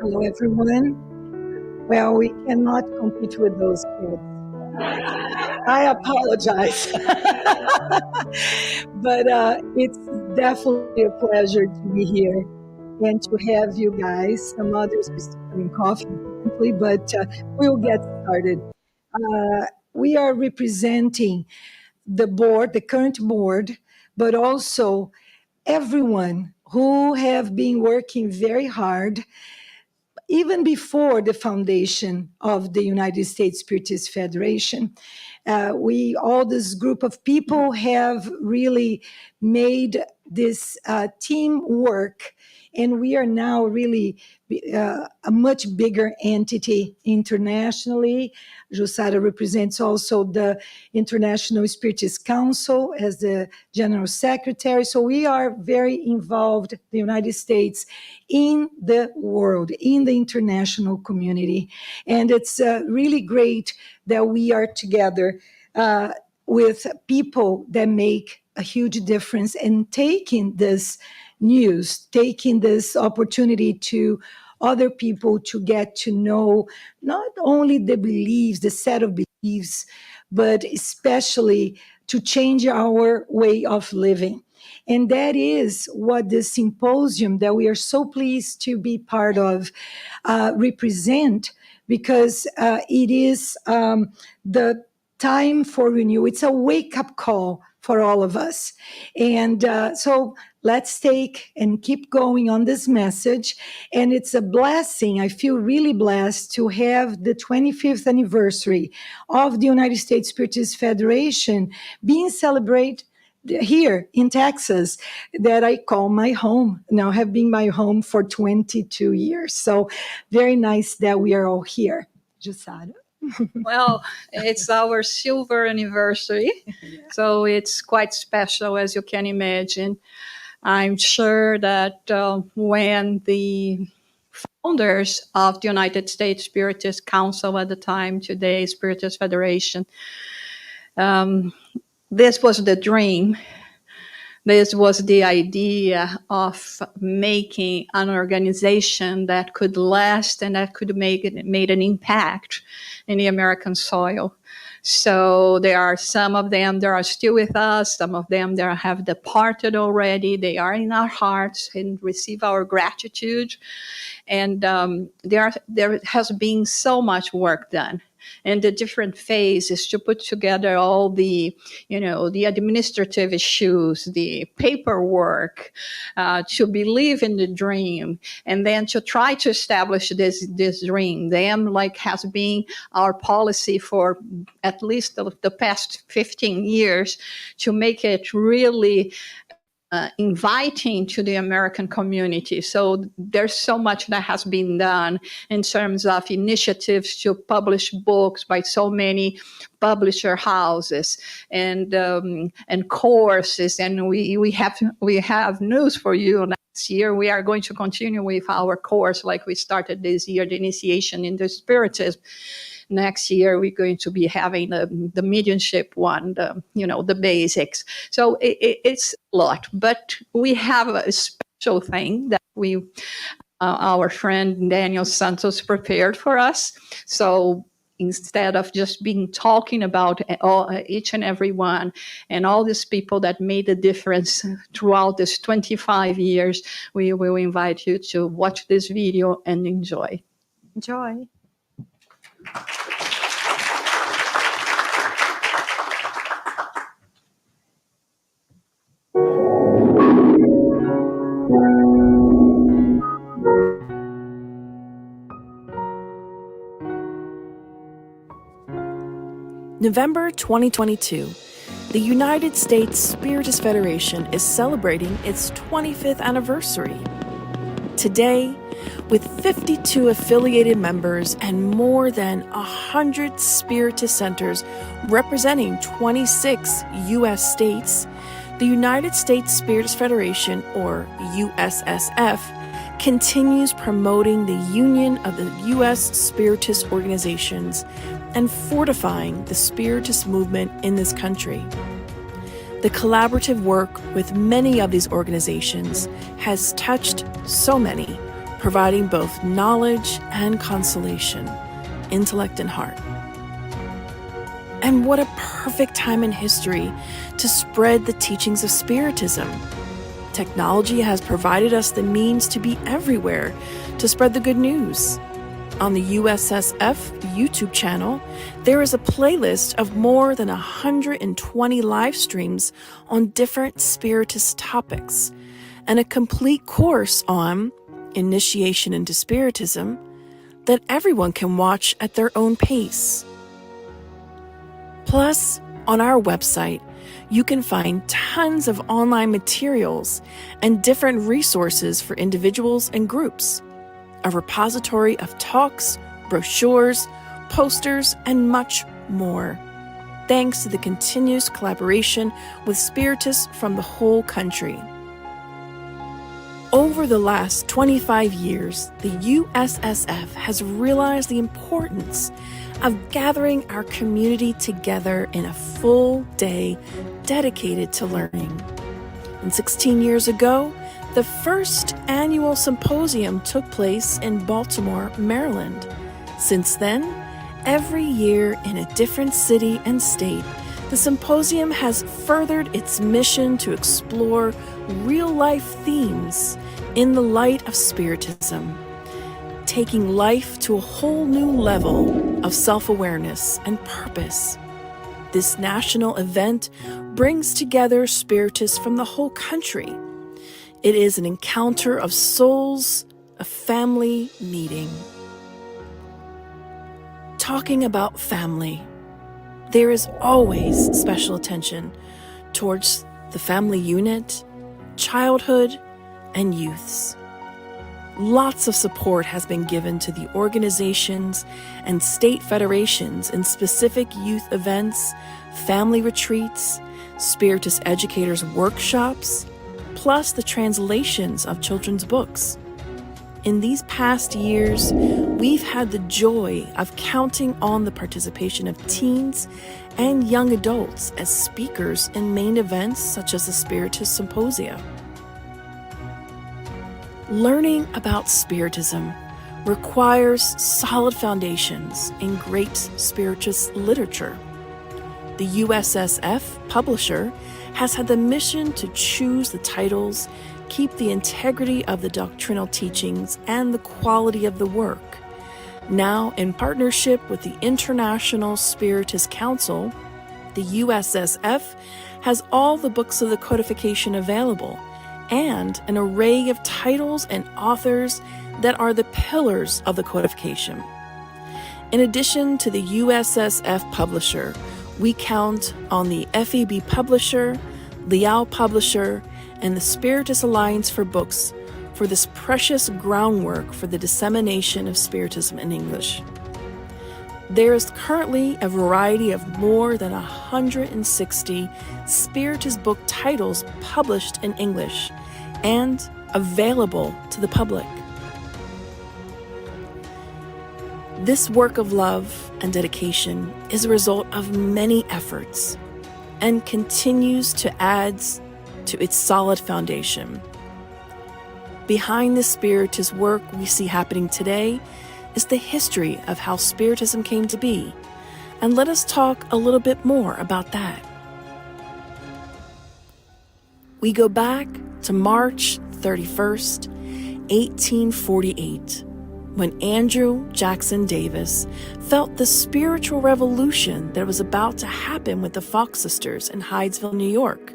Hello, everyone. Well, we cannot compete with those kids. I apologize. But it's definitely a pleasure to be here and to have you guys. Some others are still having coffee, apparently, but we'll get started. We are representing the board, the current board, but also everyone who have been working very hard even before the foundation of the United States Spiritist Federation. All this group of people have really made this team work, and we are now really a much bigger entity internationally. Jussara represents also the International Spiritist Council as the General Secretary. So we are very involved, the United States, in the world, in the international community. And it's really great that we are together with people that make a huge difference and taking this news, taking this opportunity to other people to get to know not only the beliefs, the set of beliefs, but especially to change our way of living. And that is what the symposium that we are so pleased to be part of represent, because it is the time for renewal. It's a wake-up call for all of us. And so let's take and keep going on this message. And it's a blessing. I feel really blessed to have the 25th anniversary of the United States Spiritist Federation being celebrated here in Texas, that I call my home. Now have been my home for 22 years. So very nice that we are all here. Jussara. Well, it's our silver anniversary, so it's quite special, as you can imagine. I'm sure that when the founders of the United States Spiritist Council at the time, today Spiritist Federation, this was the dream. This was the idea of making an organization that could last and that could made an impact in the American soil. So there are some of them that are still with us, some of them that have departed already. They are in our hearts and receive our gratitude. And there has been so much work done. And the different phases to put together all the, the administrative issues, the paperwork, to believe in the dream, and then to try to establish this dream. Them has been our policy for at least the past 15 years to make it really inviting to the American community. So there's so much that has been done in terms of initiatives to publish books by so many publisher houses and courses. And we have news for you. Next year, we are going to continue with our course like we started this year, the initiation into Spiritism. Next year, we're going to be having the mediumship one, the basics. So it's a lot, but we have a special thing that our friend Daniel Santos prepared for us. So instead of just talking about each and every one and all these people that made a difference throughout this 25 years, we will invite you to watch this video and enjoy. Enjoy. November 2022, the United States Spiritist Federation is celebrating its 25th anniversary. Today, with 52 affiliated members and more than 100 Spiritist centers representing 26 U.S. states, the United States Spiritist Federation, or USSF, continues promoting the union of the U.S. Spiritist organizations and fortifying the Spiritist movement in this country. The collaborative work with many of these organizations has touched so many, providing both knowledge and consolation, intellect and heart. And what a perfect time in history to spread the teachings of Spiritism. Technology has provided us the means to be everywhere to spread the good news. On the USSF YouTube channel, there is a playlist of more than 120 live streams on different Spiritist topics, and a complete course on initiation into Spiritism that everyone can watch at their own pace. Plus, on our website, you can find tons of online materials and different resources for individuals and groups, a repository of talks, brochures, posters, and much more, thanks to the continuous collaboration with Spiritists from the whole country. Over the last 25 years, the USSF has realized the importance of gathering our community together in a full day dedicated to learning. And 16 years ago, the first annual symposium took place in Baltimore, Maryland. Since then, every year in a different city and state, the symposium has furthered its mission to explore real-life themes in the light of Spiritism, taking life to a whole new level of self-awareness and purpose. This national event brings together Spiritists from the whole country. It is an encounter of souls, a family meeting. Talking about family, there is always special attention towards the family unit, childhood, and youths. Lots of support has been given to the organizations and state federations in specific youth events, family retreats, Spiritist educators' workshops, plus the translations of children's books. In these past years, we've had the joy of counting on the participation of teens and young adults as speakers in main events such as the Spiritist Symposia. Learning about Spiritism requires solid foundations in great Spiritist literature. The USSF publisher has had the mission to choose the titles, keep the integrity of the doctrinal teachings, and the quality of the work. Now, in partnership with the International Spiritist Council, the USSF has all the books of the codification available, and an array of titles and authors that are the pillars of the codification. In addition to the USSF publisher, we count on the FEB publisher, Liao publisher, and the Spiritist Alliance for Books for this precious groundwork for the dissemination of Spiritism in English. There is currently a variety of more than 160 Spiritist book titles published in English and available to the public. This work of love and dedication is a result of many efforts and continues to add to its solid foundation. Behind the Spiritist work we see happening today is the history of how Spiritism came to be, and let us talk a little bit more about that. We go back to March 31st, 1848, when Andrew Jackson Davis felt the spiritual revolution that was about to happen with the Fox sisters in Hydesville, New York,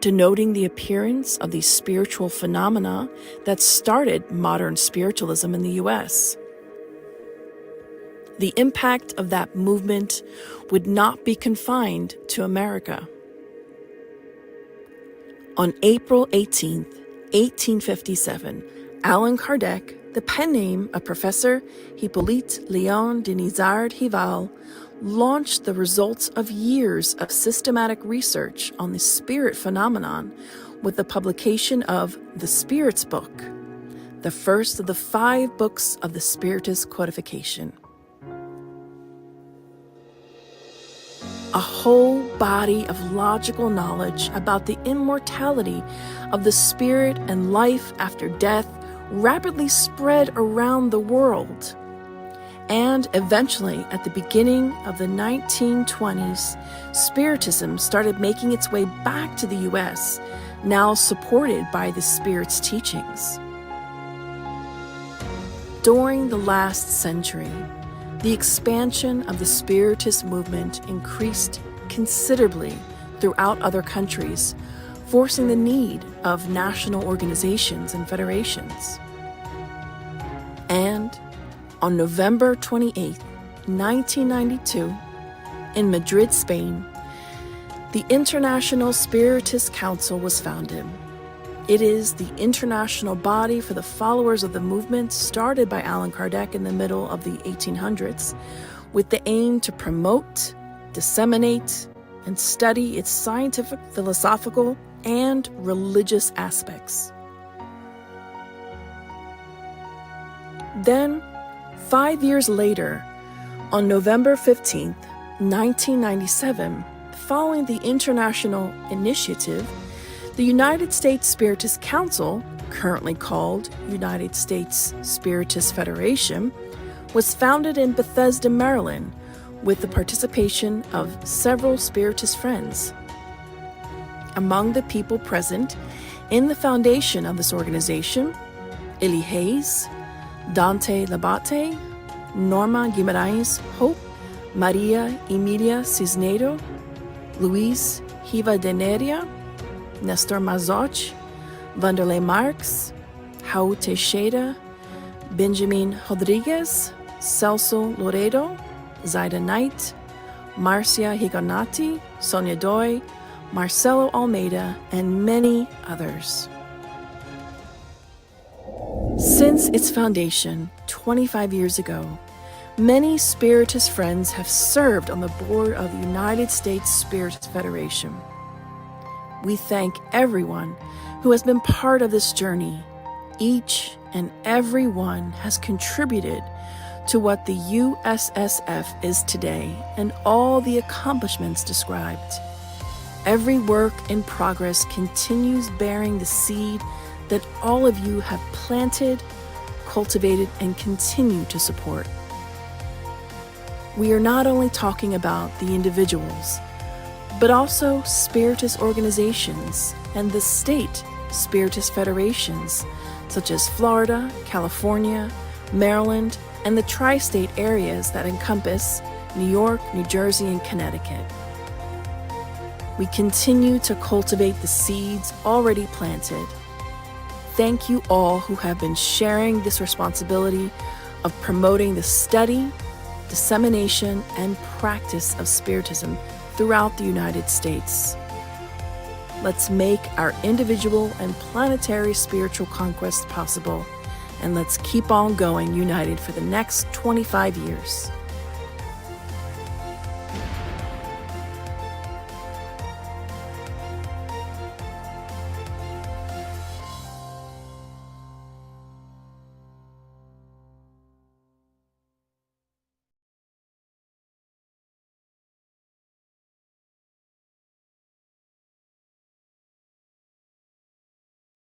denoting the appearance of these spiritual phenomena that started modern spiritualism in the U.S. The impact of that movement would not be confined to America. On April 18, 1857, Allan Kardec, the pen name of Professor Hippolyte Léon Denisard Rival, launched the results of years of systematic research on the spirit phenomenon with the publication of The Spirit's Book, the first of the 5 books of the Spiritist codification. A whole body of logical knowledge about the immortality of the spirit and life after death rapidly spread around the world. And eventually, at the beginning of the 1920s, Spiritism started making its way back to the US, now supported by the Spirit's teachings. During the last century, the expansion of the Spiritist movement increased considerably throughout other countries, forcing the need of national organizations and federations. And on November 28, 1992, in Madrid, Spain, the International Spiritist Council was founded. It is the international body for the followers of the movement started by Allan Kardec in the middle of the 1800s, with the aim to promote, disseminate, and study its scientific, philosophical, and religious aspects. Then, 5 years later, on November 15th, 1997, following the international initiative, the United States Spiritist Council, currently called United States Spiritist Federation, was founded in Bethesda, Maryland, with the participation of several Spiritist friends. Among the people present in the foundation of this organization, Eli Hayes, Dante Labate, Norma Guimarães Hope, Maria Emilia Cisneiro, Luis Rivadeneira, Nestor Mazotti, Vanderlei Marx, Raul Teixeira, Benjamin Rodrigues, Celso Loredo, Zaida Knight, Marcia Higonati, Sonia Doi, Marcelo Almeida, and many others. Since its foundation 25 years ago, many Spiritist friends have served on the board of the United States Spiritist Federation. We thank everyone who has been part of this journey. Each and every one has contributed to what the USSF is today and all the accomplishments described. Every work in progress continues bearing the seed that all of you have planted, cultivated, and continue to support. We are not only talking about the individuals, but also Spiritist organizations and the state Spiritist federations, such as Florida, California, Maryland, and the tri-state areas that encompass New York, New Jersey, and Connecticut. We continue to cultivate the seeds already planted. Thank you all who have been sharing this responsibility of promoting the study, dissemination, and practice of Spiritism throughout the United States. Let's make our individual and planetary spiritual conquest possible, and let's keep on going united for the next 25 years.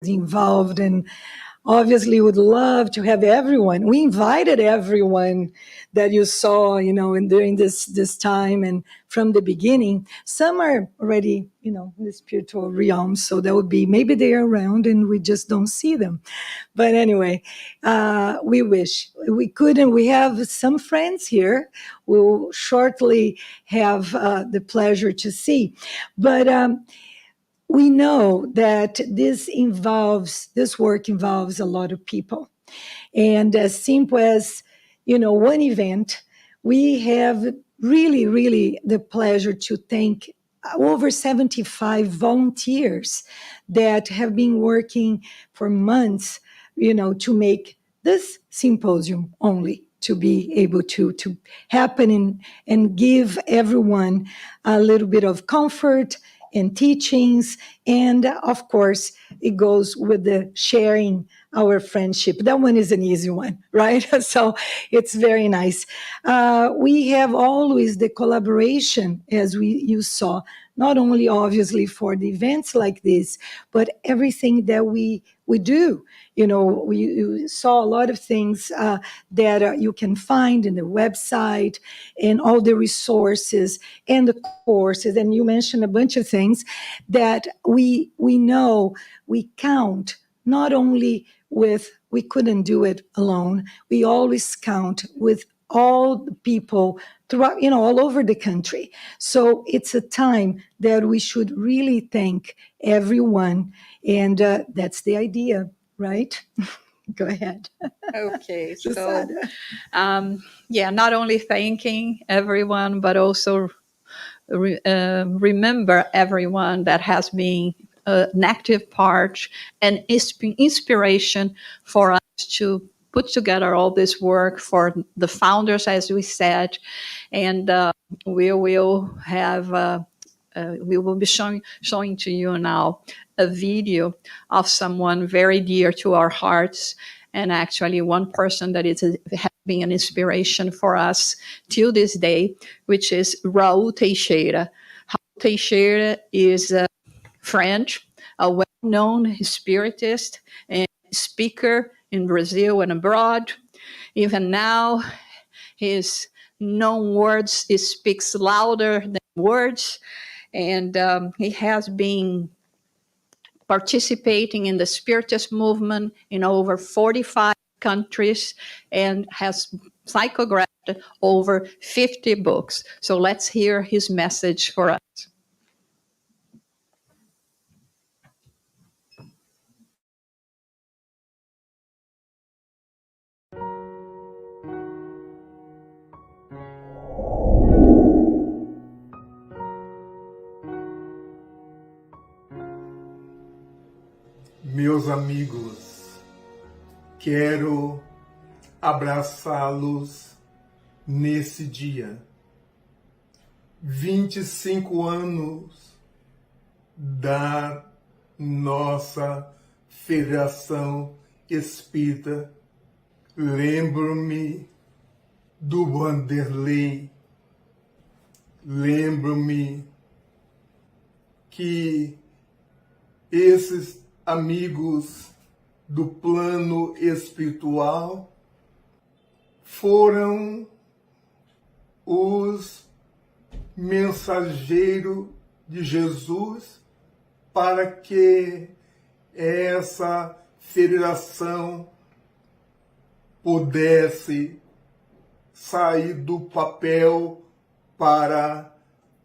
Involved, and obviously would love to have everyone. We invited everyone that you saw, and during this time and from the beginning. Some are already, in the spiritual realm, so that would be maybe they're around and we just don't see them. But anyway, we wish we could, and we have some friends here we'll shortly have the pleasure to see. But we know that this work involves a lot of people. And as simple as, one event, we have really, really the pleasure to thank over 75 volunteers that have been working for months, to make this symposium only to be able to happen and give everyone a little bit of comfort and teachings. And of course, it goes with the sharing our friendship. That one is an easy one, right? So it's very nice. We have always the collaboration, as you saw, not only obviously for the events like this, but everything that we do. You saw a lot of things that you can find in the website and all the resources and the courses. And you mentioned a bunch of things that we know, we count not only with, we couldn't do it alone. We always count with all the people throughout, all over the country. So it's a time that we should really thank everyone. And that's the idea, right? Go ahead. Okay, so Susana. not only thanking everyone, but also remember everyone that has been an active part and inspiration for us to put together all this work, for the founders, as we said, and we will have. We will be showing to you now a video of someone very dear to our hearts, and actually one person that has been an inspiration for us till this day, which is Raul Teixeira. Raul Teixeira is French, a well-known spiritist and speaker in Brazil and abroad. Even now, his known words, he speaks louder than words. And he has been participating in the Spiritist movement in over 45 countries and has psychographed over 50 books. So let's hear his message for us. Meus amigos, quero abraçá-los nesse dia. 25 anos da nossa Federação Espírita. Lembro-me do Vanderlei. Lembro-me que esses amigos do plano espiritual foram os mensageiros de Jesus para que essa federação pudesse sair do papel para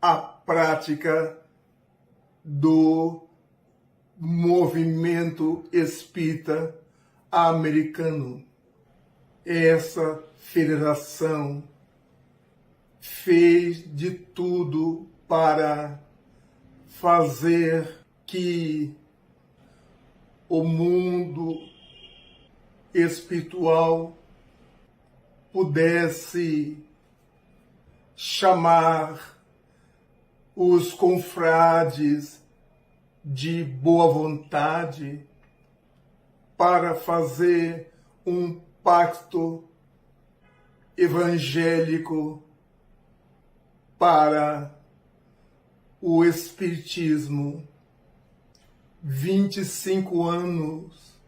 a prática do movimento espírita americano. Essa federação fez de tudo para fazer que o mundo espiritual pudesse chamar os confrades de boa vontade para fazer um pacto evangélico para o Espiritismo. 25 anos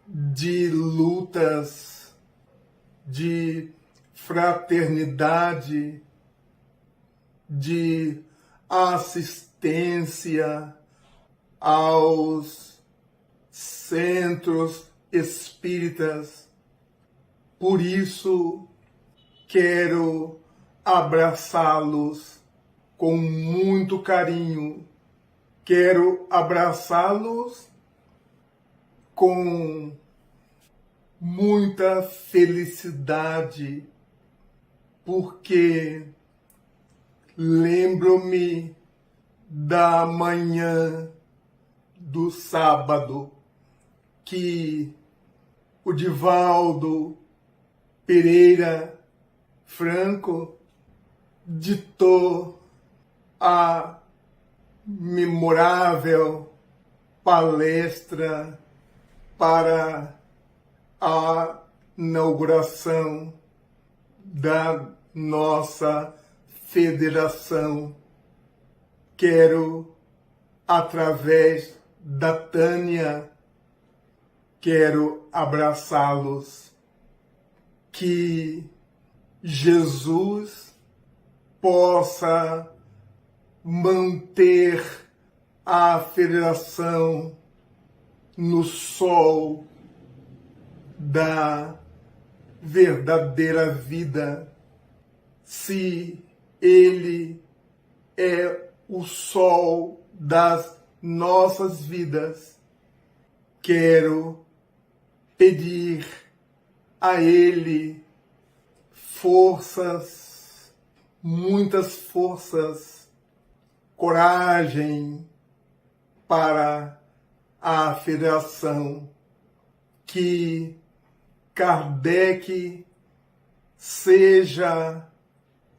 de lutas, de fraternidade, de assistência aos centros espíritas. Por isso, quero abraçá-los com muito carinho. Quero abraçá-los com muita felicidade, porque lembro-me da manhã do sábado que o Divaldo Pereira Franco ditou a memorável palestra para a inauguração da nossa federação. quero, através da Tânia, quero abraçá-los. Que Jesus possa manter a federação no sol da verdadeira vida. Se ele é o sol das nossas vidas, quero pedir a ele forças, muitas forças, coragem para a federação. Que Kardec seja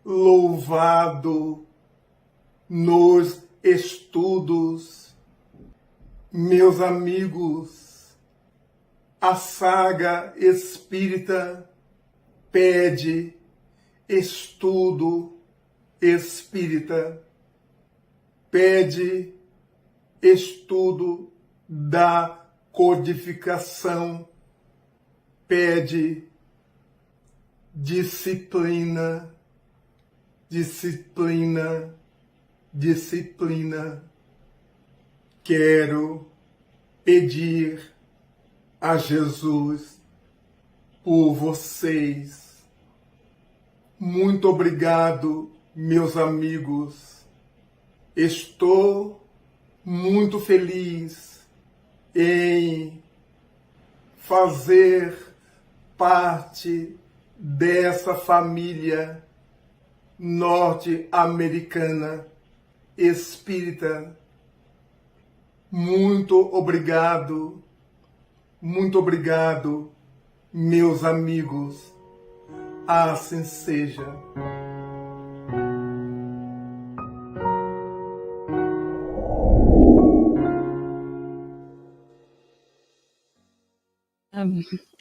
louvado nos estudos. Meus amigos, a saga espírita pede estudo espírita, pede estudo da codificação, pede disciplina, disciplina, disciplina. Quero pedir a Jesus por vocês. Muito obrigado, meus amigos. Estou muito feliz em fazer parte dessa família norte-americana espírita. Muito obrigado, meus amigos. Assim seja.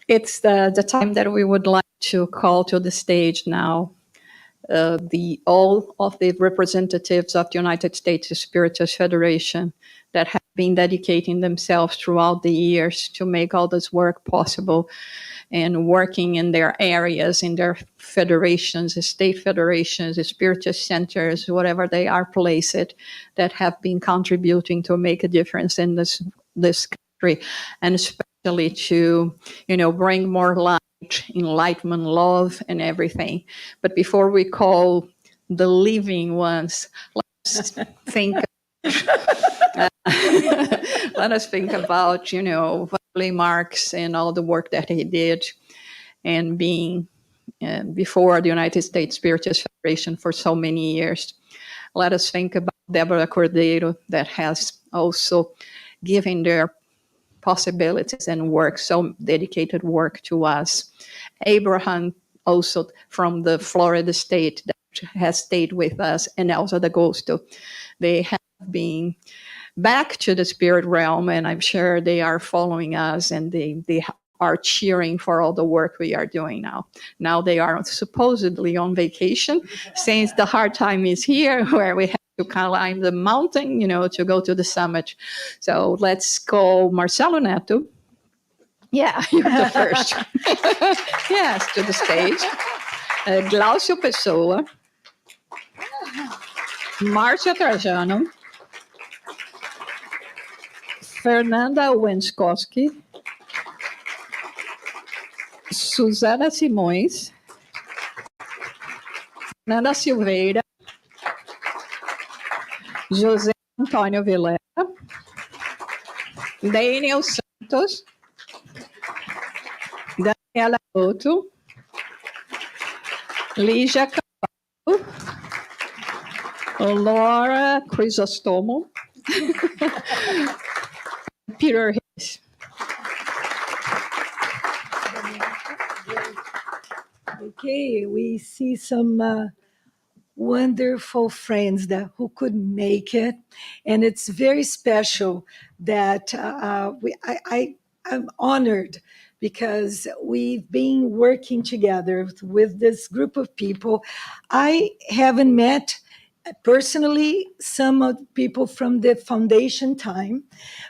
It's the time that we would like to call to the stage now all of the representatives of the United States Spiritist Federation that have been dedicating themselves throughout the years to make all this work possible and working in their areas, in their federations, state federations, Spiritist centers, whatever they are placed, that have been contributing to make a difference in this country, and especially to, bring more light, enlightenment, love, and everything. But before we call the living ones, let's think. Let us think about, Valley Marx and all the work that he did, and being before the United States Spiritist Federation for so many years. Let us think about Deborah Cordeiro, that has also given their possibilities and work, so dedicated work to us. Abraham, also from the Florida state, that has stayed with us, and Elsa D'Agosto. They have been back to the spirit realm, and I'm sure they are following us, and they are cheering for all the work we are doing now. Now they are supposedly on vacation, since the hard time is here, where we have to climb the mountain, to go to the summit. So let's call Marcelo Neto. Yeah, you're the first. Yes, to the stage. Glaucio Pessoa. Marcia Trajano. Fernanda Wenskowski. Susana Simões. Fernanda Silveira. José Antônio Vilera. Daniel Santos. Daniela Couto. Ligia Carvalho. Laura Crisostomo. Peter Hayes. Okay, we see some wonderful friends who couldn't make it, and it's very special that I'm honored, because we've been working together with this group of people. I haven't met personally, some of people from the foundation time,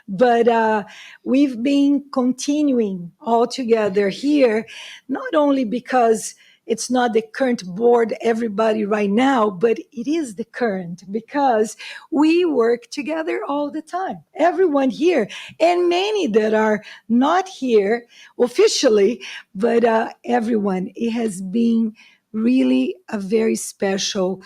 but we've been continuing all together here, not only because it's not the current board, everybody right now, but it is the current because we work together all the time. Everyone here, and many that are not here officially, but everyone. It has been really a very special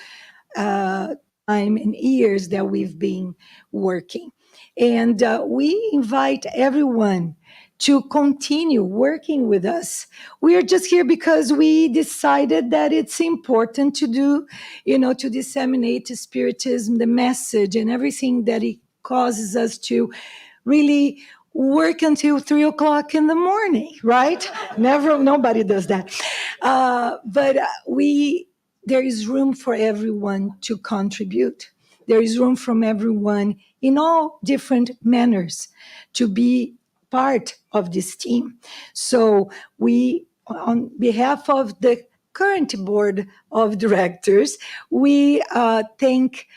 time and years that we've been working. And we invite everyone to continue working with us. We are just here because we decided that it's important to do, to disseminate the Spiritism, the message, and everything that it causes us to really work until 3 o'clock in the morning, right? Nobody does that. But there is room for everyone to contribute. There is room from everyone in all different manners to be part of this team. So we, on behalf of the current board of directors, we thank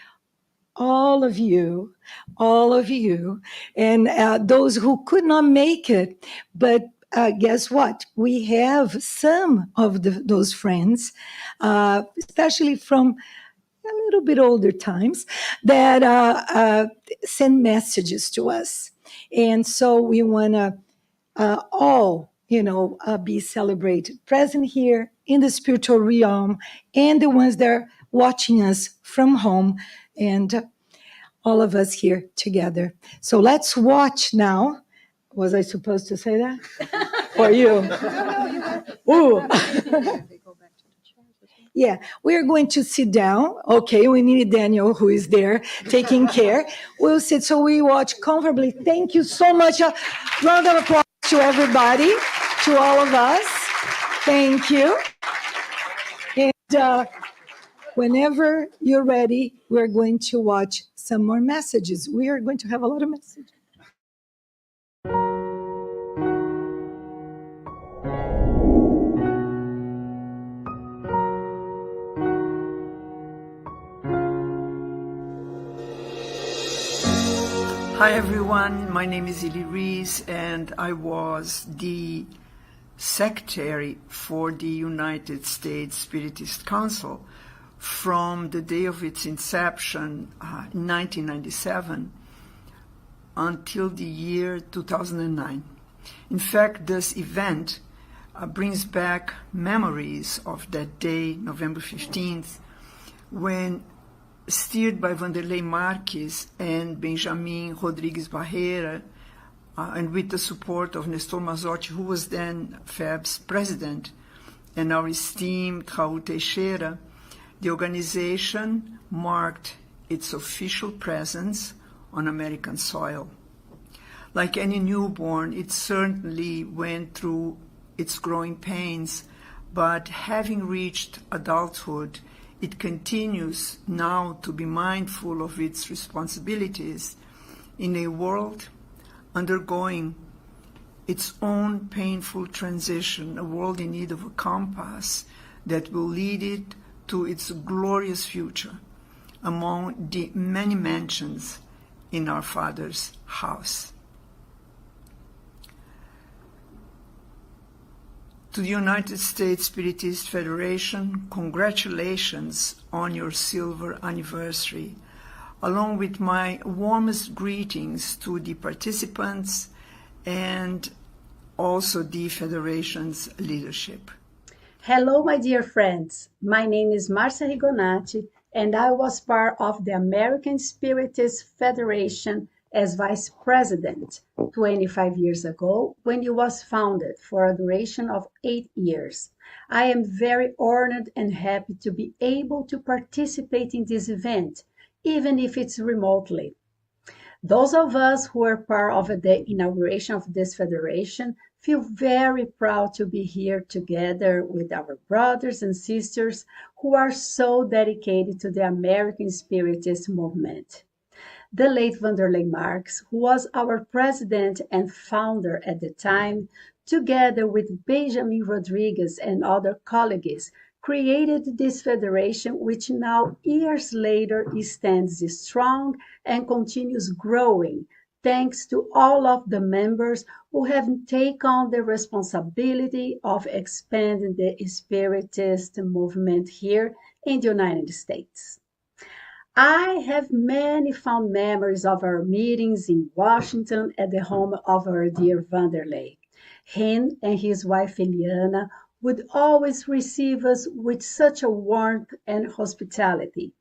all of you, and those who could not make it. But guess what? We have some of those friends, especially from a little bit older times, that send messages to us. And so we want to all, be celebrated, present here in the spiritual realm, and the ones that are watching us from home, and all of us here together. So let's watch now. Was I supposed to say that? Or you? Ooh. Yeah, we are going to sit down. Okay, we need Daniel, who is there taking care. We'll sit so we watch comfortably. Thank you so much. A round of applause to everybody, to all of us. Thank you. And whenever you're ready, we're going to watch some more messages. We are going to have a lot of messages. Hi everyone, my name is Ili Rees and I was the secretary for the United States Spiritist Council from the day of its inception in 1997 until the year 2009. In fact, this event brings back memories of that day, November 15th, when, steered by Vanderlei Marques and Benjamin Rodrigues Barreira, and with the support of Nestor Mazotti, who was then FAB's president, and our esteemed Raul Teixeira, the organization marked its official presence on American soil. Like any newborn, it certainly went through its growing pains, but having reached adulthood, it continues now to be mindful of its responsibilities in a world undergoing its own painful transition, a world in need of a compass that will lead it to its glorious future among the many mansions in our Father's house. To the United States Spiritist Federation, congratulations on your silver anniversary, along with my warmest greetings to the participants and also the Federation's leadership. Hello, my dear friends. My name is Marcia Rigonati, and I was part of the American Spiritist Federation as Vice President 25 years ago when it was founded for a duration of 8 years. I am very honored and happy to be able to participate in this event, even if it's remotely. Those of us who are part of the inauguration of this federation feel very proud to be here together with our brothers and sisters who are so dedicated to the American Spiritist movement. The late Vanderlei Marques, who was our president and founder at the time, together with Benjamin Rodrigues and other colleagues, created this federation, which now, years later, stands strong and continues growing, thanks to all of the members who have taken on the responsibility of expanding the Spiritist movement here in the United States. I have many fond memories of our meetings in Washington at the home of our dear Vanderlei. Him and his wife Eliana would always receive us with such a warmth and hospitality.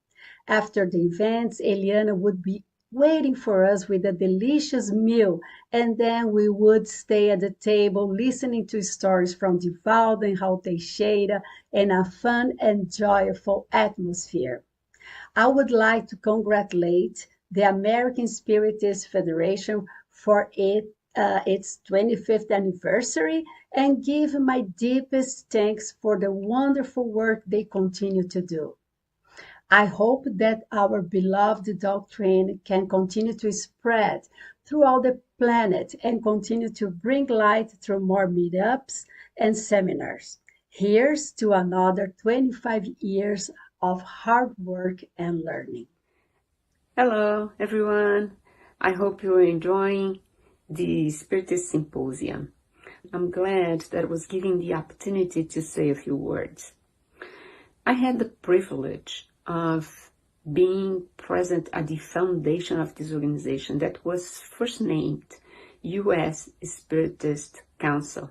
After the events, Eliana would be waiting for us with a delicious meal, and then we would stay at the table listening to stories from Divaldo and Raul Teixeira in a fun and joyful atmosphere. I would like to congratulate the American Spiritist Federation for its 25th anniversary and give my deepest thanks for the wonderful work they continue to do. I hope that our beloved doctrine can continue to spread throughout the planet and continue to bring light through more meetups and seminars. Here's to another 25 years of hard work and learning. Hello, everyone. I hope you're enjoying the Spiritist Symposium. I'm glad that I was given the opportunity to say a few words. I had the privilege of being present at the foundation of this organization that was first named US Spiritist Council.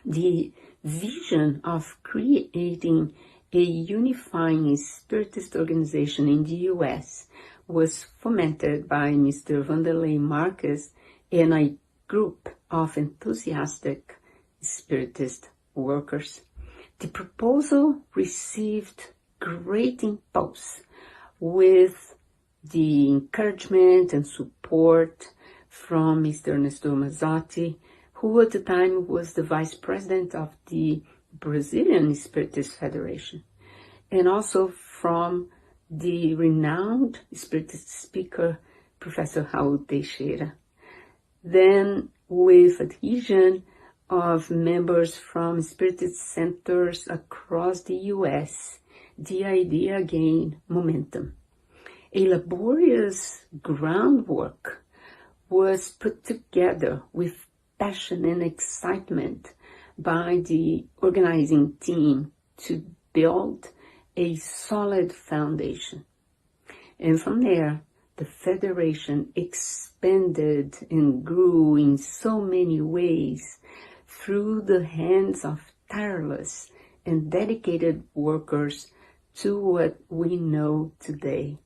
The vision of creating a unifying Spiritist organization in the US was fomented by Mr. Vanderlei Marques and a group of enthusiastic Spiritist workers. The proposal received great impulse with the encouragement and support from Mr. Ernesto Mazzotti, who at the time was the vice president of the Brazilian Spiritist Federation, and also from the renowned Spiritist speaker, Professor Raul Teixeira. Then, with adhesion of members from Spiritist centers across the US, the idea gained momentum. A laborious groundwork was put together with passion and excitement by the organizing team to build a solid foundation. And from there, the Federation expanded and grew in so many ways through the hands of tireless and dedicated workers to what we know today.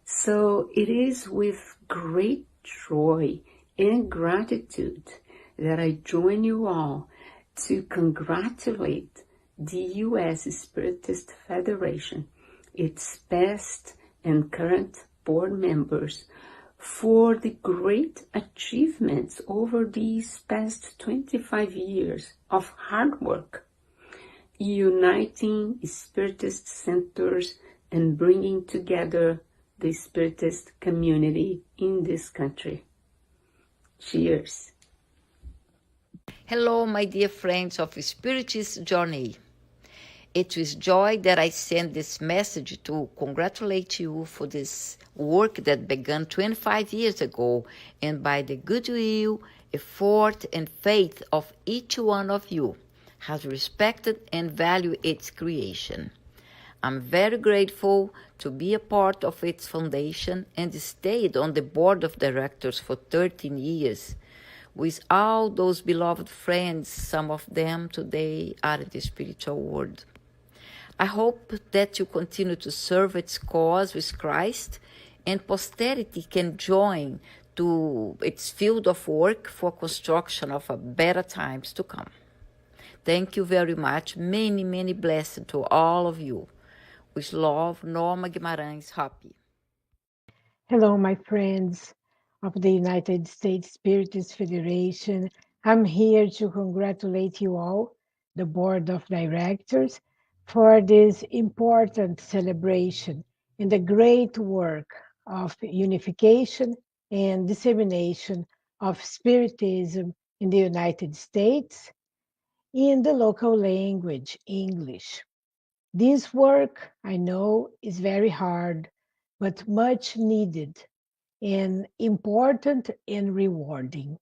So it is with great joy and gratitude that I join you all to congratulate the U.S. Spiritist Federation, its past and current board members, for the great achievements over these past 25 years of hard work, uniting Spiritist centers and bringing together the Spiritist community in this country. Cheers. Hello, my dear friends of Spiritist Journey. It is joy that I send this message to congratulate you for this work that began 25 years ago, and by the goodwill, effort, and faith of each one of you has respected and valued its creation. I'm very grateful to be a part of its foundation and stayed on the board of directors for 13 years. With all those beloved friends, some of them today are in the spiritual world. I hope that you continue to serve its cause with Christ, and posterity can join to its field of work for construction of a better times to come. Thank you very much. Many, many blessings to all of you. With love, Norma Guimarães Hoppe. Hello, my friends of the United States Spiritist Federation. I'm here to congratulate you all, the board of directors, for this important celebration and the great work of unification and dissemination of Spiritism in the United States in the local language, English. This work, I know, is very hard, but much needed and important and rewarding.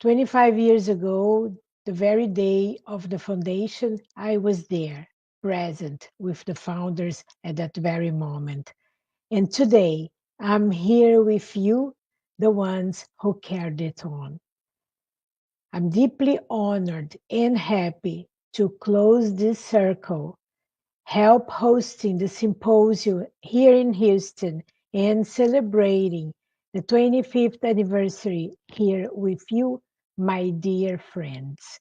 25 years ago, the very day of the foundation, I was there, present with the founders at that very moment. And today, I'm here with you, the ones who carried it on. I'm deeply honored and happy to close this circle, help hosting the symposium here in Houston, and celebrating the 25th anniversary here with you, my dear friends.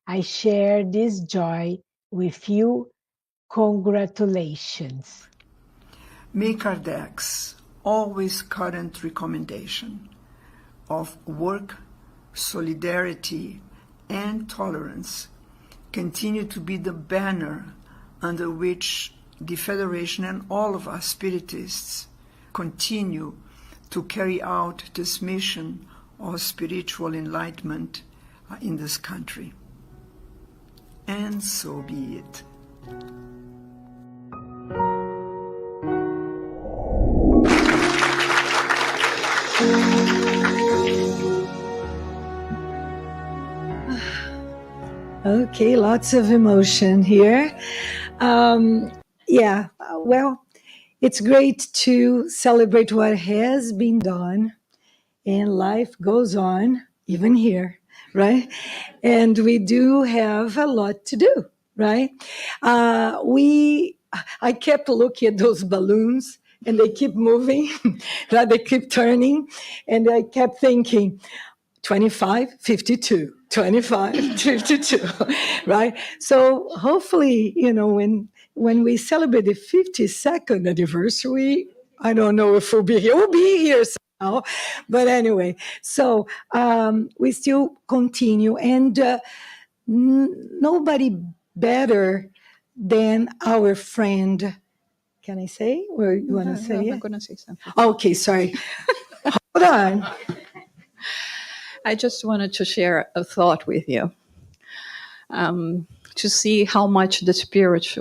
I share this joy with you. Congratulations. May Kardec's always current recommendation of work, solidarity, and tolerance continue to be the banner under which the Federation and all of us Spiritists continue to carry out this mission of spiritual enlightenment in this country. And so be it. Okay, lots of emotion here. Well, it's great to celebrate what has been done, and life goes on, even here, right? And we do have a lot to do, right? I kept looking at those balloons, and they keep moving, right? They keep turning, and I kept thinking, 25, 52, 25, 52, right? So hopefully, when we celebrate the 52nd anniversary, I don't know if we'll be here. We'll be here somehow. But anyway, so we still continue. And nobody better than our friend. Can I say? Or you want to say it? I'm going to say something. Okay, sorry. Hold on. I just wanted to share a thought with you, to see how much the spirits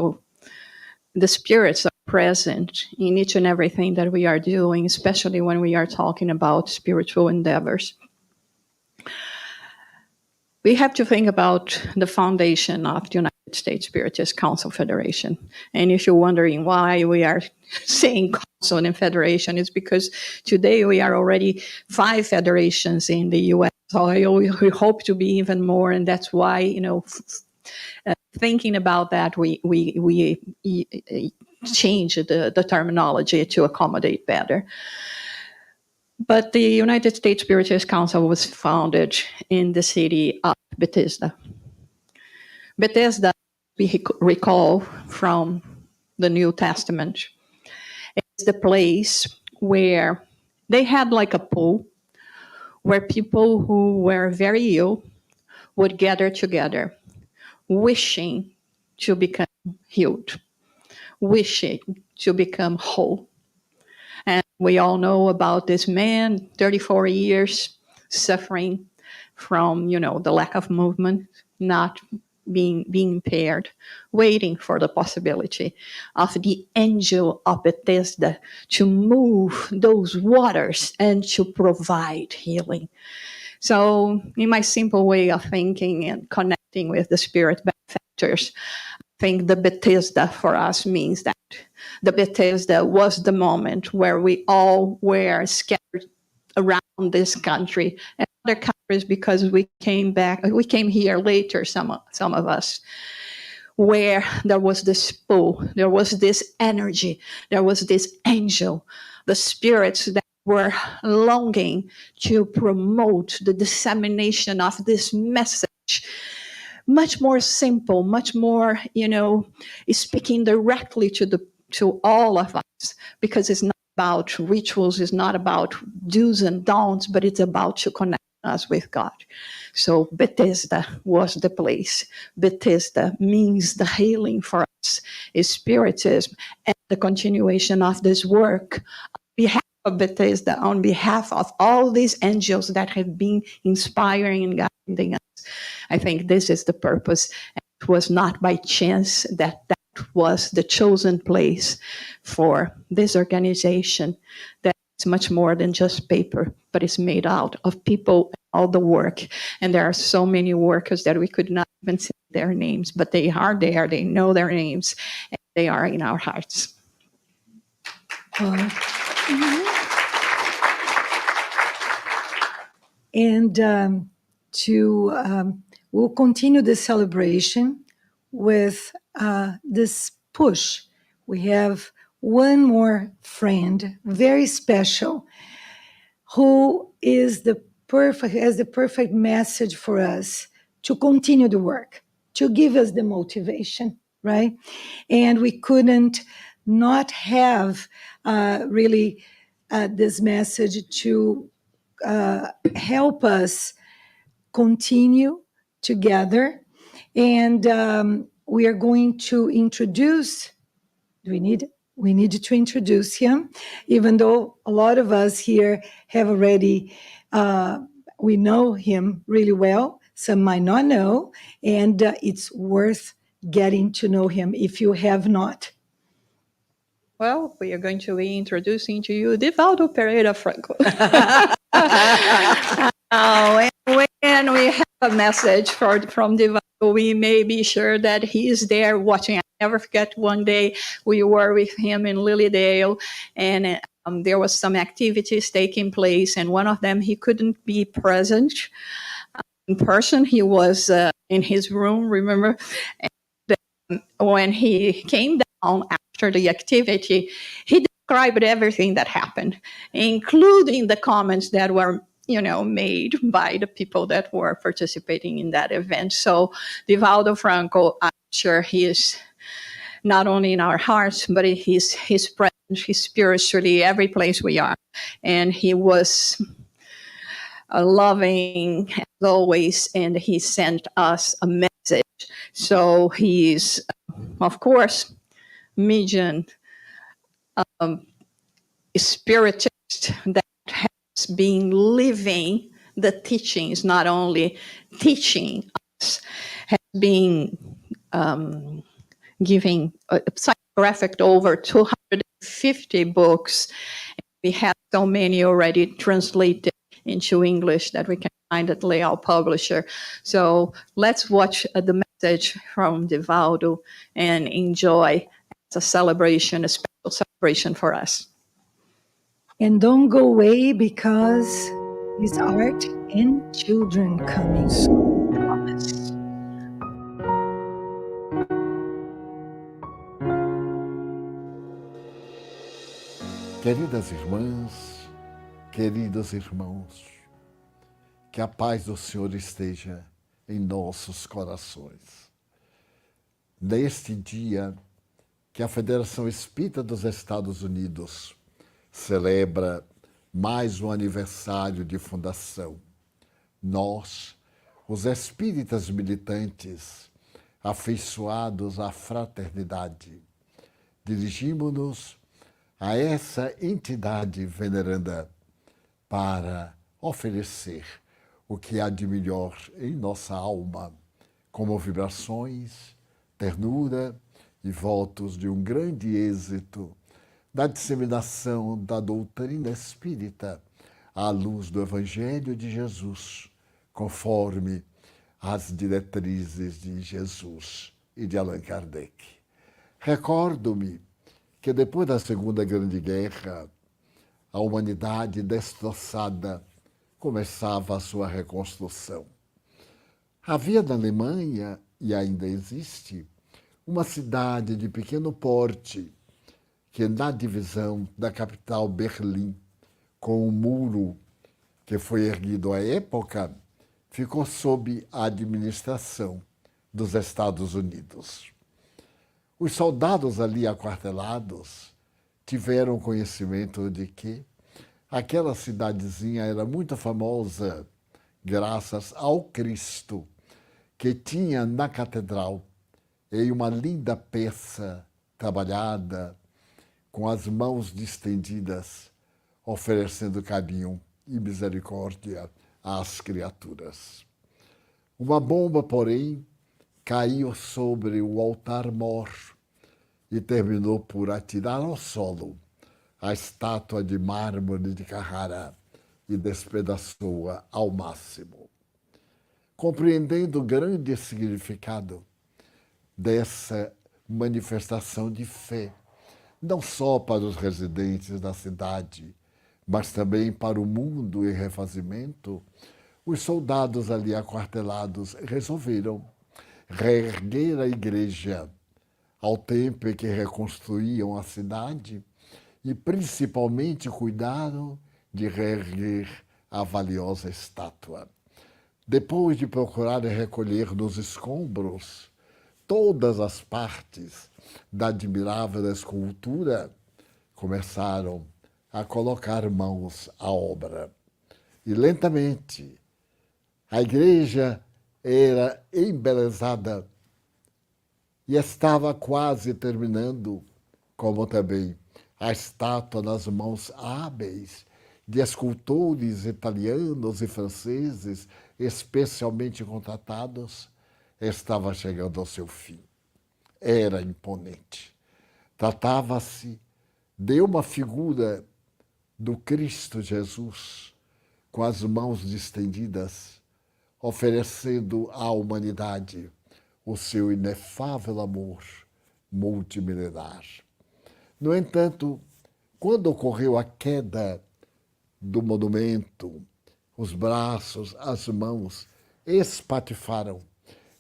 are present in each and everything that we are doing, especially when we are talking about spiritual endeavors. We have to think about the foundation of the United States Spiritist Council Federation. And if you're wondering why we are saying council and federation, it's because today we are already 5 federations in the U.S. So we hope to be even more, and that's why, thinking about that, we change the terminology to accommodate better. But the United States Spiritist Council was founded in the city of Bethesda. Bethesda, we recall from the New Testament, is the place where they had like a pool where people who were very ill would gather together, wishing to become healed, wishing to become whole. And we all know about this man, 34 years, suffering from, the lack of movement, not being impaired, waiting for the possibility of the angel of Bethesda to move those waters and to provide healing. So in my simple way of thinking and connecting with the spirit benefactors, I think the Bethesda for us means that the Bethesda was the moment where we all were scattered around this country and other countries, because we came here later, some of us, where there was this pull, there was this energy, there was this angel, the spirits that were longing to promote the dissemination of this message. Much more simple, much more, speaking directly to all of us, because it's not about rituals, it's not about do's and don'ts, but it's about to connect us with God. So Bethesda was the place. Bethesda means the healing for us is Spiritism and the continuation of this work on behalf of Bethesda on behalf of all these angels that have been inspiring and guiding us. I think this is the purpose. It was not by chance that was the chosen place for this organization that's much more than just paper, but it's made out of people, all the work. And there are so many workers that we could not even say their names, but they are there, they know their names, and they are in our hearts. And we'll continue the celebration with this push. We have one more friend, very special, who is has the perfect message for us to continue the work, to give us the motivation, right? And we couldn't not have really this message to help us continue together. And we are going to introduce, we need to introduce him, even though a lot of us here have already, we know him really well. Some might not know, and it's worth getting to know him if you have not. Well, we are going to be introducing to you Divaldo Pereira Franco. And when we have a message from Divaldo, we may be sure that he is there watching. I never forget one day we were with him in Lilydale, and there was some activities taking place, and one of them he couldn't be present in person. He was in his room, remember? And when he came down after the activity, he described everything that happened, including the comments that were made by the people that were participating in that event. So Divaldo Franco, I'm sure he is not only in our hearts, but he's present, he's spiritually every place we are. And he was loving as always, and he sent us a message. So he's, of course, Median, Spiritist that has been living the teachings, not only teaching us, has been giving psychographic over 250 books. We have so many already translated into English that we can find at Leal Publisher. So let's watch the message from Divaldo and enjoy as a celebration, a special celebration for us. And don't go away, because his art and children coming soon, I promise. Queridas irmãs, queridos irmãos, que a paz do Senhor esteja em nossos corações. Neste dia que a Federação Espírita dos Estados Unidos celebra mais um aniversário de fundação, nós, os espíritas militantes, afeiçoados à fraternidade, dirigimos-nos a essa entidade veneranda para oferecer o que há de melhor em nossa alma, como vibrações, ternura e votos de um grande êxito da disseminação da doutrina espírita à luz do Evangelho de Jesus, conforme as diretrizes de Jesus e de Allan Kardec. Recordo-me que depois da Segunda Grande Guerra, a humanidade destroçada começava a sua reconstrução. Havia na Alemanha, e ainda existe, uma cidade de pequeno porte, que na divisão da capital Berlim, com o muro que foi erguido à época, ficou sob a administração dos Estados Unidos. Os soldados ali aquartelados tiveram conhecimento de que aquela cidadezinha era muito famosa graças ao Cristo que tinha na catedral, em uma linda peça trabalhada, com as mãos distendidas, oferecendo carinho e misericórdia às criaturas. Uma bomba, porém, caiu sobre o altar-mor e terminou por atirar ao solo a estátua de mármore de Carrara e despedaçou-a ao máximo. Compreendendo o grande significado dessa manifestação de fé, não só para os residentes da cidade, mas também para o mundo em refazimento, os soldados ali aquartelados resolveram reerguer a igreja ao tempo em que reconstruíam a cidade e principalmente cuidaram de reerguer a valiosa estátua. Depois de procurar recolher nos escombros todas as partes da admirável escultura, começaram a colocar mãos à obra. E lentamente a igreja era embelezada e estava quase terminando, como também a estátua nas mãos hábeis de escultores italianos e franceses, especialmente contratados, estava chegando ao seu fim. Era imponente. Tratava-se de uma figura do Cristo Jesus, com as mãos distendidas, oferecendo à humanidade o seu inefável amor multimilenar. No entanto, quando ocorreu a queda do monumento, os braços, as mãos espatifaram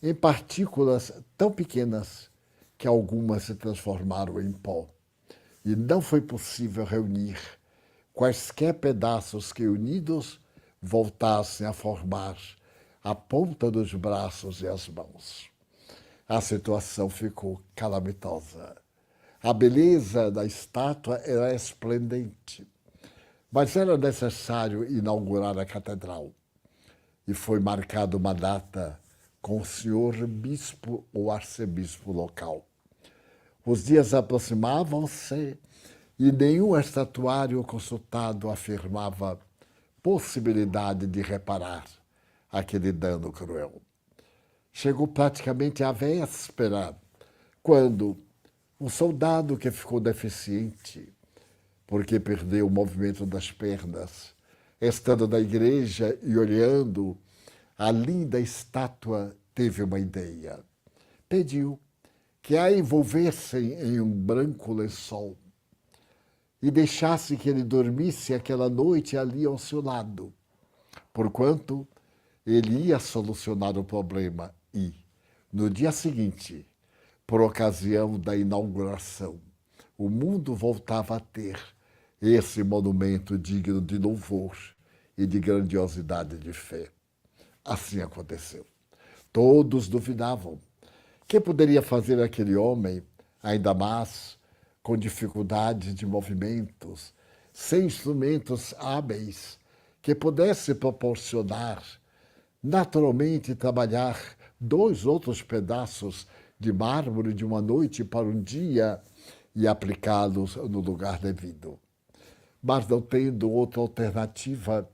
em partículas tão pequenas que algumas se transformaram em pó. E não foi possível reunir quaisquer pedaços que, unidos, voltassem a formar a ponta dos braços e as mãos. A situação ficou calamitosa. A beleza da estátua era esplendente, mas era necessário inaugurar a catedral. E foi marcada uma data com o senhor bispo ou arcebispo local. Os dias aproximavam-se e nenhum estatuário consultado afirmava possibilidade de reparar aquele dano cruel. Chegou praticamente à véspera, quando um soldado que ficou deficiente, porque perdeu o movimento das pernas, estando na igreja e olhando a linda estátua, teve uma ideia. Pediu que a envolvessem em um branco lençol e deixasse que ele dormisse aquela noite ali ao seu lado, porquanto ele ia solucionar o problema e, no dia seguinte, por ocasião da inauguração, o mundo voltava a ter esse monumento digno de louvor e de grandiosidade de fé. Assim aconteceu. Todos duvidavam. Que poderia fazer aquele homem, ainda mais com dificuldades de movimentos, sem instrumentos hábeis, que pudesse proporcionar, naturalmente, trabalhar 2 outros pedaços de mármore de uma noite para um dia e aplicá-los no lugar devido. Mas não tendo outra alternativa,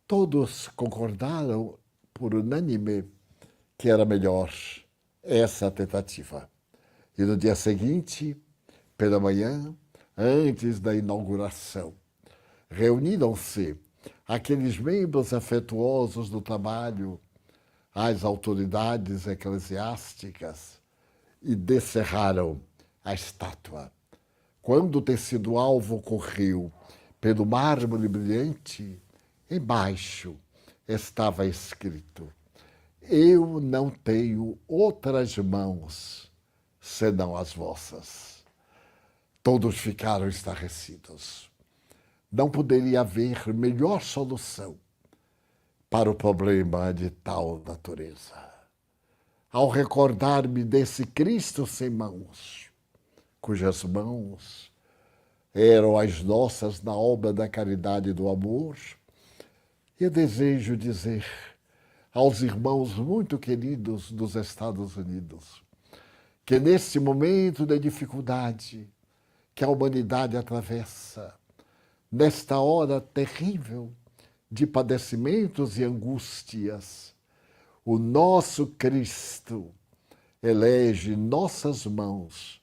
todos concordaram por unânime que era melhor essa tentativa. E no dia seguinte, pela manhã, antes da inauguração, reuniram-se aqueles membros afetuosos do trabalho, as autoridades eclesiásticas, e descerraram a estátua. Quando o tecido alvo correu pelo mármore brilhante, embaixo estava escrito: eu não tenho outras mãos senão as vossas. Todos ficaram estarrecidos. Não poderia haver melhor solução para o problema de tal natureza. Ao recordar-me desse Cristo sem mãos, cujas mãos eram as nossas na obra da caridade e do amor, eu desejo dizer aos irmãos muito queridos dos Estados Unidos que nesse momento de dificuldade que a humanidade atravessa, nesta hora terrível de padecimentos e angústias, o nosso Cristo elege nossas mãos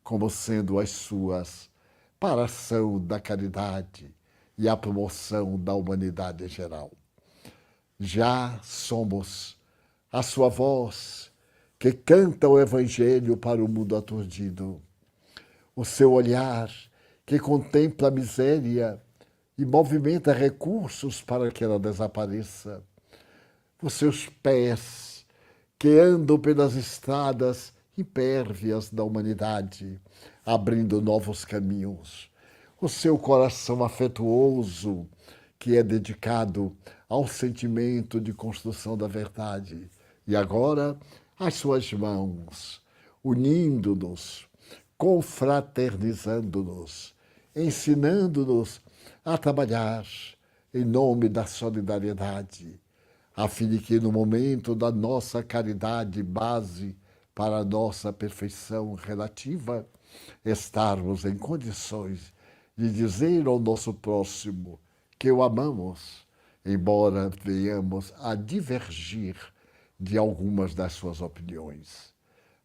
como sendo as suas para a ação da caridade e a promoção da humanidade em geral. Já somos a sua voz que canta o Evangelho para o mundo aturdido, o seu olhar que contempla a miséria e movimenta recursos para que ela desapareça, os seus pés que andam pelas estradas impérvias da humanidade, abrindo novos caminhos, o seu coração afetuoso que é dedicado ao sentimento de construção da verdade, e agora as suas mãos, unindo-nos, confraternizando-nos, ensinando-nos a trabalhar em nome da solidariedade, a fim de que no momento da nossa caridade base para a nossa perfeição relativa, estarmos em condições de dizer ao nosso próximo que o amamos, embora venhamos a divergir de algumas das suas opiniões.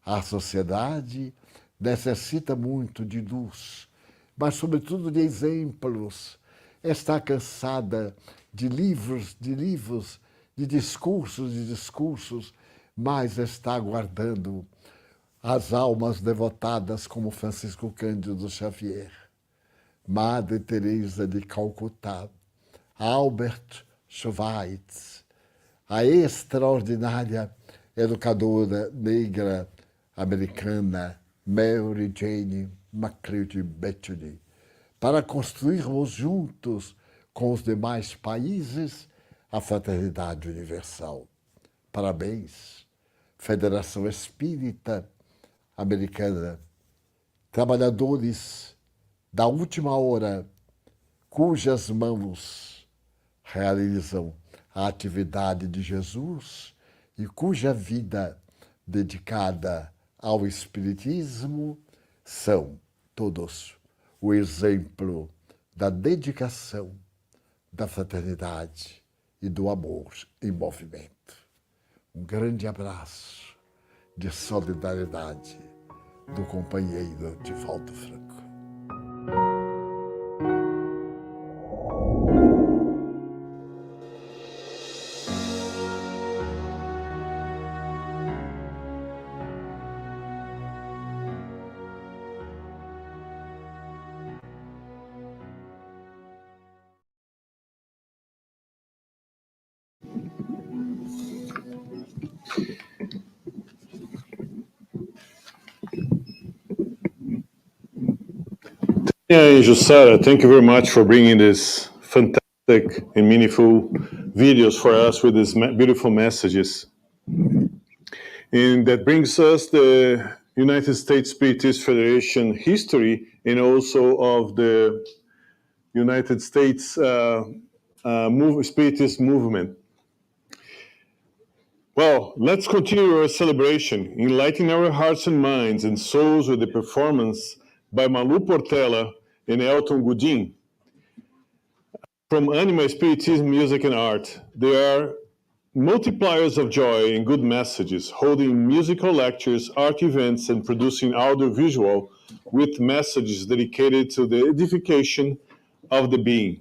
A sociedade necessita muito de luz, mas sobretudo de exemplos. Está cansada de livros, de discursos, mas está aguardando as almas devotadas como Francisco Cândido Xavier, Madre Teresa de Calcutá, Albert Schweitzer, a extraordinária educadora negra americana Mary Jane McCready Bethany, para construirmos juntos com os demais países a fraternidade universal. Parabéns, Federação Espírita Americana, trabalhadores da última hora, cujas mãos realizam a atividade de Jesus e cuja vida dedicada ao Espiritismo são todos o exemplo da dedicação, da fraternidade e do amor em movimento. Um grande abraço de solidariedade do companheiro Divaldo Franco. Yeah, Jussara, thank you very much for bringing this fantastic and meaningful videos for us with these beautiful messages. And that brings us the United States Spiritist Federation history and also of the United States Spiritist movement. Well, let's continue our celebration, enlightening our hearts and minds and souls with the performance by Malu Portela and Elton Goudin. From Anima, Spiritism, Music and Art, they are multipliers of joy and good messages, holding musical lectures, art events, and producing audiovisual with messages dedicated to the edification of the being.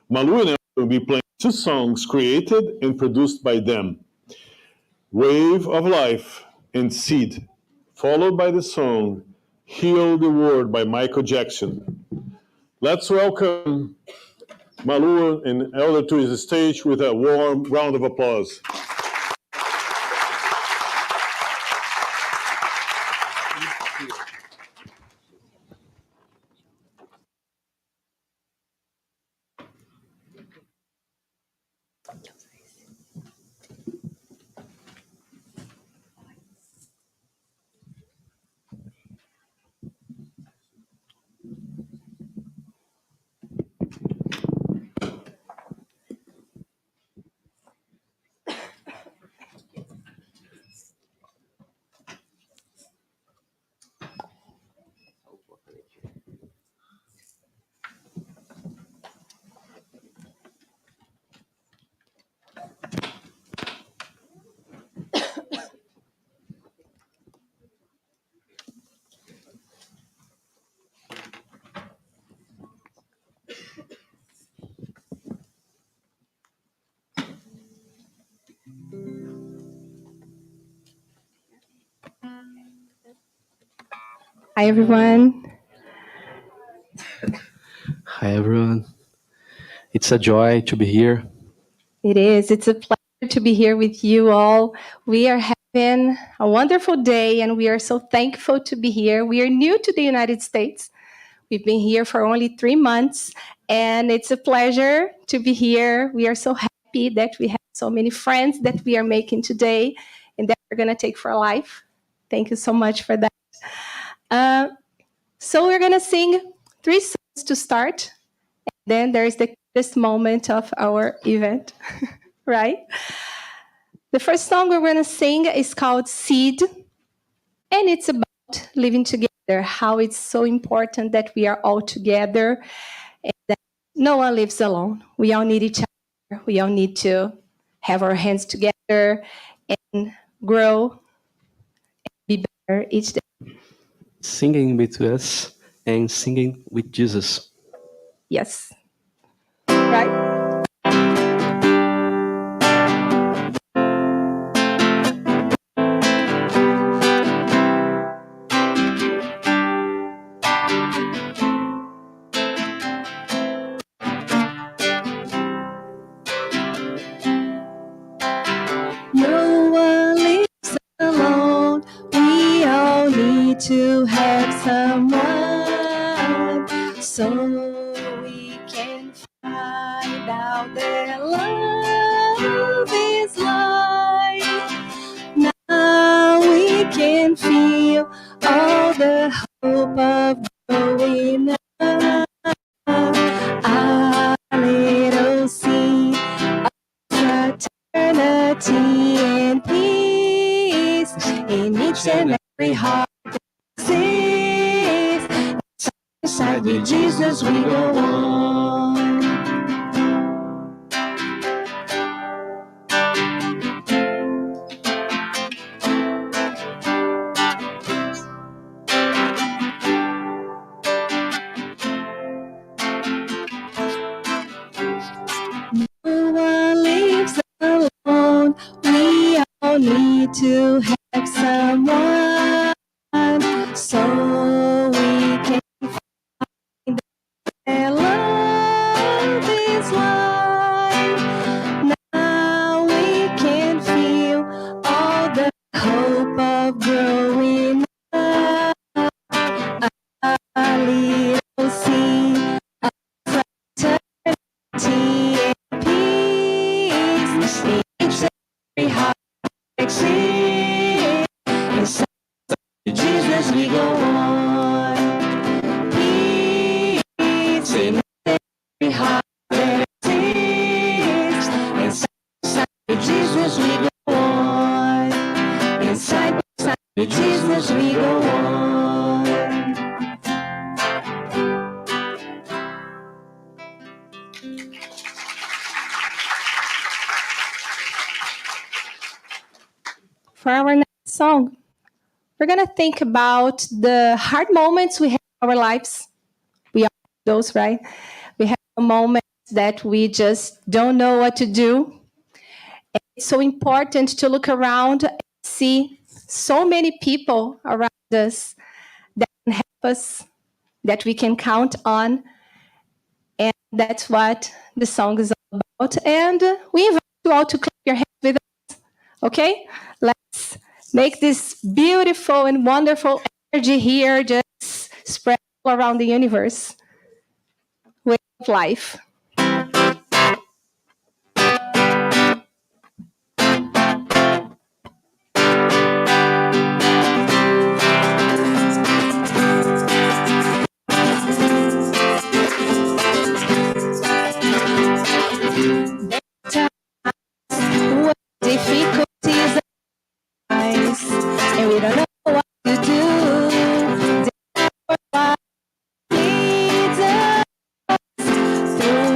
Malu and Elton will be playing two songs created and produced by them, Wave of Life and Seed, followed by the song Heal the World by Michael Jackson. Let's welcome Malu and Elder to the stage with a warm round of applause. Hi, everyone. Hi, everyone. It's a joy to be here. It is. It's a pleasure to be here with you all. We are having a wonderful day, and we are so thankful to be here. We are new to the United States. We've been here for only 3 months, and it's a pleasure to be here. We are so happy that we have so many friends that we are making today and that we're going to take for life. Thank you so much for that. So we're going to sing 3 songs to start. Then there's the this moment of our event, right? The first song we're going to sing is called Seed, and it's about living together, how it's so important that we are all together and that no one lives alone. We all need each other. We all need to have our hands together and grow and be better each day. Singing with us and singing with Jesus. Yes. Right? No one lives alone. We all need to have someone so we can find out that love is life. Now we can feel all the hope of growing up. Our little seed of fraternity and peace in each and every heart that exists. Inside with Jesus we go on. No one lives alone. We all need to have someone so we can find that love is life. Now we can feel all the hope of growing up. A little seed of fraternity and peace in each and every heart that exists. Inside Jesus we go on. Peace in every heart that exists. Inside Jesus we go on. Inside Jesus we go on. For our next song, we're going to think about the hard moments we have in our lives. We all have those, right? We have moments that we just don't know what to do. And it's so important to look around and see so many people around us that can help us, that we can count on. And that's what the song is all about. And we invite you all to clap your hands with us. Okay? Let's make this beautiful and wonderful energy here just spread all around the universe with life. When difficulties arise and we don't know what to do, therefore God leads us through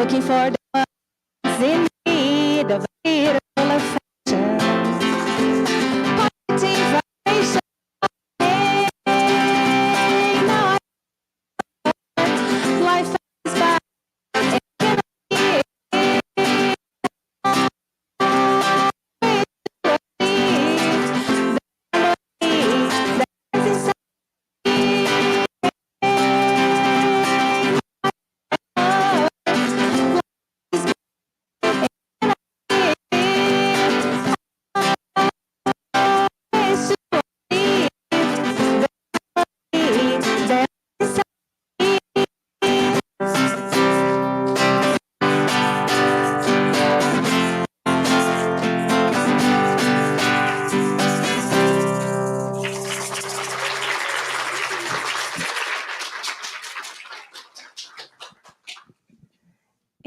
looking for the ones in need of a little affection. Positive vibration. Hey, now life is bad.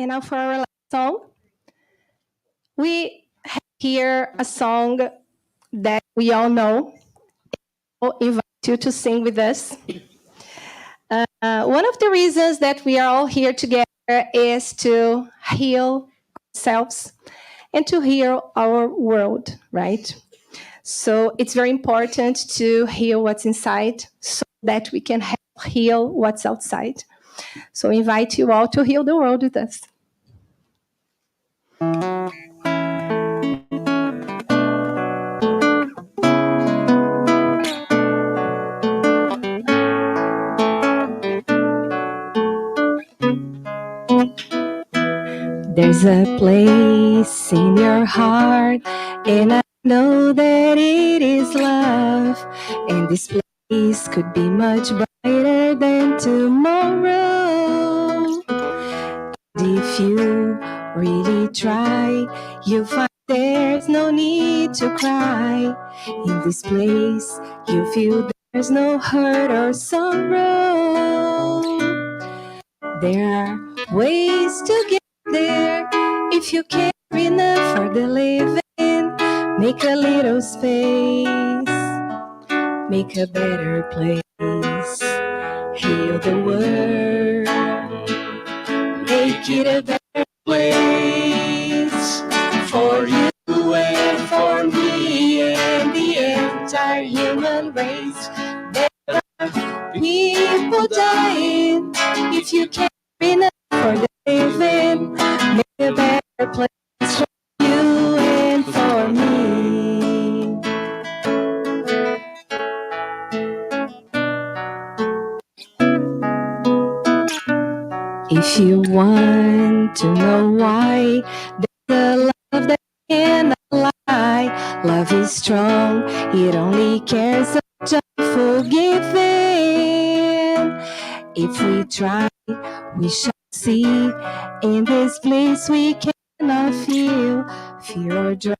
And now for our last song, we have here a song that we all know. I'll invite you to sing with us. One of the reasons that we are all here together is to heal ourselves and to heal our world, right? So it's very important to heal what's inside so that we can help heal what's outside. So I invite you all to heal the world with us. There's a place in your heart, and I know that it is love. And this place could be much brighter than tomorrow. And if you really try, you'll find there's no need to cry. In this place, you feel there's no hurt or sorrow. There are ways to get there if you care enough for the living. Make a little space, make a better place, heal the world, make it a better place for you and for me and the entire human race. There are people dying if you care enough for the living. Make a better place for you and for me. If you want to know why, there's a love that cannot lie. Love is strong, it only cares about forgiving. If we try, we shall see. In this place we cannot feel fear or dread.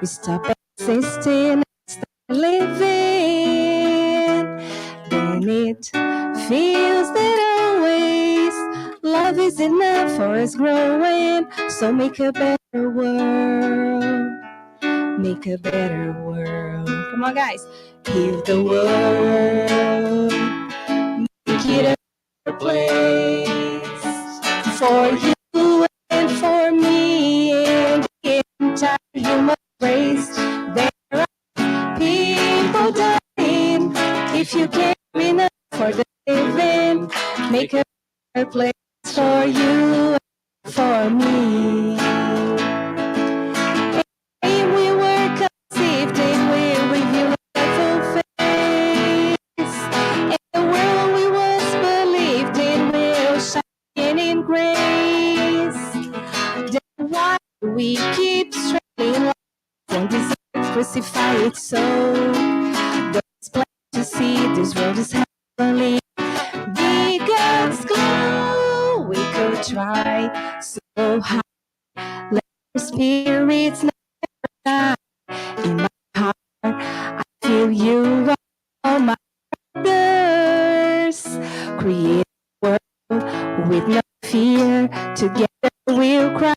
We stop existing and start living. Then it feels that always love is enough for us growing. So make a better world. Make a better world. Come on, guys. Heal the world. Make it a better place for you and for me and the entire human race. There are people dying if you care enough for the living. Make a better place for you and for me. And we were conceived and we reveal a full face. And the world we once believed in will shine in grace. Then why we keep struggling life on this earth, crucify it so? There's plenty to see, this world is heavenly. Be God's glow, we could try so high. Let our spirits never die. In my heart, I feel you, all my brothers. Create a world with no fear. Together we'll cry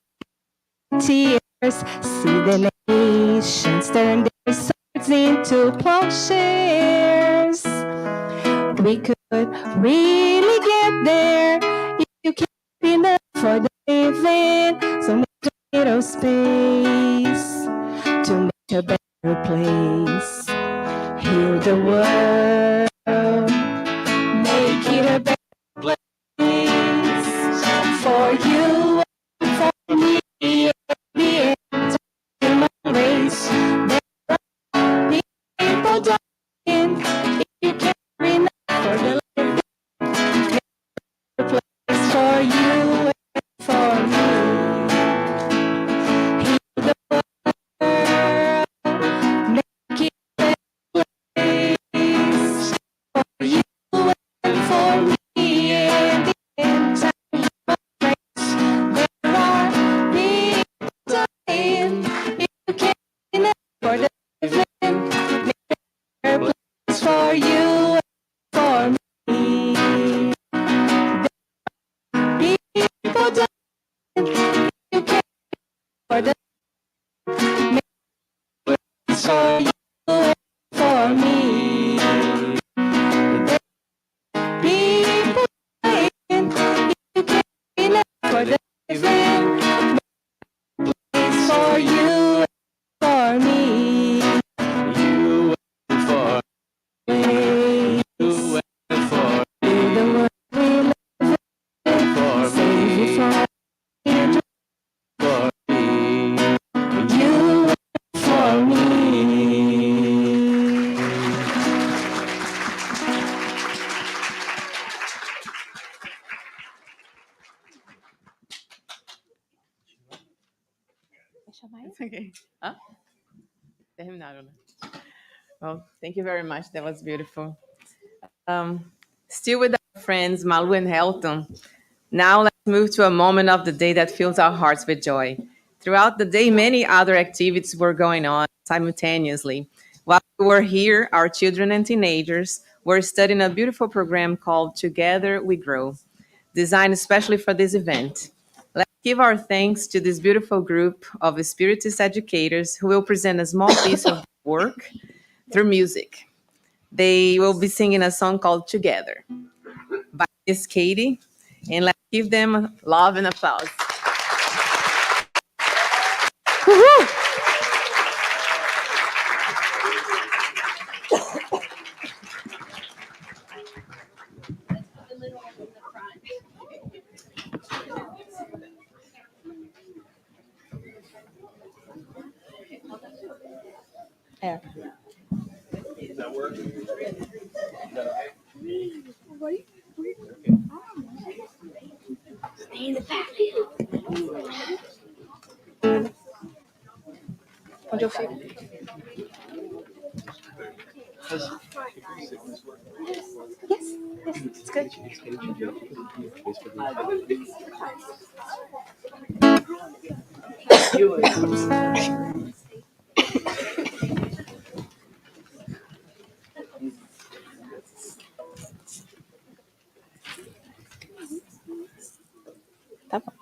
tears. See the nations turn their swords into plowshares. We could really get there if you care enough for the living. little space to make a better place. Heal the world, make it a better place for you and for me and the entire human race. There are people dying if you can't enough for the life, make a place for you and for me. Heal the world, make it a better place for you and for me and the entire human race. There are people dying if you can't enough for the living. Make a better place for you and for me. There are people dying if you can't for the make a place for you and for me. There are people dying if you can't enough for the living. Make a place for you and for me. You and for me. You and for me. The world we live in, for save me from danger. For me. You and for me. It's okay. Huh? Terminaram, né? Well, thank you very much. That was beautiful. Still with our friends Malu and Helton. Now let's move to a moment of the day that fills our hearts with joy. Throughout the day, many other activities were going on simultaneously. While we were here, our children and teenagers were studying a beautiful program called Together We Grow, designed especially for this event. Let's give our thanks to this beautiful group of Spiritist educators who will present a small piece of work through music. They will be singing a song called Together by Miss Katie, and let's give them love and applause. Woohoo! Yeah. Does that work? Is that okay? Stay in the back. Onde eu fico? Yes, it's good. Tá bom.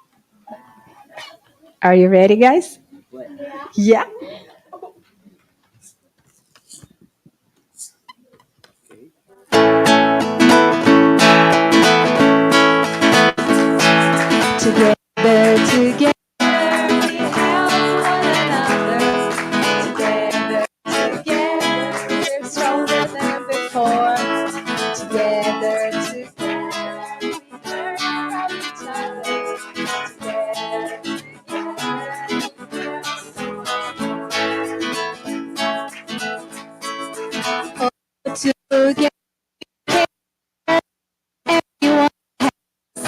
Are you ready, guys? Yeah. Together, together, we help one another. Together, together, we're stronger than before. Together, together, we learn from each other. Together, together, everyone has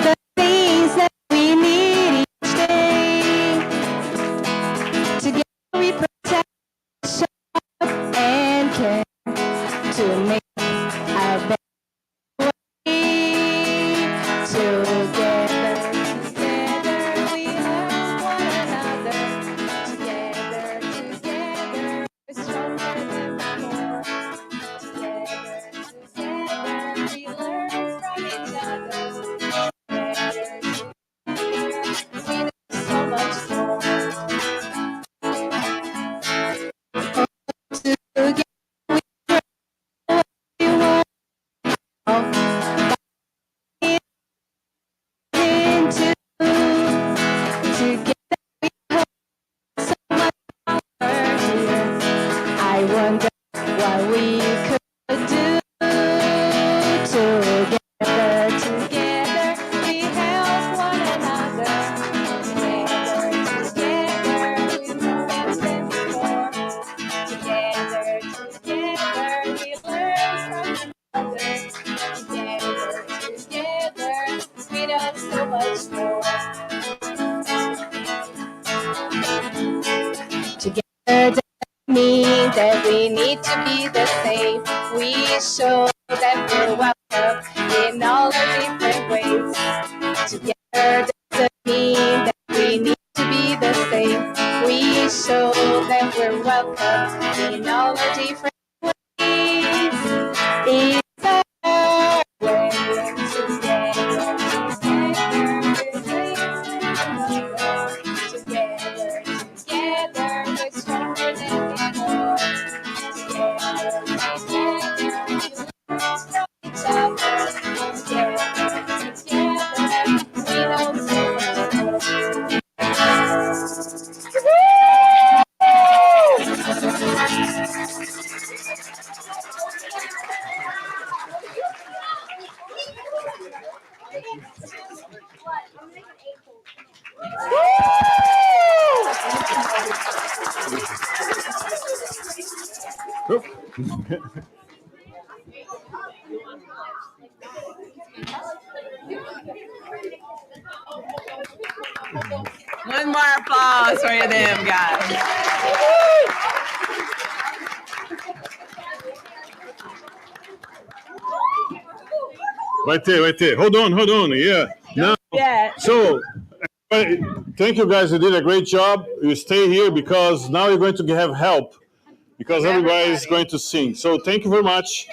the things that we need each day. Together we protect, show up, and care to make a better way. Together, together, we help one another. Together, together, we're stronger than before. Together, together, we learn from each other. Together, we know so much more. Together, we grow what we want. Into together we much more. Together doesn't mean that we need to be the same. We show that we're welcome in all our different ways. Together doesn't mean that we need to be the same. We show that we're welcome in all our different ways. It's our way together, we're stronger than before. Together, each other. Together, we know so much more. One more applause for them, guys. Vai ter. Hold on. Yeah. Now, so, thank you guys. You did a great job. You stay here because now you're going to have help because everybody is going to sing. So, thank you very much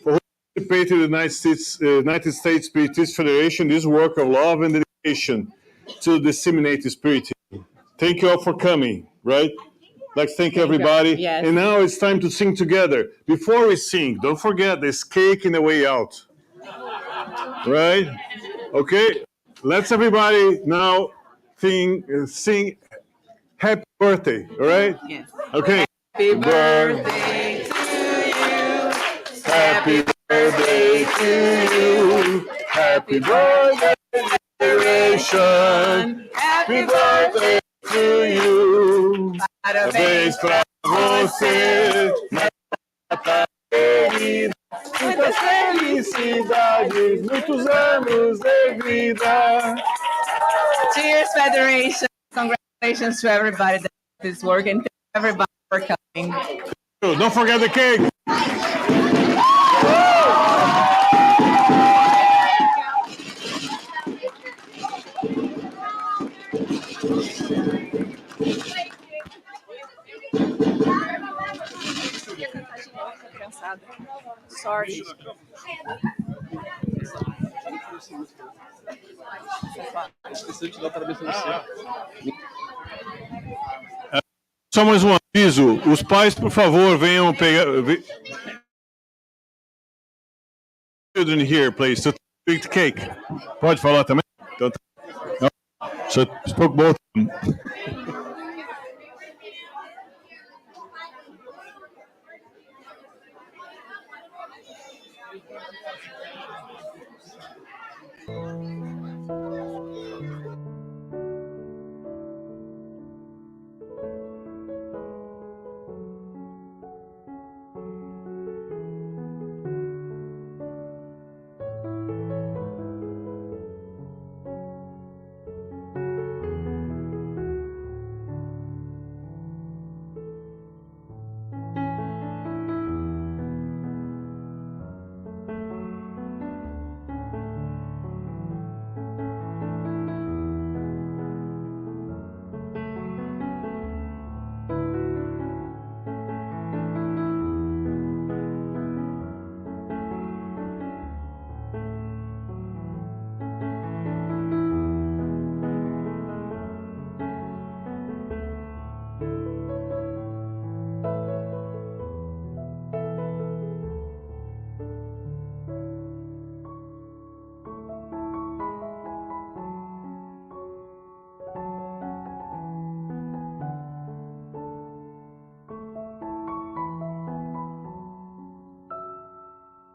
for participating in the United States Spiritist Federation, this work of love and dedication to disseminate the spirit. Thank you all for coming, right? Let's thank everybody. Yes. And now it's time to sing together. Before we sing, don't forget there's cake in the way out. Right? Okay? Let's everybody now sing happy birthday, all right? Yes. Okay. Happy birthday to you. Happy birthday to you. Happy birthday, generation. Happy birthday to you. Parabéns pra você. Muitas felicidades, muitos anos de vida. Cheers, Federation. Congratulations to everybody that did this work and thank everybody for coming. Don't forget the cake. Sorry. Só mais um aviso. Os pais, por favor, venham pegar... Children here, please, to take the cake. Pode falar também? Então, so spoke both of them.